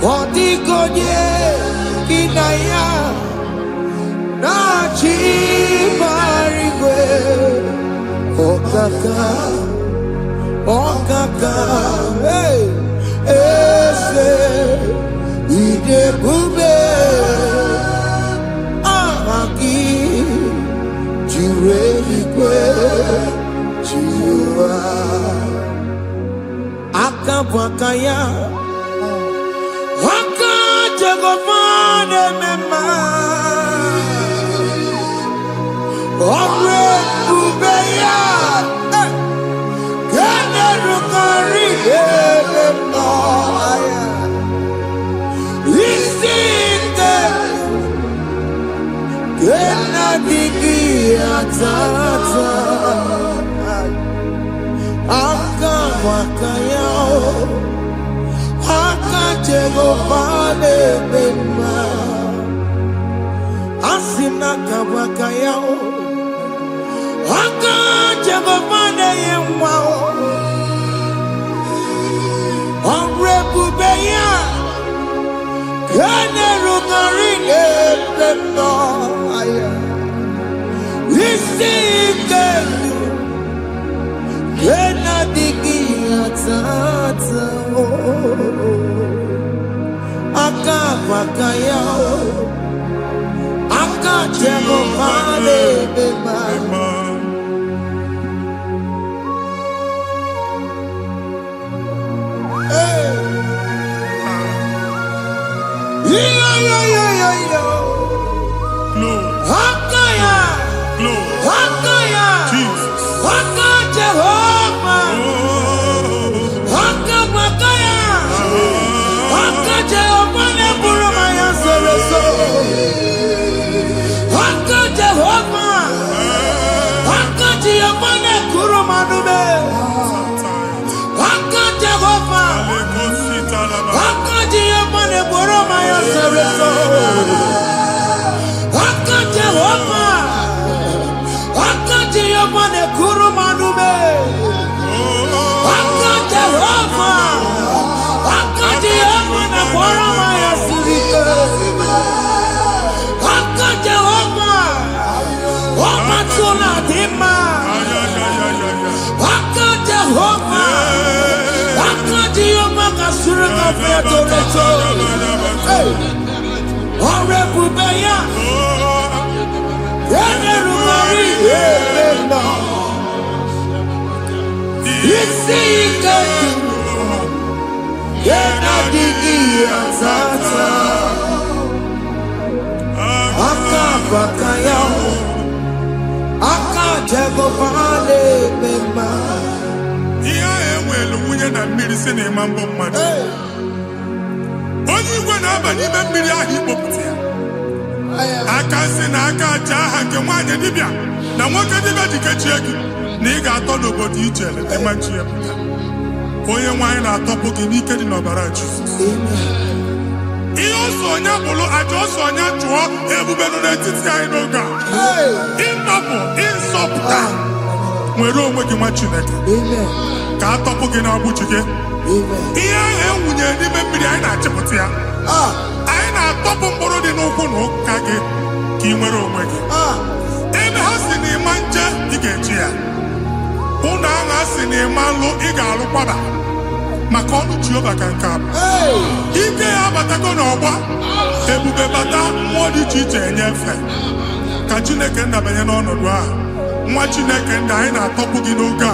Odigonye kinaya, na Chimarigwe, Okaka, hey, Ese, Idebube, Amaki, Jirehikwe, Jiwa. Akabwakaya Waka Jagomane Mema Omre Ubeya Gane Rukari Emaya Isinde Gena Digi Atata Akabwakaya Akajegofane Mema Asina kabwakaya Akajegofane Yemwa Omrebubeya Kene Rugarine Mema Isike Kena digi atata Akabwakaya Akajegofane Mema Hakaya Hakaya Jesus Jehovah Hakabwakaya Jehovah Neburumaya Sereso Jehovah Jehovah Nekurumanume Jehovah Jehovah Neburumaya Sereso Jehovah Jehovah Nekurumanume Jehovah Jehovah Neburumaya Sereso Jehovah Omatula Dima Jehovah Jehovah Kasurika Featoreto Orebubeya Yenerumari Yemena Isike Yenadigi Atata Akabwakaya Akajegofane Mema Iya enwelu nwunye na mmiri si na ịma mbọ mmadụ onye igwe na-aba n'ime mmiri ahụ ikpopụta ya aka si na aka aja aha nke nwaanyị dibịa na nwoke dibịa jikechie gị na ị ga-atọ n'obodo ije eleta machi ya pụta onye nwaanyị na-atọpụ gị n'ike dị n'ọbara Jizọs ihe ọsọ onye bụrụ aja ọsọ onye chụọ ebube nọ n'etiti anyị n'oge a ịnọpụ ịzọpụta nwere onwe gị nwa Chineke ka a tọpụ gị n'agbụchi gị ihe ahụ enwunye n'ime mmiri anyị na-achịpụta ya anyị na-atọpụ mkpụrụ dị n'ụkwụ na ụka gị ka ị nwere onwe gị ebe ha si na ịma nje ị ga-eji ya ụlọ ahụ ha si na ịma nlụ ị ga-alụkwaba maka ọnụ Jehova ka nke a ike ya abatago n'ọgba ebube bata mmụọ dị iche iche enyefe ka Chineke ndabanye n'ọnọdụ ahụ nwa Chineke ndị anyị na-atọpụ gị n'oge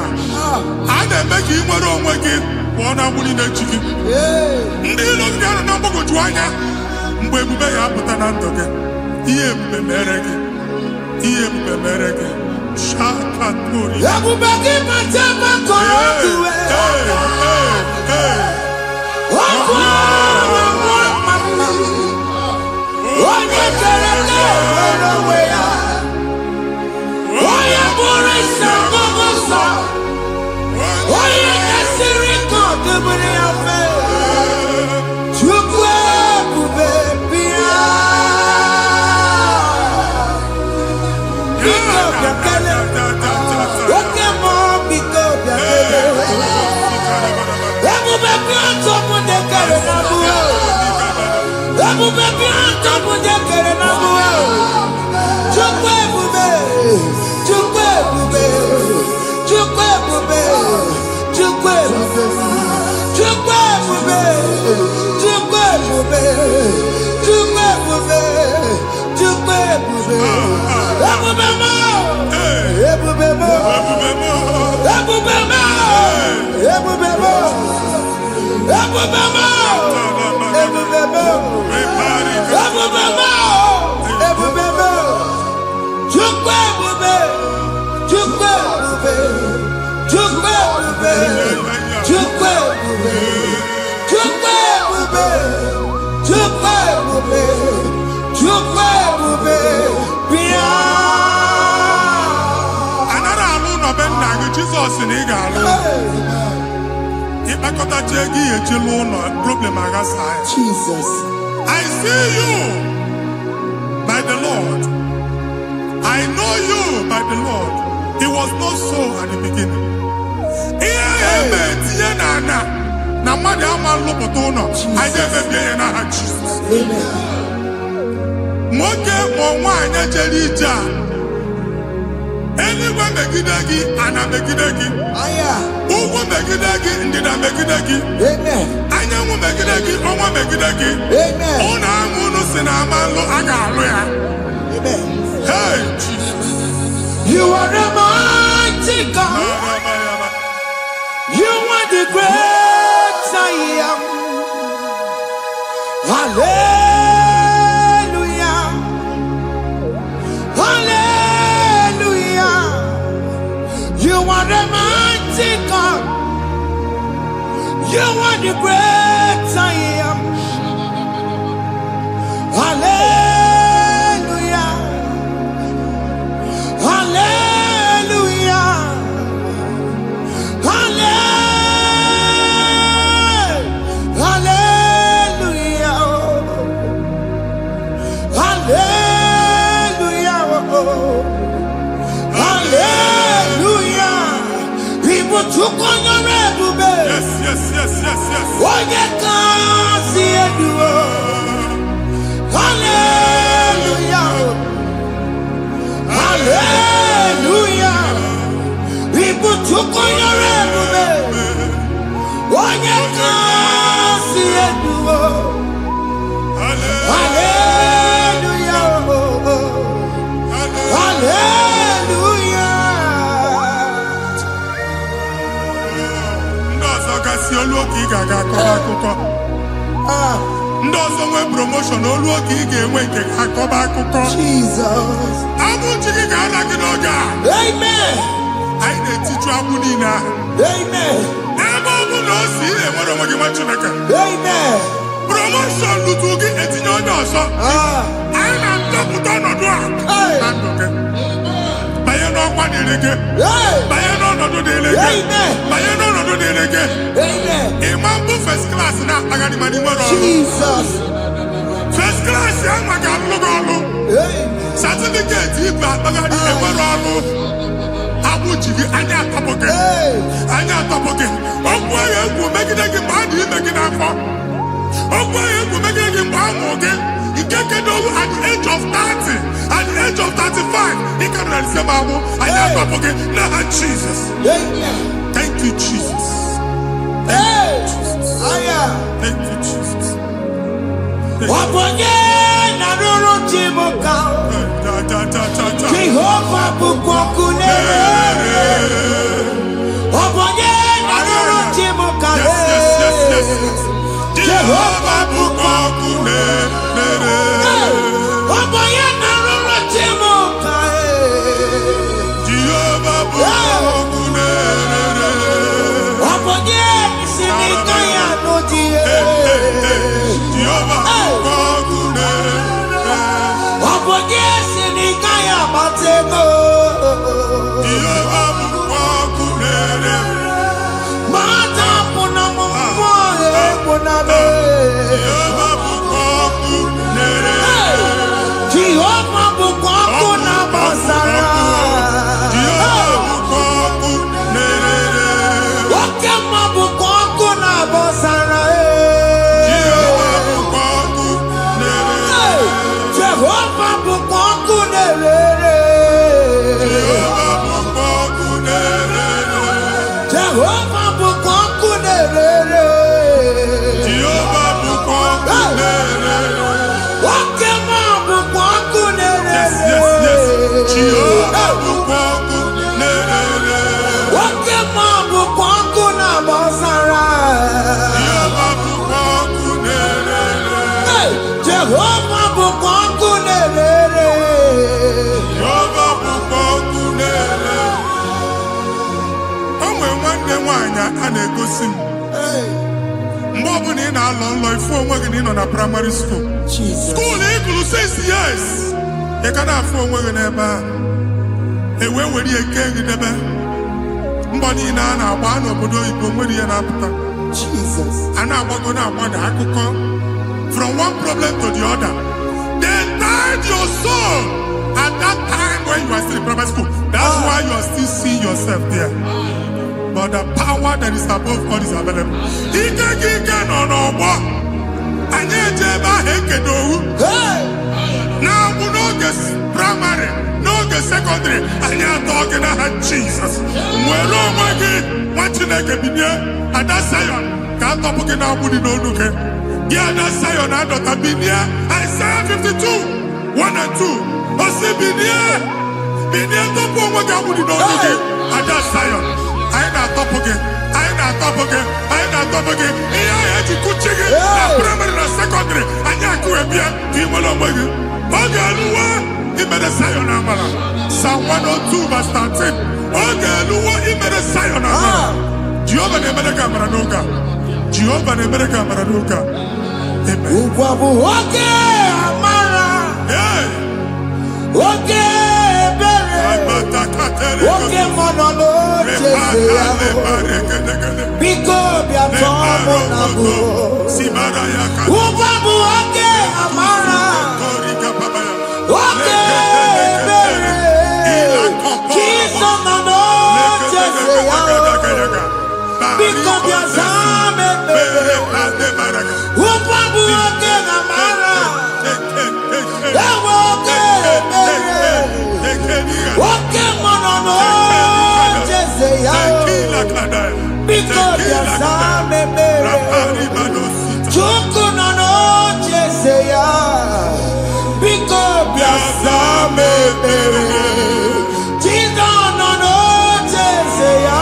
a na-eme ka ị nwere onwe gị pụọ na agbụrụ na-echi gị. Ndị ilo gị anọ na mgbagwoju anya mgbe ebube ya apụta na ndụ gị. Ihe ebube mere gị, ihe ebube mere gị. Shakatori ebube gị mata maka otuwe onye kere na-enwere onwe ya, onye bụrụ isi ọgụgụ nsọ, onye kesịrị ka ọ dịbụrụ ya mfe. Chukwu ebube bịa, biko bịakele, oke mmụọ biko bịakele. Ebube bịa ntọ mụ na-ekere na mụ, ebube bịa ntọ mụ na-ekere na mụ. Chukwu ebube, Chukwu ebube, Chukwu ebube, Chukwu ebube, Chukwu ebube, Chukwu ebube, Chukwu ebube, Chukwu ebube. Ebube mo, ebube mo, ebube mo, ebube mo, ebube mo, ebube mo, ebube mo, ebube mo. Chukwu ebube, Chukwu ebube, Chukwu ebube, Chukwu ebube, Chukwu ebube, Chukwu ebube, Chukwu ebube, bịa. anara alụ nọ be nna gị Jizọs na ị ga-alụ ịkpakọtacha ego ihe chelu ụlọ problem aghasa ya. Jesus. I see you by the Lord. I know you by the Lord. It was not so at the beginning. Ihe eme tinye na mmadụ ama lụpụta ụlọ anyị emebie ya n'aha Jizọs. Nwoke ma nwaanyị jere ije a eluigwe megide gị, ana megide gị, ugwu megide gị, ndịda megide gị, anyanwụ megide gị, ọnwa megide gị. Ụnụ ahụ unu si na ama nlụ a ga-alụ ya. Hey, Jesus. You are the mighty God. You are the great I am. Hallelujah. Hallelujah. You are the mighty God. You are the great I am. Hallelujah. Hallelujah. Hallelujah. Hallelujah. Hallelujah. People took on your ebube. Yes, yes, yes, yes, yes. Onye kasi eduo. Hallelujah. Hallelujah. People took on your ebube. Onye kasi eduo. Hallelujah. Hallelujah. Ndị ọzọ gasị olu oge ị ga-aga akọba akụkọ. Ndị ọzọ nwee promotion olu oge ị ga-enwe nke akọba akụkọ. Jesus. Abụ chi gị ga-ala gị n'oge a. Amen. Anyị na-etiju abụ niile ahụ. Amen. Ebe ọ bụ na o si ị na-enwere onwe gị nwa Chineke. Amen. Promotion lutu gị etinye onye ọzọ. Anyị na-ndọpụta ọnọdụ a na ndụ gị. Banye n'ọkwa dịrị gị. Banye n'ọnọdụ dịrị gị. Banye n'ọnọdụ dịrị gị. Ịma mbụ first class na-akpagharị ma n'ime ọrụ. Jesus. First class ya nwa ga-alụ gị ọrụ. Certificate ibu akpagharị enwere ọrụ. Abụ ji gị anya atọpụ gị. Anya atọpụ gị. Okwu ahụ egwu megide gị mgbe a dị ime gị n'afọ. Okwu ahụ egwu megide gị mgbe a mụrụ gị. Nke kedu at the age of 30, at the age of 35, ị ka nọ na December ahụ. Anya atọpụ gị n'aha Jesus. Thank you, Jesus. Thank you, Jesus. Wabonye na ruru chimuka. Jehovah Bukokune. Obonye Nanoro Chimukale. Jehovah Bukokune. Obonye Nanoro Chimukale. Jehovah Bukokune. Obonye Sinikaya Nodie. Jehovah Bukokune. Obonye Sinikaya Batego. Jehovah Bukokune. Mata Punamu Punabe. Jehovah Bukokune. Jehovah Bukokuna Basara. Jehovah Bukokune. Wakema Bukokuna Basara. Jehovah Bukokune. Jehovah Bukokune. Jehovah Bukokune. Jehovah Bukokune. Jehovah Bukokune. Wakema Bukokune. Yes. Jehovah Bukokune. Wakema Bukokuna Basara. Jehovah Bukokune. Jehovah Bukokune. Jehovah Bukokune. O nwere nwanne nwaanyị a na-egosi m mgbe ọbụla ị na-alọ nlọ ifu onwe gị na ị nọ na praịmarị skuul skuul ị gụrụ 6 years ị ka na-afụ onwe gị n'ebe ahụ ewee were ihe kee gị debe mbọ niile a na-agba n'obodo oyibo nwere ihe na-apụta a na-agbago na-agbada akụkọ from one problem to the other. They tied your soul at that time when you are still in primary school. That's why you are still seeing yourself there. But the power that is above all is available. Ike no n'ọgbọ anyị eje ebe ahụ ekedowu na-abụ n'oge praịmarị n'oge sekọndịrị anyị atọ gị n'aha Jizọs nwere onwe gị nwa Chineke binie Ada Sayọn ka atọpụ gị na-agbụ dị n'olu gị gị Ada Sayọn adọta binie Isaiah 52 1 and 2 osi binie tọpụ onwe gị agbụ dị n'olu gị Ada Sayọn anyị na-atọpụ gị ihe ahụ eji kuchi gị na praịmarị na sekọndịrị anyị akụwebie ka ị nwere onwe gị oge eluwe imere Sayọn amara Psalm 102 verse 13 oge eluwe imere Sayọn amara Jehova na-emere gị amara n'oge a Jehova na-emere gị amara n'oge a Amen. Ugwa bụ oge amara, oge ebere, oge mmanụ n'oche ya. Biko bịa tọọ mụ na bụ. Ugwa bụ oge amara, oge ebere, Jizọs nọ n'oche ya. Biko bịa zaa m ekpere. Ugwa bụ oge amara, ewe oge ebere, oge mmanụ n'oche ya. Biko bịa zaa m ekpere. Chukwu nọ n'oche ya. Biko bịa zaa m ekpere. Jizọs nọ n'oche ya.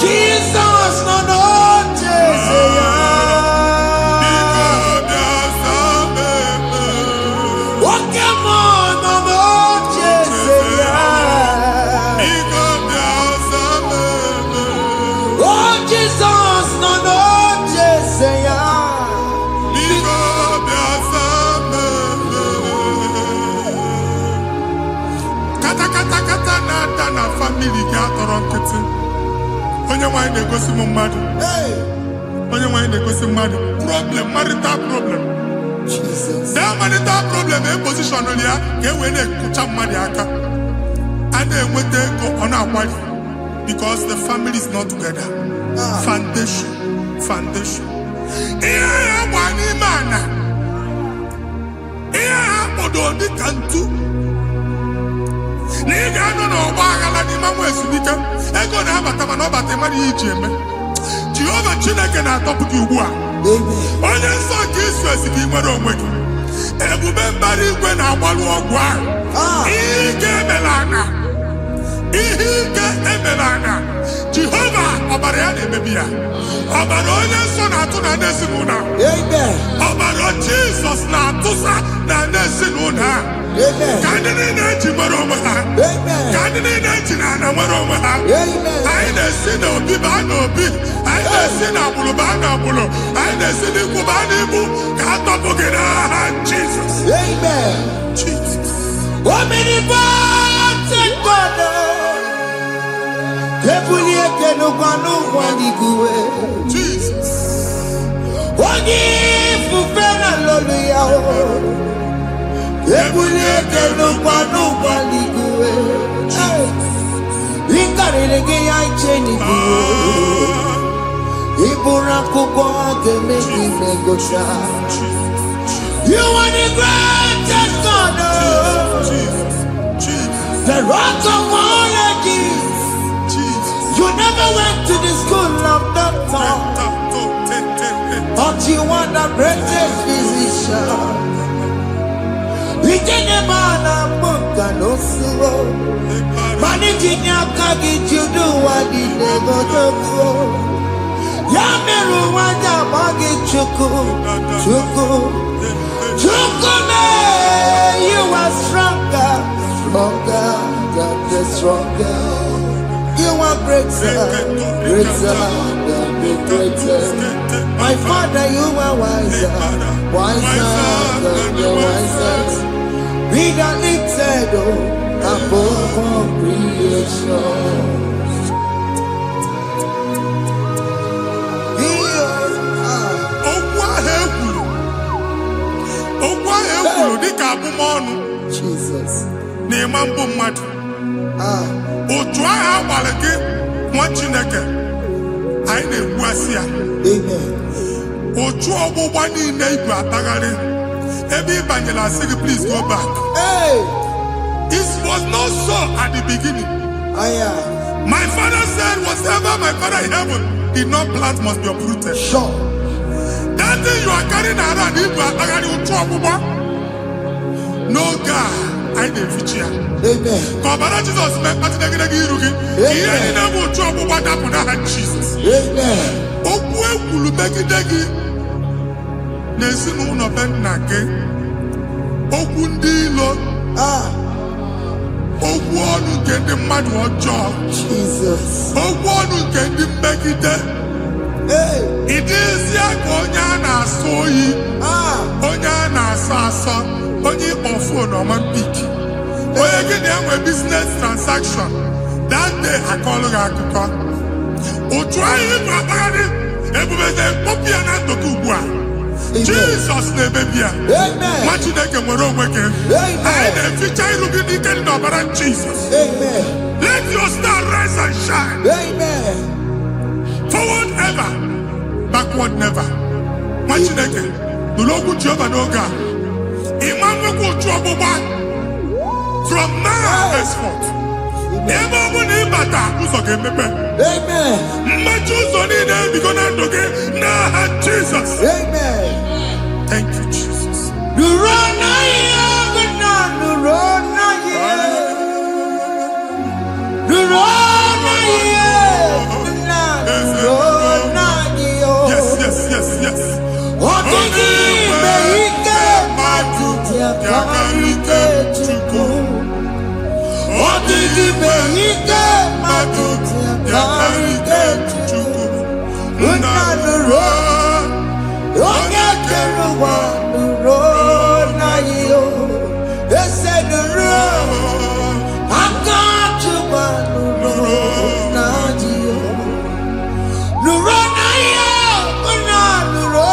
Jesus nọ n'oche ya. Oke mmụọ nọ n'oche ya. Oh, Jesus nọ n'oche ya. Kata na-ada na famili gị atọrọ nkịtị. Onye nwanyị na-egosi m mmadụ. Onye nwanyị na-egosi mmadụ. Problem, marital problem. That marital problem position ya ka e wee na-ekụcha mmadụ aka. A na-enweta ego ọ na-akwali because the family is not together. Foundation. Ihe ya gba n'ime ana. Ihe ya kpọdo dịka ntu. Na ị ga-anọ n'ọgba aghara n'ime nwa ezumike ego na-abata mana ọ bata mmadụ ihe iji eme Jehova Chineke na-atọpụ gị ugbu a onye nsọ nke Israel ka ị nwere onwe gị. Ebube mbara igwe na-agbalụ ọgwụ ahụ. Ihe ike emela anya. Ihe ike emela anya. Jehova ọbara ya na-emebi ya. Ọbara onye nsọ na-atụ na ndị ezinụlọ ahụ. Ọbara Jizọs na-atụsa na ndị ezinụlọ ahụ. Ka ndị niile eji nwere onwe ha. Ka ndị niile eji na ana nwere onwe ha. Anyị na-esi n'obi baa n'obi. Anyị na-esi n'agbụrụ baa n'agbụrụ. Anyị na-esi n'ikwu baa n'ikwu. Ka a tọpụ gị n'aha Jizọs. Jesus. Omnipotent God, Kebulieke no kwanu kwaniguwe. Jesus. Ogi fufena loluya o. Kebulieke no kwanu kwaniguwe. Inkarelege ya icheni kuwe. Ibura kuko ageme imegosha. You are the greatest God, Jesus. Jesus. the rock of all ages. Jesus. You never went to the school of doctor, but you are the greatest physician. Ijenemana muka no suwo, manijinya kagi judu wadi negodogo. Yameru wanja magi chuku, chuku. Chukume, you are stronger, stronger, God is stronger. You are greater, greater than the greatest. My Father, you are wiser, wiser than the wisest. Be the lifted above all creation. Jesus. Na-ema mbụ mmadụ. Otu agha agbara gị nwa Chineke anyị na-egbuasị ya. Otu ọgbụgba niile ibu atagharị ebe ị banyere asị gị please go back. It was not so at the beginning. My father said whatever my father in heaven did not plant must be uprooted. Sure. That thing you are carrying around ibu atagharị otu ọgbụgba. No God, I didn't feature. Amen. Kọbara Jesus mee kpatị negidegi iru gị. Ihe niile bụ otu ọgbụgba dapụ n'aha Jesus. Amen. Okwu ekwuru megide gị n'ezinụlọ be nna gị. Okwu ndị ilo. Okwu ọnụ nke ndị mmadụ ọjọọ. Jesus. Okwu ọnụ nke ndị mmegide. Ị dịzie ka onye a na-asọ oyi. Onye a na-asọ asọ. Onye ịkpọ phone ọma mpiki. Onye gị na-enwe business transaction. That day akọlụ gị akụkọ. Otu anyị bụ akpagharị ebubeze mkpọpụ ya na ndụ gị ugbu a. Jizọs na-emebi ya. Nwa Chineke nwere onwe gị. Anyị na-eficha iru gị n'ike dị n'ọbara Jizọs. Let your star rise and shine. Forward ever, backward never. Nwa Chineke nụrụ okwu Jehova n'oge a. From now henceforth, ebe ọ bụ na ịbata ụzọ ga-emepe. Mmechi ụzọ niile ebigo na ndụ gị n'aha Jizọs. Thank you, Jesus. Yes, yes, yes, yes. Yakarike chuku, odigi beike matuti. Yakarike chuku, unanuro, onye keruwa nuro na yo. Ese nuro, akachuwa nuro na yo. Nuro na yo, unanuro.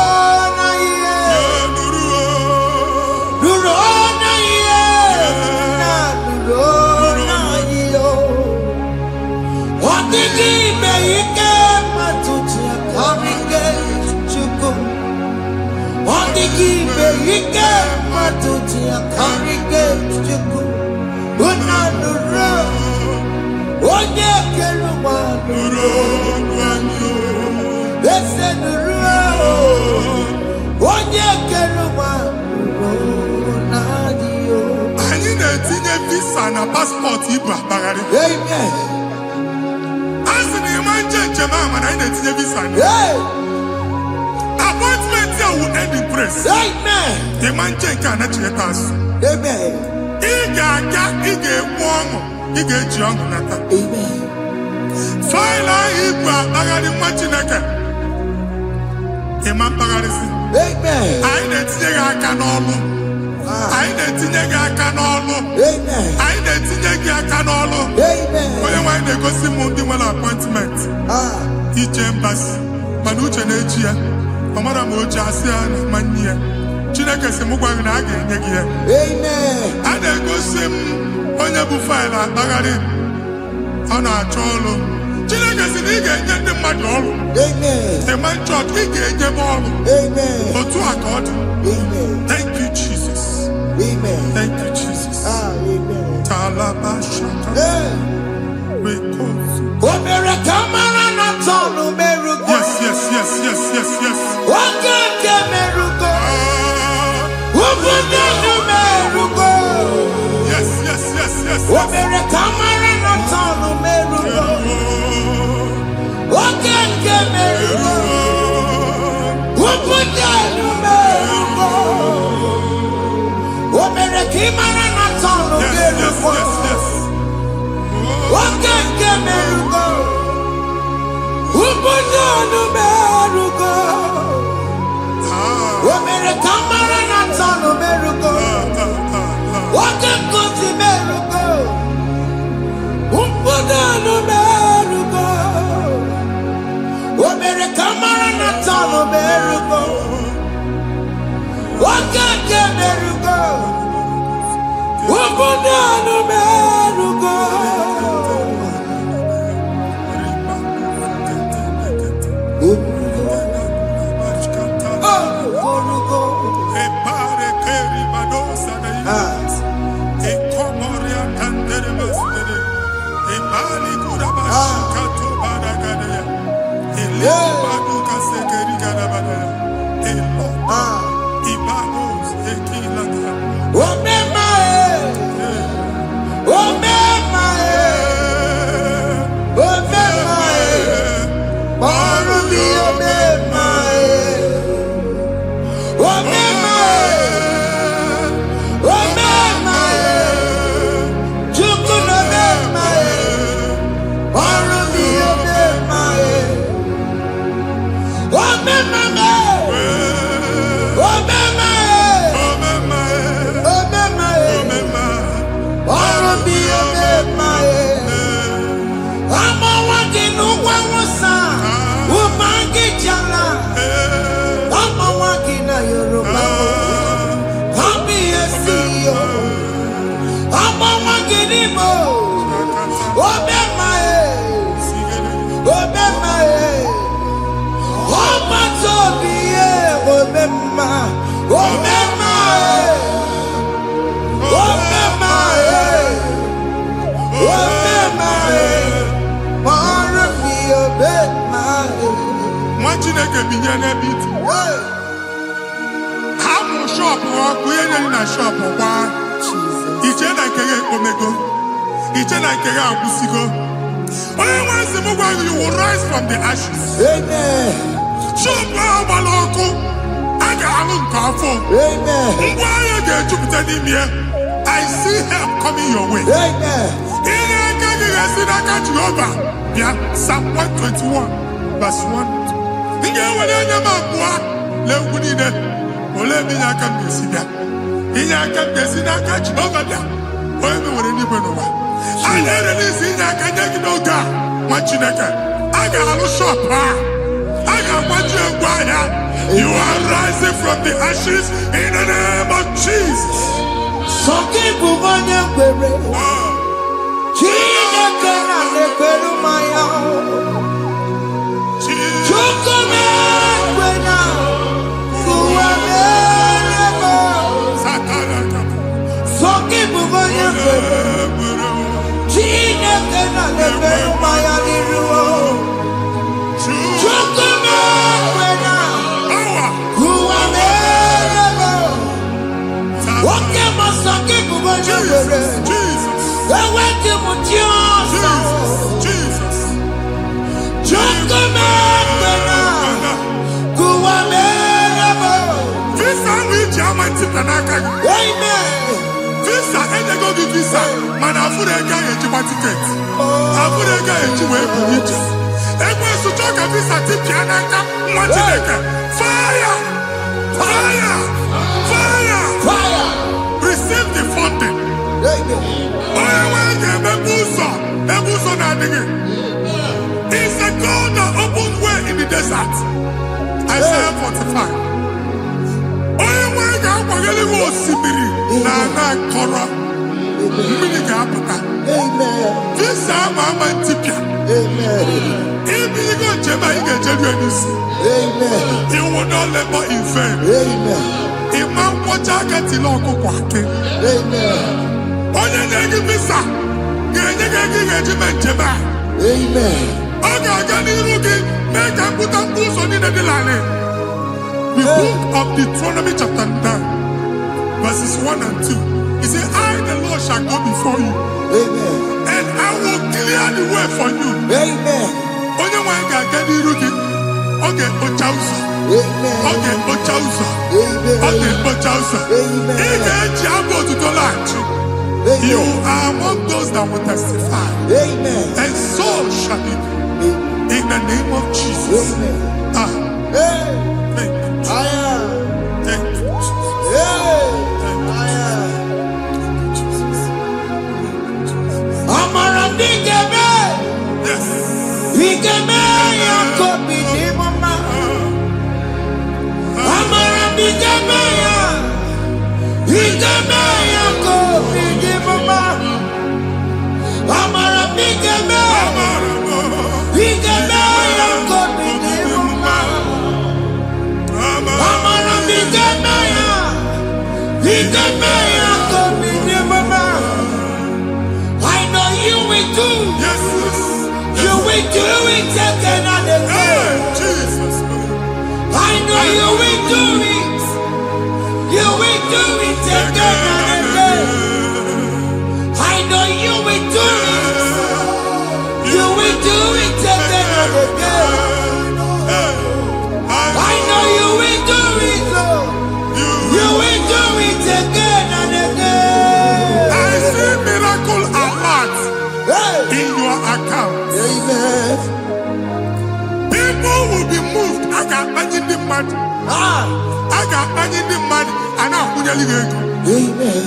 Ike matuti akarike chuku unanuro onye keruwa nuro ese nuro Onye keruma anyị na-etinye visa na paspọtụ Igbo akpagharị. Amen. A sị na ịma njem ahụ mana anyị na-etinye visa na appointment ya will end in praise. Amen. Ịma njem nke a na-echeta azụ. Amen. Ị ga-aga, ị ga-ekwu ọṅụ, ị ga-eji ọṅụ nata. Amen. Faịlụ ahụ Igbo akpagharị nwa Chineke. Ịma mkpagharịsị. Amen. Anyị na-etinye gị aka n'ọlụ. Anyị na-etinye gị aka n'ọlụ. Amen. Anyị na-etinye gị aka n'ọlụ. Amen. Onye nwaanyị na-egosi m ndị nwere appointment ije mbasi mana uche na-eji ya ọ mara ma oche asị ya na manye ya. Chineke sị m gwa gị na a ga-enye gị ya. Amen. A na-egosi m onye bụ faịlụ akpagharị ọ na-achọ ọrụ. Chineke sị na ị ga-enye ndị mmadụ ọrụ. Amen. Ema chọọchị ị ga-enye m ọrụ. Amen. Otu a ka ọ dị. Amen. Thank you Jesus. Amen. Thank you Jesus. Amen. Talabashaka. Rekosu. Omere kamara na tonu merugo. Yes, yes, yes, yes, yes, yes. Okeke merugo. Ubunenu merugo. Yes, yes, yes, yes. Omere kamara na tonu merugo. Okeke merugo. Ubunenu merugo. Omere kamara na tonu merugo. Okeke merugo. Ubunenu merugo. Omere kamara na tonu merugo. Okeke merugo. Ubunenu merugo. Omere kamara na tonu merugo. Okeke merugo. Ubunenu merugo. Chineke binye n'ebe iti. Hapụ shọpụ ọkụ ihe nyere na shọpụ kwa. Iche na nke ya ekpomego. Iche na nke ya agwụsigo. Onye nwe nsị m gwa you will rise from the ashes. Amen. Shọpụ ahụ gbara ọkụ. A ga-alụ nke afọ. Amen. Ngwa ahịa ga-ejupụta n'ime ya. I see help coming your way. Amen. Ihe aka gị ga-esi n'aka Jehova bịa Psalm 121 verse 1. Ị ga-ewere anya m abụọ n'egwu niile. Olee ebe inye aka m ga-esi bịa? Inye aka m ga-esi n'aka Jehova bịa. Onye m nwere n'igwe n'ụwa. A na-erele isi inye aka nye gị n'oge a nwa Chineke. A ga-alụ shọpụ a. A ga-agbaji egwu ahịa. You are rising from the ashes in the name of Jesus. Sọkị bụ onye kwere. Chineke na-ekwere mmanya. Chukwu na-ekwe na ụwa na-erebe. Sọkị bụ onye kwere. Chineke na-ekwere mmanya n'iru. Chukwu na-ekwe na Visa, and they go to visa. Man, I put a guy in my ticket. I put a guy in my ticket. And when you talk a visa, tip Yanaka, what you like? Fire! Fire! Fire! Fire! Receive the funding. It's a God that opens way in the desert. Isaiah 45. This Mama Tipia. If you go to you will not labor in vain. Imam Pochaka Tiloko Kwake. Onye visa. The book of Deuteronomy chapter 9, verses 1 and 2. He said, I, the Lord, shall go before you. Amen. And I will clear the way for you. Amen. Onye wanga gani rugi. Okay, Ochausa. Amen. Okay, Ochausa. Amen. Okay, Ochausa. Amen. You are among those that will testify. Amen. And so shall it be. In the name of Jesus. Amen. Thank you. Thank you, Jesus. I know you will do. Yes. You will do it again and again. Jesus. I know you will do it. You will do it again and again. I know you will do it. You will do it again and again. I know you will do it, Lord. You will do it again and again. I see miracle alert in your account. Amen. People will be moved. I got money in the money. I got money in the money. And I'm going to leave. Amen.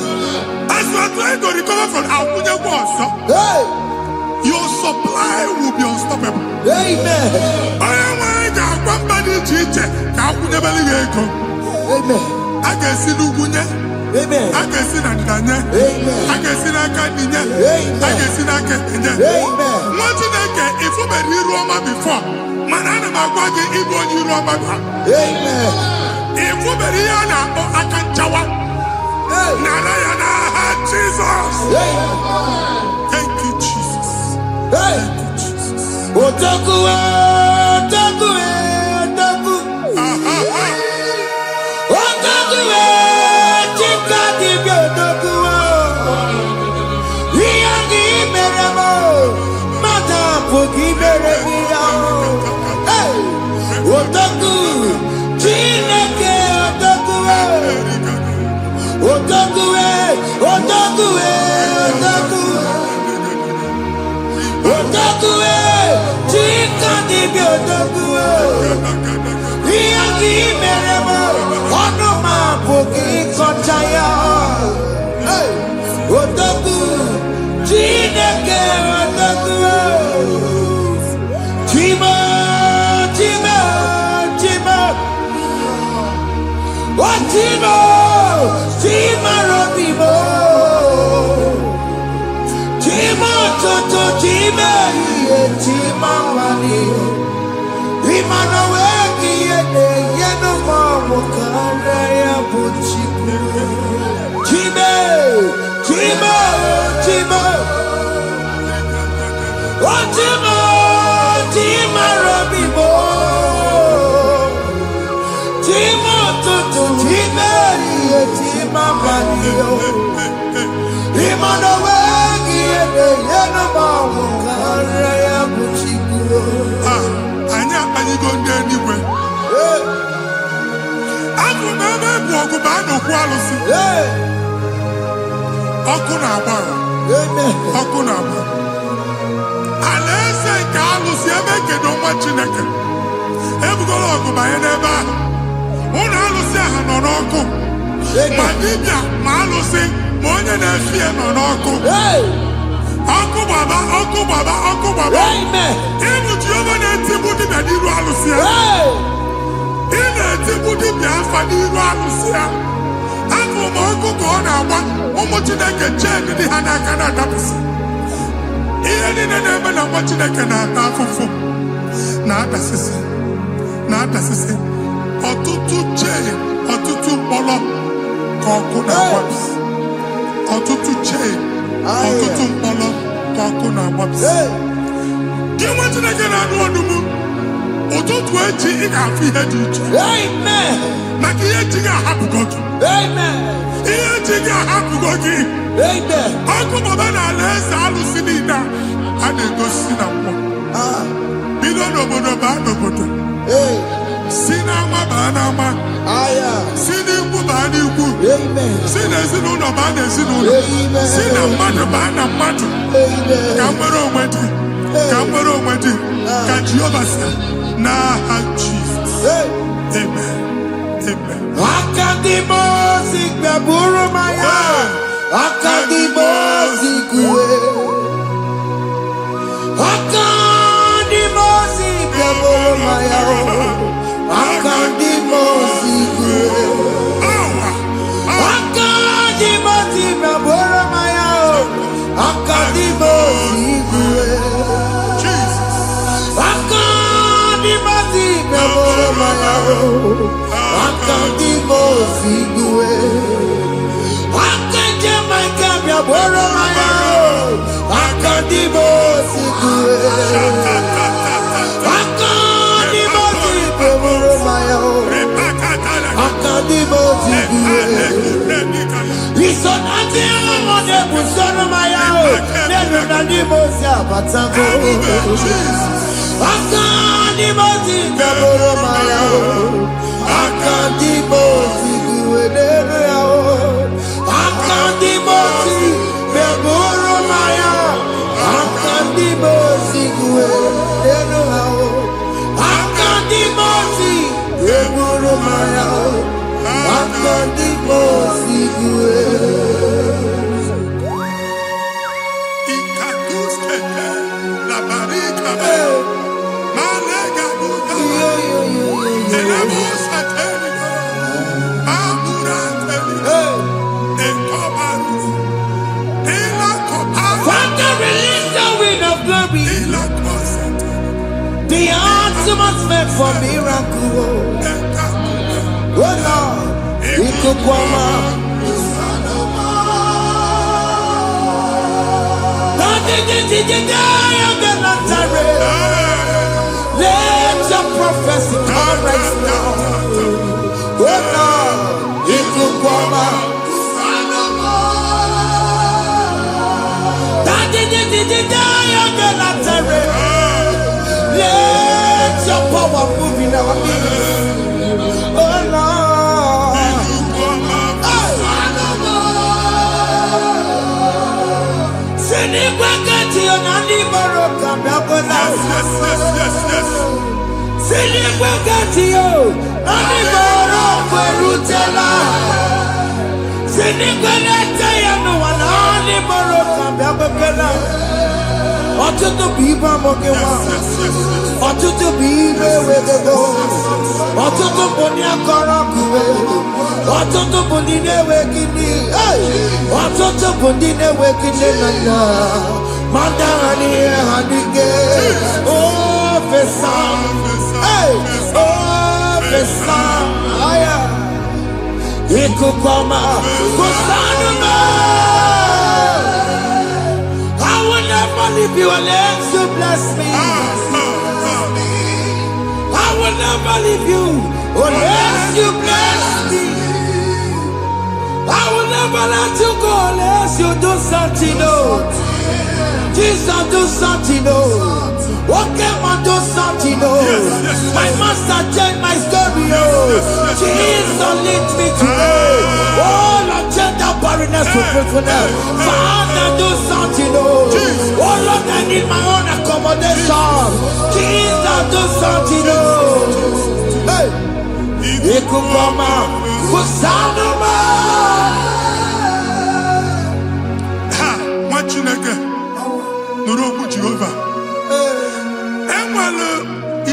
As you are trying to recover from Abuja Boss, your supply will be unstoppable. Amen. I got one body teacher. Amen. I can see Lugunya. Amen. I can see Nandanya. Amen. I can see Nakaninya. Amen. I can see Nakaninya. Amen. What did I get if you were here Roma before? Manana Magwagi, Igbo, you Roma. Amen. If you were here now, I can Jawa. Narayana, Jesus. Thank you, Jesus. Thank you, Jesus. Otaku, Otaku, Otaku. Timo For miracle, oh Lord, it could come out. Let your prophecy come right now. Oh Lord, it could come out. Let your power move in our midst. Oh Lord. Send it back to your nanny Baroka. Send it back to you. Nanny Baroka Rutella. Send it back to you. No one nanny Baroka. Ọtụtụ bụ ibe amụghị nwa, ọtụtụ bụ ibe ewegego, ọtụtụ bụ ndị akọrọ ọkụwe, ọtụtụ bụ ndị na-enweghị nne, ọtụtụ bụ ndị na-enweghị nne na nna, ma ndị agha n'ihe ha dịke, ofesa, ofesa, ikuku ọma, kụsanụ m. Leave you unless you bless me. I will never leave you unless you bless me. I never let you go unless you do something, no. Jesus, do something, no. Okay, man, do something, no. My master changed my story, no. Jesus, lead me today. Oh, Lord, change that barrenness to fruitfulness. Father, do something, no. Oh, Lord, I need my own accommodation. Jesus, do something, no. Hey, Ikukoma, Kusanuma. Chineke nụrụ okwu Jehova enwere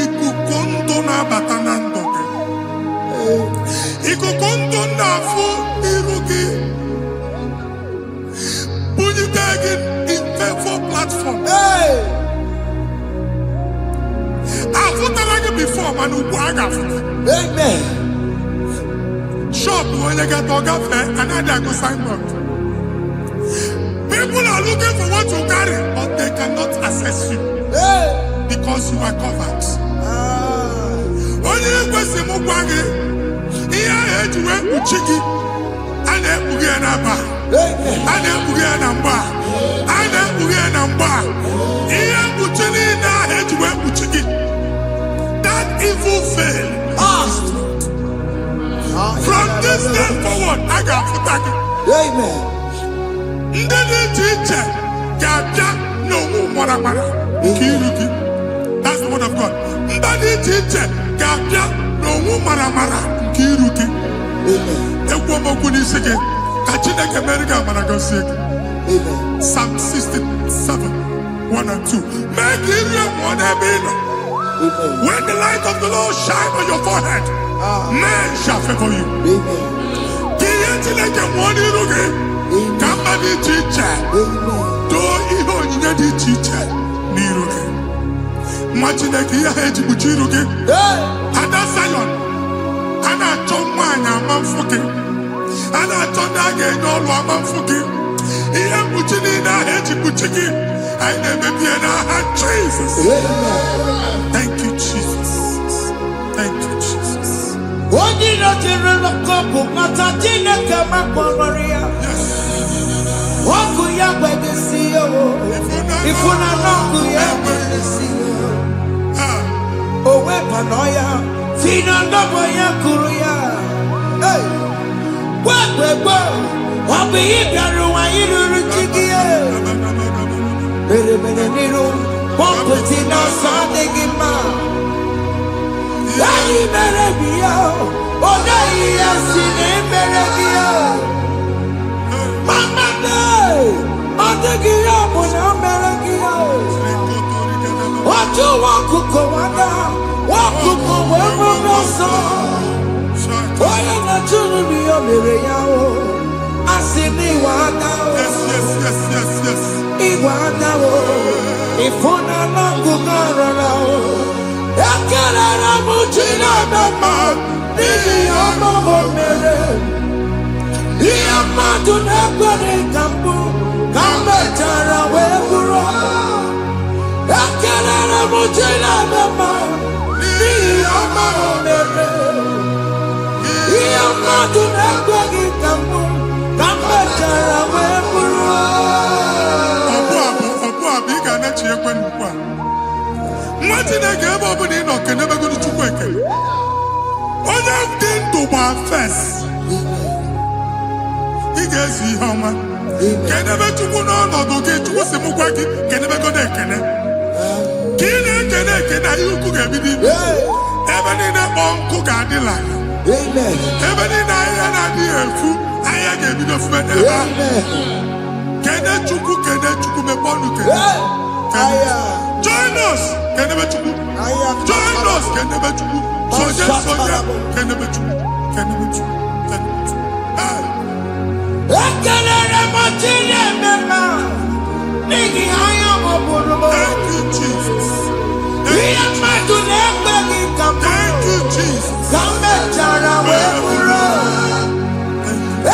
ikuku ndụ na-abata na ndụ gị ikuku ndụ na-afụ iru gị bunyite gị in favor platform afụtala gị before mana ugbu a ga-afụta shop onye gata ọ gafee anaghị agụ signboard. People are looking for what you carry, but they cannot access you because you are covered. Only question mugwangi, iya ejuwe uchiki, ane uge namba, ane uge namba, ane uge namba. Iya uchini na ejuwe uchiki. That evil fail. From this day forward, I got futaki. Amen. That's the word of God. Psalm 67, 1 and 2. When the light of the Lord shine on your forehead, men shall favor you. Somebody teacher, do ihe onyinye dị iche iche n'iru gị. Nwa Chineke ihe ha eji kpuchi iru gị. Ada Zion, a na-achọ nwaanyị ama mfụ gị. A na-achọ ndị a ga-enye ọrụ ama mfụ gị. Ihe mkpuchi niile ahụ eji kpuchi gị. Anyị na-emebie n'aha Jesus. Thank you, Jesus. Thank you, Jesus. Onye nọchiri n'ọkọpụ mata Chineke makpọrọ ya. Waku ya kwegesi yo, ifuna nongu ya kwegesi yo. Owe panoya, fina ndobo ya kuru ya. Hey, wakwego, wabi ibiaru wa iruru chiki ye. Bere niru, wakuti na sade gima. Yayi bere biyo, oda iya sine bere biyo. Mama day, Adagiya Munameragiya. What you want to go under? What to go where we so? Why you not to be a Miriam? I see me wanda. Yes. Iwanda. If one not go around, Yakara Mutina Dama, Nidiyama Mere. Iyamadu nekwere kambu kamechara weburo ekelere mujina mema iyamadu mere Iyamadu nekwere kambu kamechara weburo Ọbụ ị ga-anachi ekwe n'ukwu a nwa Chineke ebe ọ bụla ị nọ kenebegoro Chukwu ekele onye dị ndụ gba fes ị ga-ezi ihe ọma kenebe Chukwu n'ọnọdụ gị Chukwu si mụ gwa gị kenebegodo ekene ka ị na-ekene ekene ihe ukwu ga-ebido ibe ebe niile kpọ nkụ ga-adịla ebe niile ahịhịa na-adịghị efu ahịhịa ga-ebido fume n'ebe ahụ kene Chukwu mepe ọnụ kene join us kenebe Chukwu join us kenebe Chukwu sonye kenebe Chukwu ekelere mọchiri emema n'ihi anya mọbụrụ Thank you, Jesus. ihe mmadụ na-ekpeghị ka Thank you, Jesus. ka mechara wee bụrụ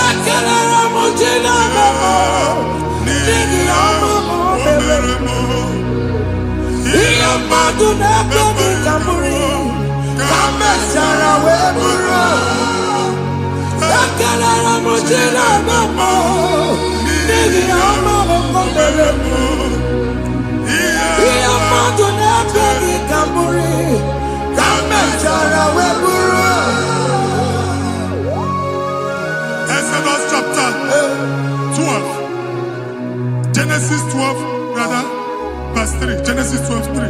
ekelere mọchiri emema n'ihi ọmụmụ mere ihe mmadụ na-ekpeghị ka mechara wee bụrụ Exodus chapter 12. Genesis 12, rather, verse 3. Genesis 12, 3.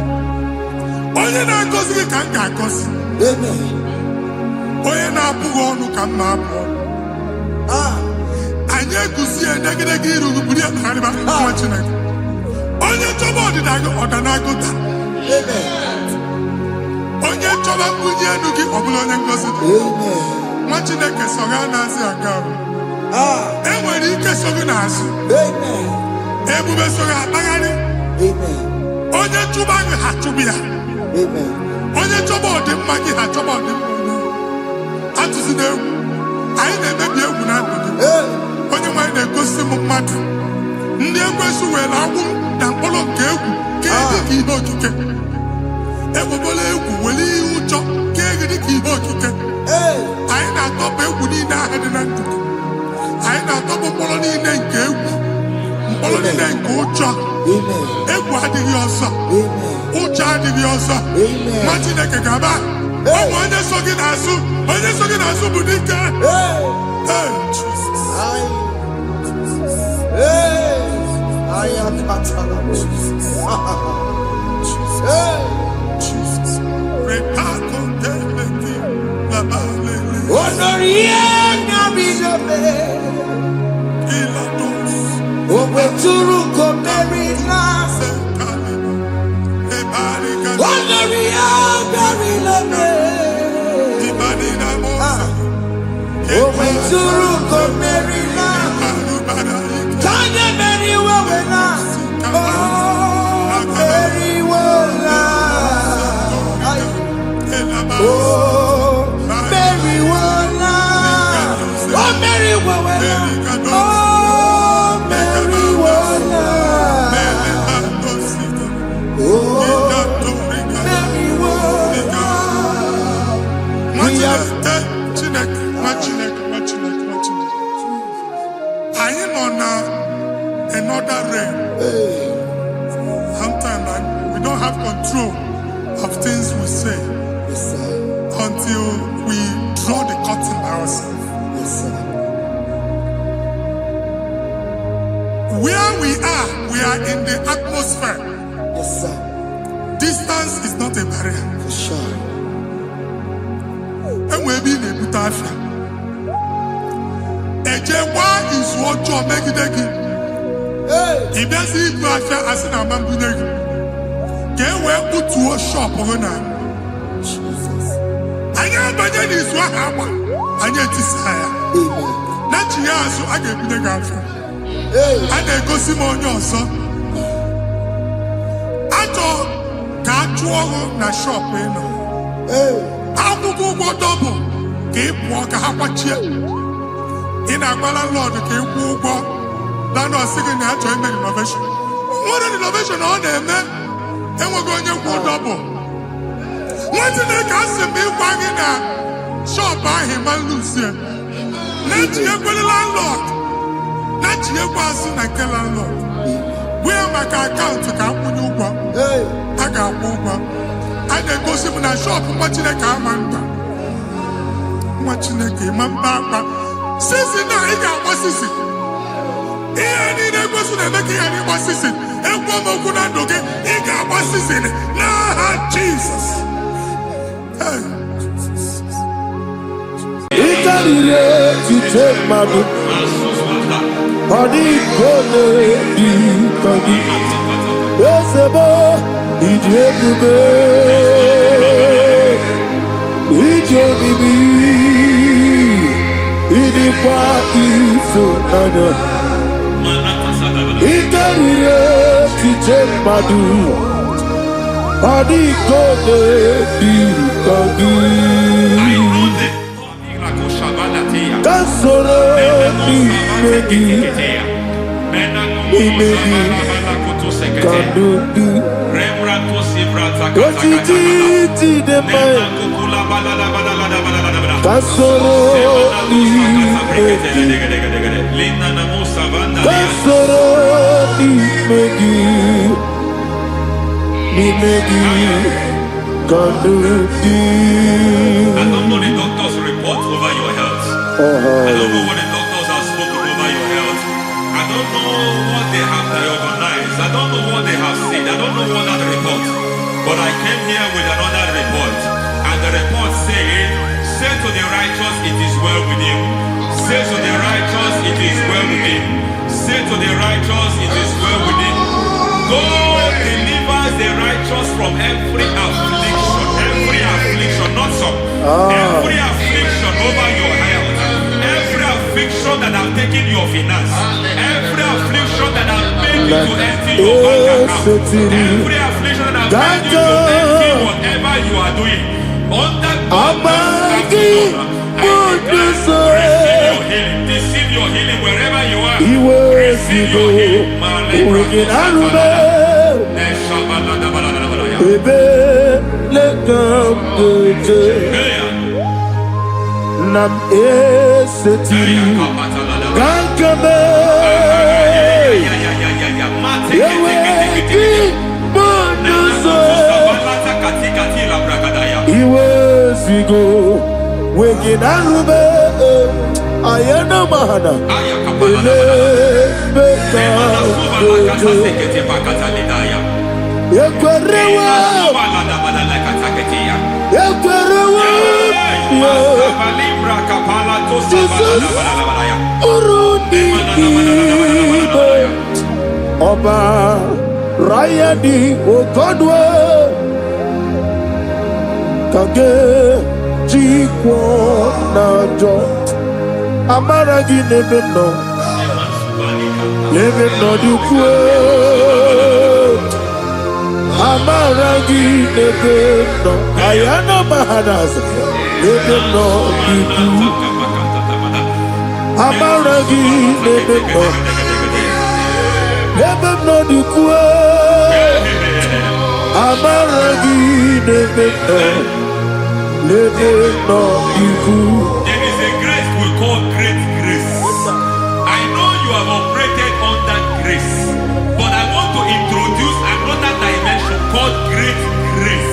Onye na-agọzi gị ka m ga-agọzi. Onye na-abụghị ọnụ ka m na-abụ ọnụ. Anyị eguzie edegedege iru buru ya tagharịba nwa Chineke. Onye chọba ọdịda gị ọda na-agụta. Onye chọba mbunye elu gị ọ bụla onye ngọzi dị. Nwa Chineke so ga na-azị aga ahụ. E nwere ike so gị n'azụ. Ebube so ga akpagharị. Onye chụba gị ha chụbụ ya. Onye chọba ọdịmma gị ha chọba ọdịmma onye. Atụzina egwu. Anyị na-emebi egwu na ndụ gị. Onye nwanyị na-egosi m mmadụ. Ndị ekwensu were agbụ na mkpọrọ nke egwu kee dị ka ihe okike. Egbebola egwu were ihe ụjọ kee dị ka ihe okike. Anyị na-atọpụ egwu niile ahụ dị na ndụ gị. Anyị na-atọpụ mkpọrọ niile nke egwu. Mkpọrọ niile nke ụjọ. Egwu adịghị ọzọ. Ụjọ adịghị ọzọ. Nwa Chineke ga-aba. Ọ bụ onye so gị n'azụ. Onye so gị n'azụ bụ dike. Another realm. Sometimes we don't have control of things we say until we draw the curtain by ourselves. Where we are in the atmosphere. Distance is not a barrier. For sure. And we'll be in a butafia. Ejewa is what you make it. If there's a butafia, as in a man, get where put to a shop over now. I never did this one. I get this higher. Not you, so I get the girlfriend. And they go see more your son. I thought, can't you na shop, you know? I will go double. Keep walk a half a chair. In a landlord, keep walk. Landlord singing the enjoyment innovation. What an innovation on them, man. And we're going to go double. What did they cast me wagging at? Shop by him and Lucia. Let you go the landlord. Let you go soon and kill landlord. Where my account to come when you go? I got one. I then go see when I shop watching a car man. Watching a game and back. Since now, I got what is it? Here, I need a person and making any what is it? And one more good and okay, he got what is it? Nah, Jesus. Hey. You take my book. Body gonna be funny. Where's the boy? He did the bed. He told me. He did party so other. He carried it to take my book. Body gonna be funny. Kasoro imegi kandudu ojiji ti de mai Kasoro ni megi kanduti. I don't know the doctor's report over your health. I don't know what the doctors have spoken over your health. I don't know what they have diagnosed. I don't know what they have said. I don't know what that report. But I came here with another report. And the report said, say to the righteous, it is well with him. Say to the righteous, it is well with him. Say to the righteous, it is well with him. God delivers the righteous from every affliction, not some. Every affliction over your health. Every affliction that have taken your finance. Every affliction that have made you to empty your bank account. Every affliction that have made you to empty whatever you are doing. Under receive your healing wherever you are. Receive your healing. Nam eseti kankame Iwezigo weginarube ayana mahana Yekwerewa Jesus Urundi Oba Rayadi Okodwe Kage Jikwo Najo Amaragi Nebeno Nebeno Dukwe Amaragi Nebeno Ayana Mahanas Nebeno Dukwe Amaragi Nebeno Dukwe Amaragi Nebeno There is a grace we call great grace. I know you have operated under grace, but I want to introduce another dimension called great grace.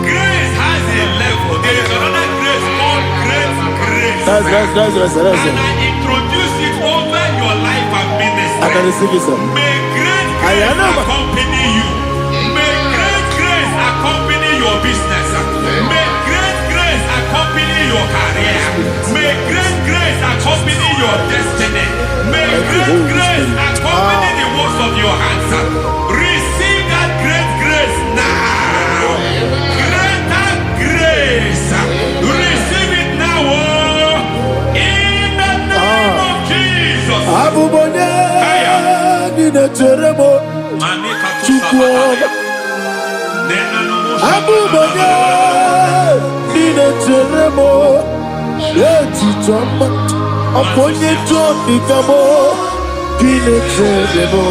Grace has a level. There is another grace called great grace. And I introduce it over your life and ministry. May great grace accompany you. May great grace accompany your business. May great grace accompany your career. May great grace accompany your destiny. May great grace accompany the works of your hands. Receive that great grace now. Greater grace. Receive it now. In the name of Jesus. Abubanya Nina Teremo Yeti Toma Aponye Toni Kamo Kine Teremo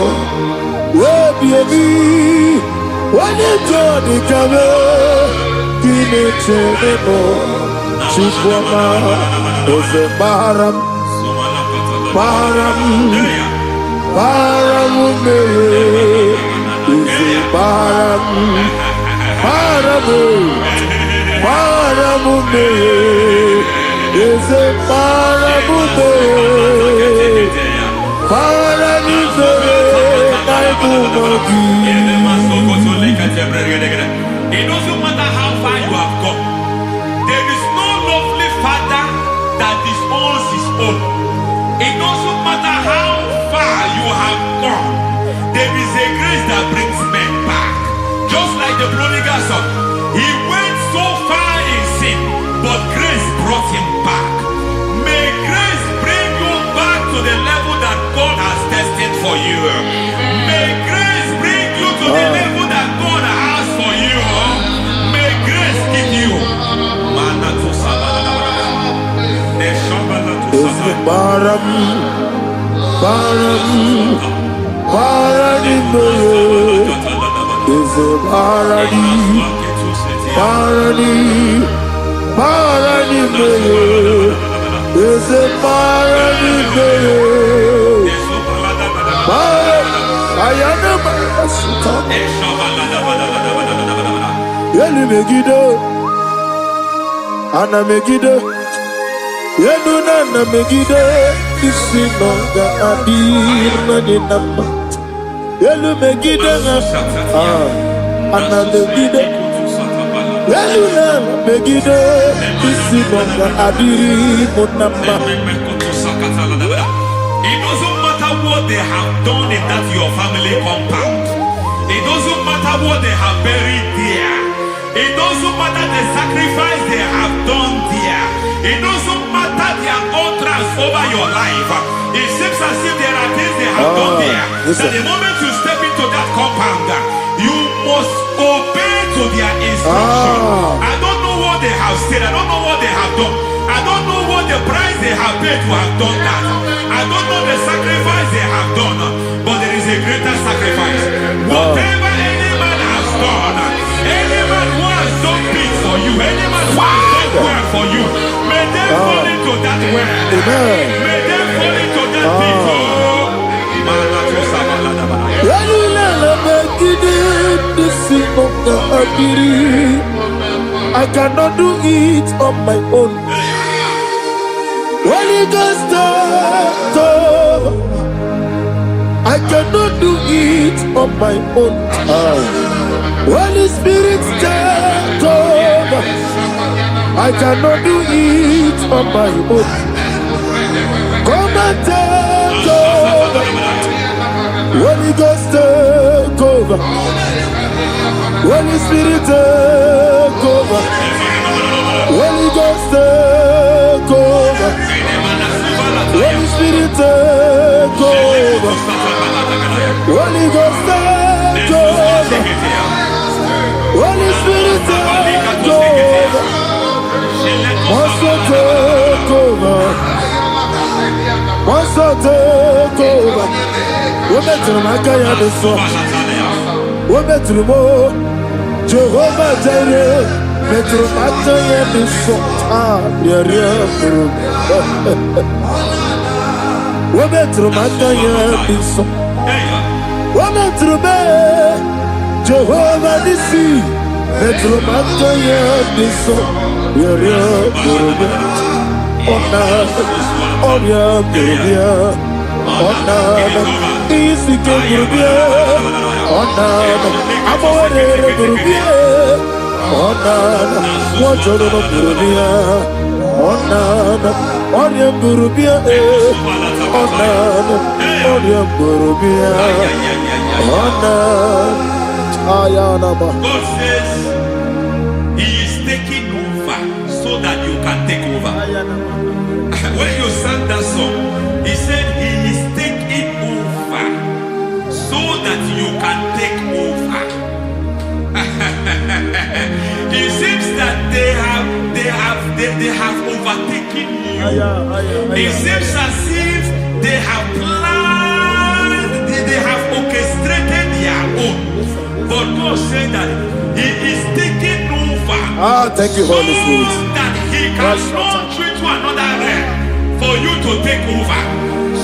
Webi Wanye Toni Kamo Kine Teremo Chikwama Ose Baram Baram Ose Baram Paramume is a paramume. Paramume, it doesn't matter how far you have gone. There is no lovely father that disowns his own. It doesn't matter how far you have gone. There is a grace that brings men back. Just like the prodigal son, he went so far in sin, but grace brought him back. May grace bring you back to the level that God has destined for you. May grace bring you to the level that God has for you. May grace give you. Paranime, is a paranime. I am a sultan. Yelu Megido, Anna Megido, Yeluna Megido, Isinonga Adi Nani. Yelu Megido, Anna Megido, Yeluna Megido, Isinonga Adi Munamba. It doesn't matter what they have done in that your family compound. It doesn't matter what they have buried there. It doesn't matter the sacrifice they have done there. It doesn't matter their utterance over your life. It seems as if there are things they have done there. That the moment you step into that compound, you must obey to their instruction. I don't know what they have said. I don't know what they have done. I don't know what the price they have paid to have done that. I don't know the sacrifice they have done. But there is a greater sacrifice. Whatever any man has done, any man who has done big for you, any man who has done well for you, may they fall into that well. May they fall into that pit. I cannot do it on my own. Holy Ghost, I cannot do it on my own. Holy Spirit, take over. I cannot do it on my own. Come and take over. Holy Ghost, take over. Holy Spirit, take over. Holy Ghost, take over. Holy Spirit, take over. Holy Ghost, take over. Holy Spirit, take over. Master, take over. Master, take over. We better make a the song. We better more. Jehovah Jireh. Better make the song. We better make the song. We better make Jehovah Nissi. Better make the song. God says He is taking over so that you can take over. When you sang that song, He said He is taking over so that you can take over. It seems that they have overtaken you. It seems as if they have planned, they have orchestrated their own. But God said that He is taking over. Thank you, Holy Spirit. So that He can launch you to another realm for you to take over.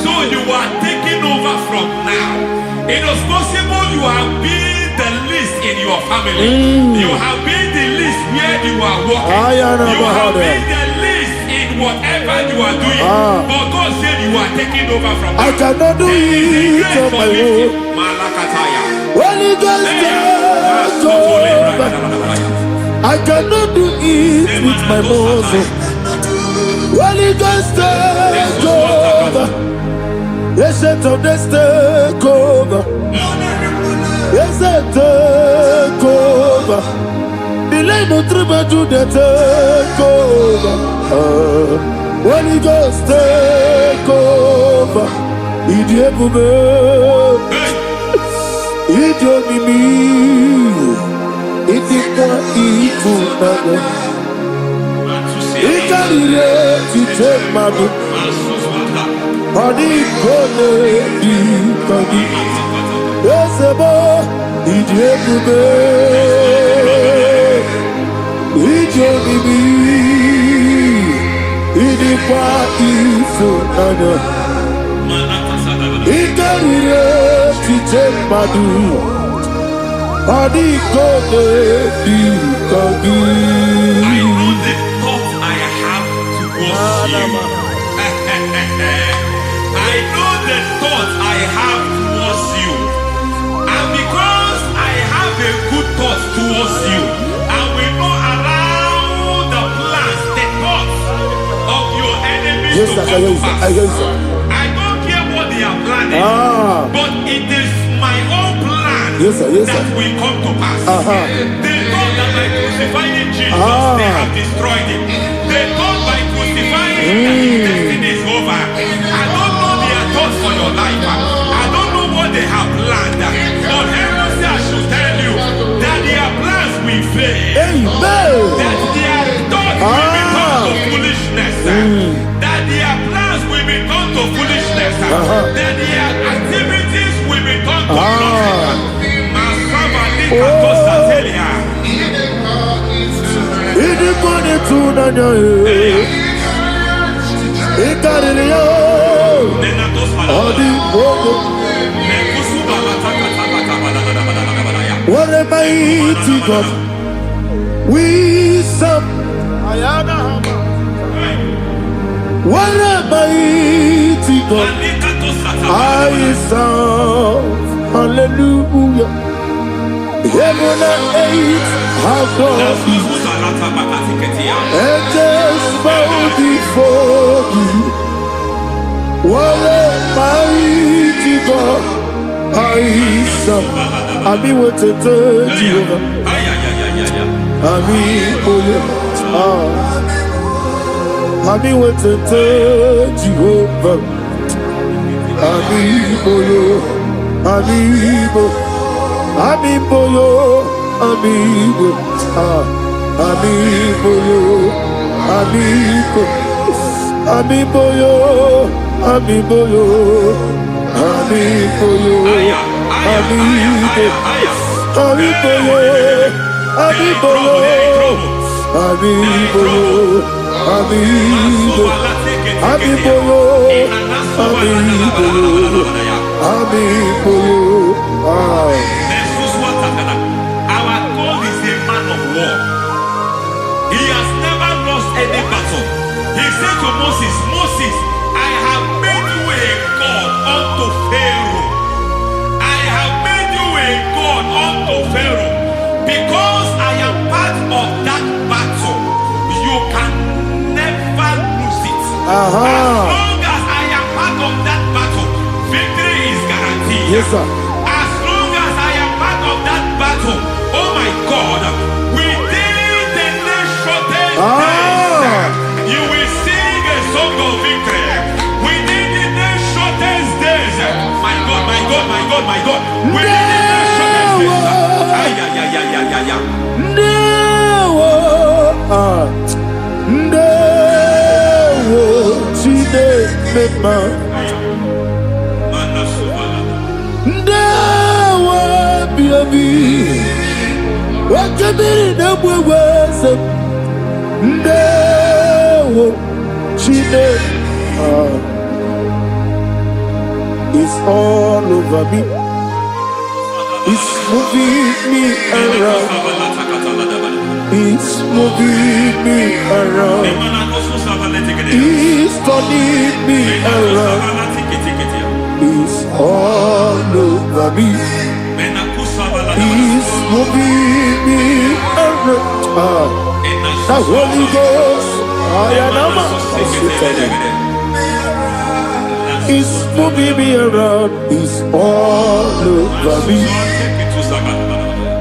So you are taking over from now. It is possible you have been the least in your family. You have been the least where you are working. You have been the least in whatever you are doing. But God said you are taking over from now. I cannot do it on my own. Holy Ghost, take over. I cannot do it with my muscle. Holy Ghost, take over. Yes, of this take over. Yes, take over. Delay no trouble to the take over. Holy Ghost, take over. Idiot, Idiot mimi, itikwa ikunabo. Ikarire titemadu, adi kone di kadi. Esebo idiot mimi, idiot mimi. Idikwa ifunanya Ikarire chiche madu Adikode dikagi I know the thoughts I have towards you. I know the thoughts I have towards you. And because I have a good thought towards you, I will not allow the plans, the thoughts of your enemies to come to pass. I don't care what they are planning, but it is my own plan that will come to pass. They thought that by crucifying Jesus, they have destroyed him. They thought by crucifying him that his destiny is over. I don't know their thoughts for your life. I don't know what they have planned. But heaven says I should tell you that their plans will fail. That their thoughts will become to foolishness. That their plans will become to foolishness. That their activities will become to nothing. Idikone tunanya Ikaririyo Adikwogo What a mighty God we serve. What a mighty God I serve. Hallelujah. Heaven and earth have gone, angels bow before you. What a mighty God I serve. I mean, what a third Jehovah. I mean, I mean, what a third Jehovah. I mean, Amiboyo, amibo, amiboyo, amibo, amiboyo, amiboyo, amiboyo, amibo, amiboyo, amiboyo, amiboyo, amibo, amiboyo, amiboyo, amiboyo. Our God is a man of war. He has never lost any battle. He said to Moses, Moses, I have made you a God unto Pharaoh. I have made you a God unto Pharaoh. Because I am part of that battle, you can never lose it. As long as I am part of that battle, victory is guaranteed. Yes, sir. As long as I am part of that battle, oh my God, within the next shortest days, you will sing a song of victory. Within the next shortest days, my God, my God, my God, my God, within the next shortest days. Wakabiri na mweweza Ndewo Chine It's all over me. It's moving me around. It's moving me around. It's turning me around. It's all over me. It's moving me around. The Holy Ghost, I am It's moving me around. It's all over me.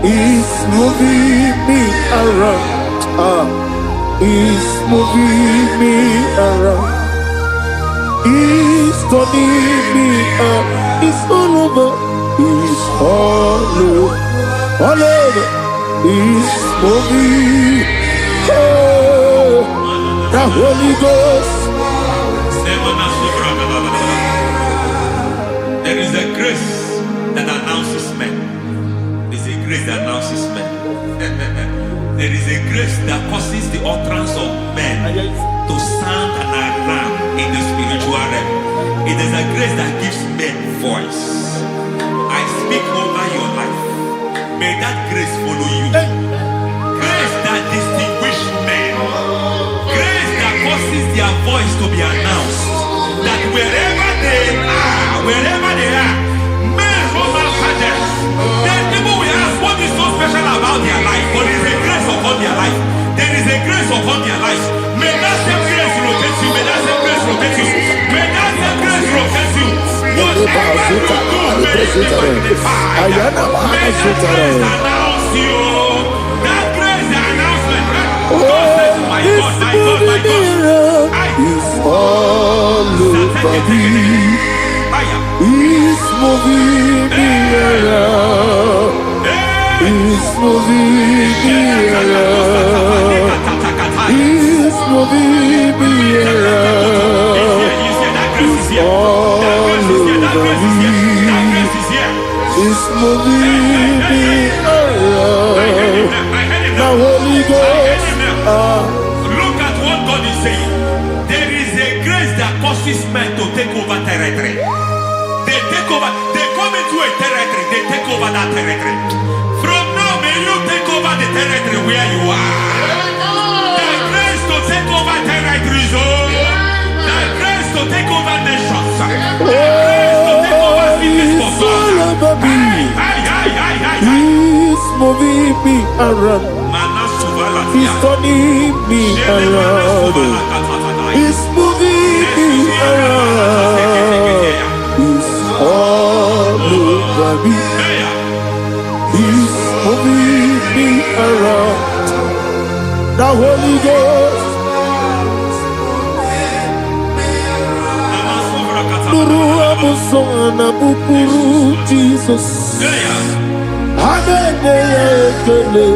It's moving me around. It's moving me around. It's turning me up. It's all over. It's all over. All over. It's moving. Oh, the Holy Ghost. There is a grace that announces men. There is a grace that announces men. There is a grace that causes the utterance of men to sound and grace that gives men voice. I speak over your life. May that grace follow you. Grace that distinguishes men. Grace that causes their voice to be announced. That wherever they are, men from after them. Then people will ask what is so special about their life. But there is a grace upon their life. There is a grace upon their life. May that same grace locate you. May that same grace locate you. May that same grace locate you. Whatever you do, may it be magnified. May that grace announce you. That grace, the announcement. God says, my God, my God, my God. It's all over me. It's moving me around. It's moving me around. It's moving me around. It's all over me. It's moving me around. Now Holy Ghost. Look at what God is saying. There is a grace that causes men to take over territory. They take over. They come into a territory. They take over that territory. From now, may you take over the territory where you are. The grace to take over territories. The grace to take over nations. The grace to take over cities for God. He's moving me around. He's turning me around. He's moving me around. He's all over me. He's moving me around. The Holy Ghost. Nuru amusona bukuru Jesus. Amene ekele.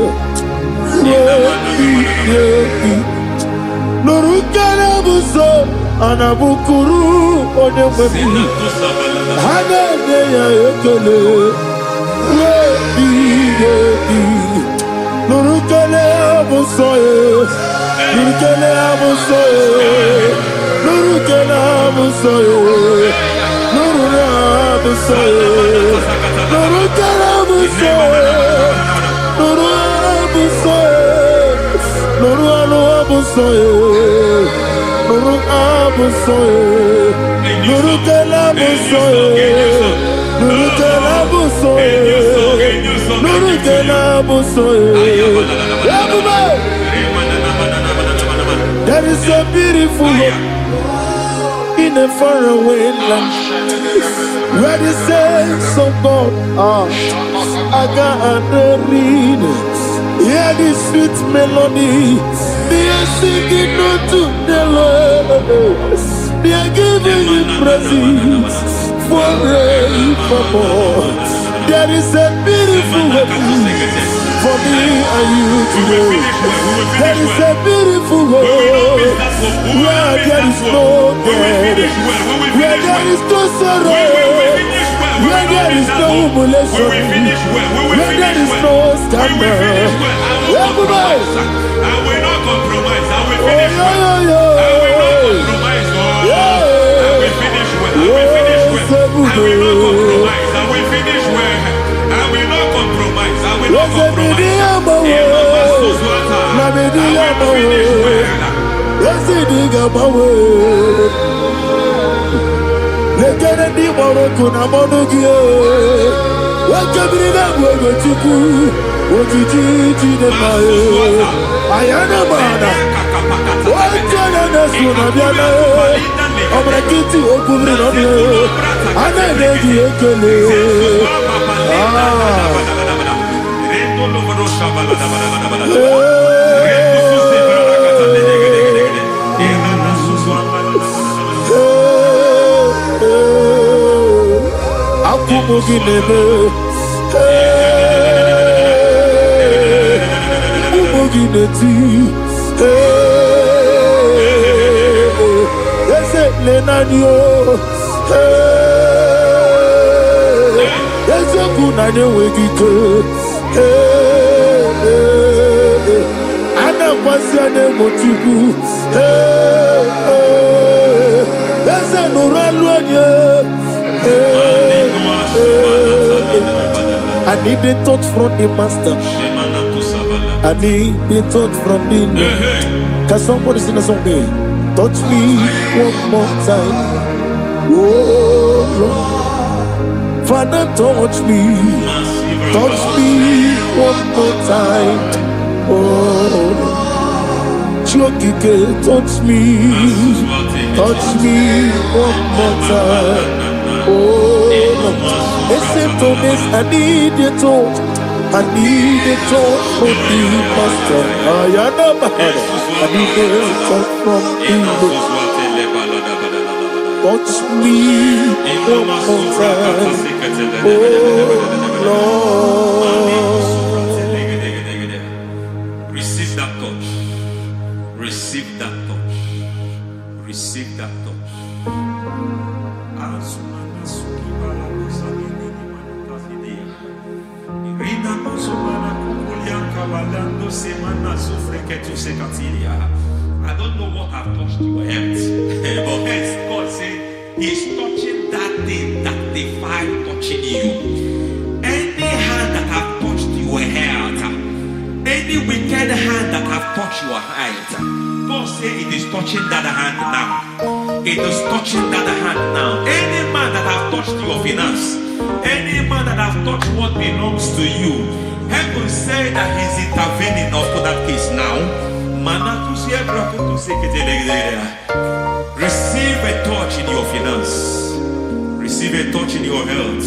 Nuru kele buso anabukuru onememi. Amene ekele. Nuru kele buso Nuru kele buso Nuru kele buso Nuru buso Nuru kele buso Nuru buso Nuru buso Nuru buso Nuru kele buso Nuru kele buso Nuru kele buso. There is a beautiful hope in a faraway land where the saints of God are gathering. Hear the sweet melody, they are singing unto the Lord. They are giving you praise forevermore. There is a beautiful hope for me and you today. There is a beautiful hope where there is no death, where there is no sorrow, where there is no humiliation, where there is no scandal. Everybody, I will not compromise. I will finish well. I will not compromise. I will finish well. I will finish well. I will not compromise. I will finish well. I will not compromise. I will not compromise. I need the touch from the master. I need the touch from the Lord. Can somebody sing a song here? Touch me one more time. Oh Lord. Father, touch me. Touch me one more time. Oh Chokike, touch me. Touch me one more time. Oh Lord. Except on this, I need your touch. I need a touch from the master. I need a touch from the Lord. Touch me one more time. Oh Lord. Receive that touch. Receive that touch. Receive that touch. I don't know what I've touched your health, but hence God said He's touching that thing that defied touching you. Any hand that have touched your health, any wicked hand that have touched your health, God said it is touching that hand now. It is touching that hand now. Any man that have touched your finance, any man that have touched what belongs to you, heaven say that He's intervening for that case now. Receive a touch in your finance. Receive a touch in your health.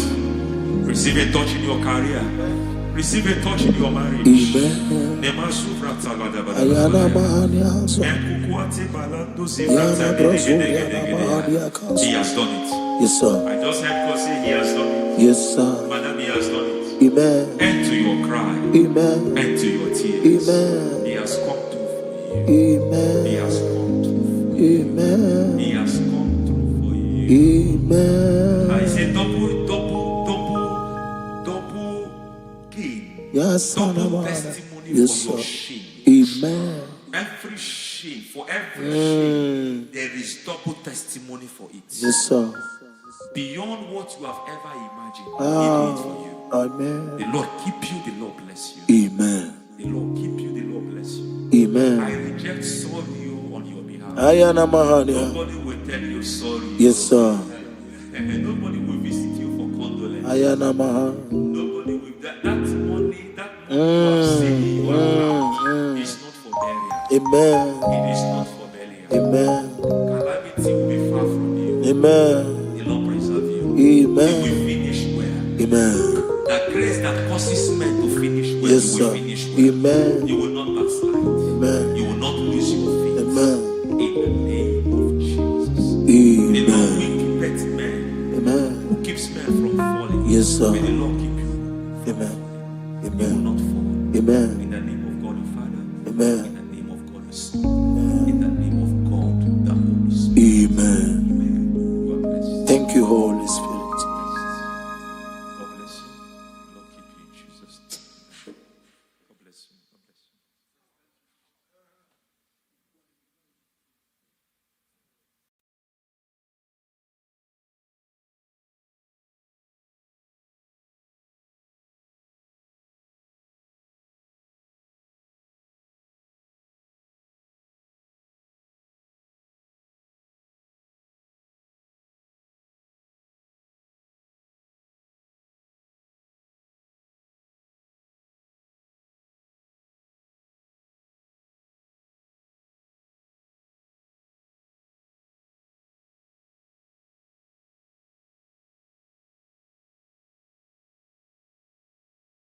Receive a touch in your career. Receive a touch in your marriage. Amen. He has done it. Yes, sir. I just heard God say He has done it. Yes, sir. Madam, He has done it. Amen. End to your cry. Amen. End to your tears. Amen. He has come through for you. Amen. He has come through for you. Amen. He has come through for you. Amen. I say double gain. Yes, double testimony yes, for your sir. shame. Amen. Every shame, for every shame, there is double testimony for it. Yes, sir. Beyond what you have ever imagined, He did it for you. Amen. The Lord keep you, the Lord bless you. Amen. The Lord keep you, the Lord bless you. Amen. I reject sorry on your behalf. Nobody will tell you sorry. Yes, sir. And nobody will visit you for condolence. Nobody will. That money you have saved in your account is not for burial. Amen. It is not for burial. Amen. Calamity will be far from you. Amen. The Lord preserve you. Amen. You will finish well. Amen. The grace that causes men to finish well, Yes, you will sir. finish well. Amen. You will not backslide. Amen. You will not lose your faith. Amen. In the name of Jesus. Amen. The Lord will keep men. Amen. Who keeps men from falling? Yes, sir. May the Lord keep you. Amen. You will Amen. not fall. Amen. In the name of God the Father. Amen. In the name of God the Son. In the name of God the Holy Spirit. Amen. Amen. God bless you. Thank you, Holy Spirit.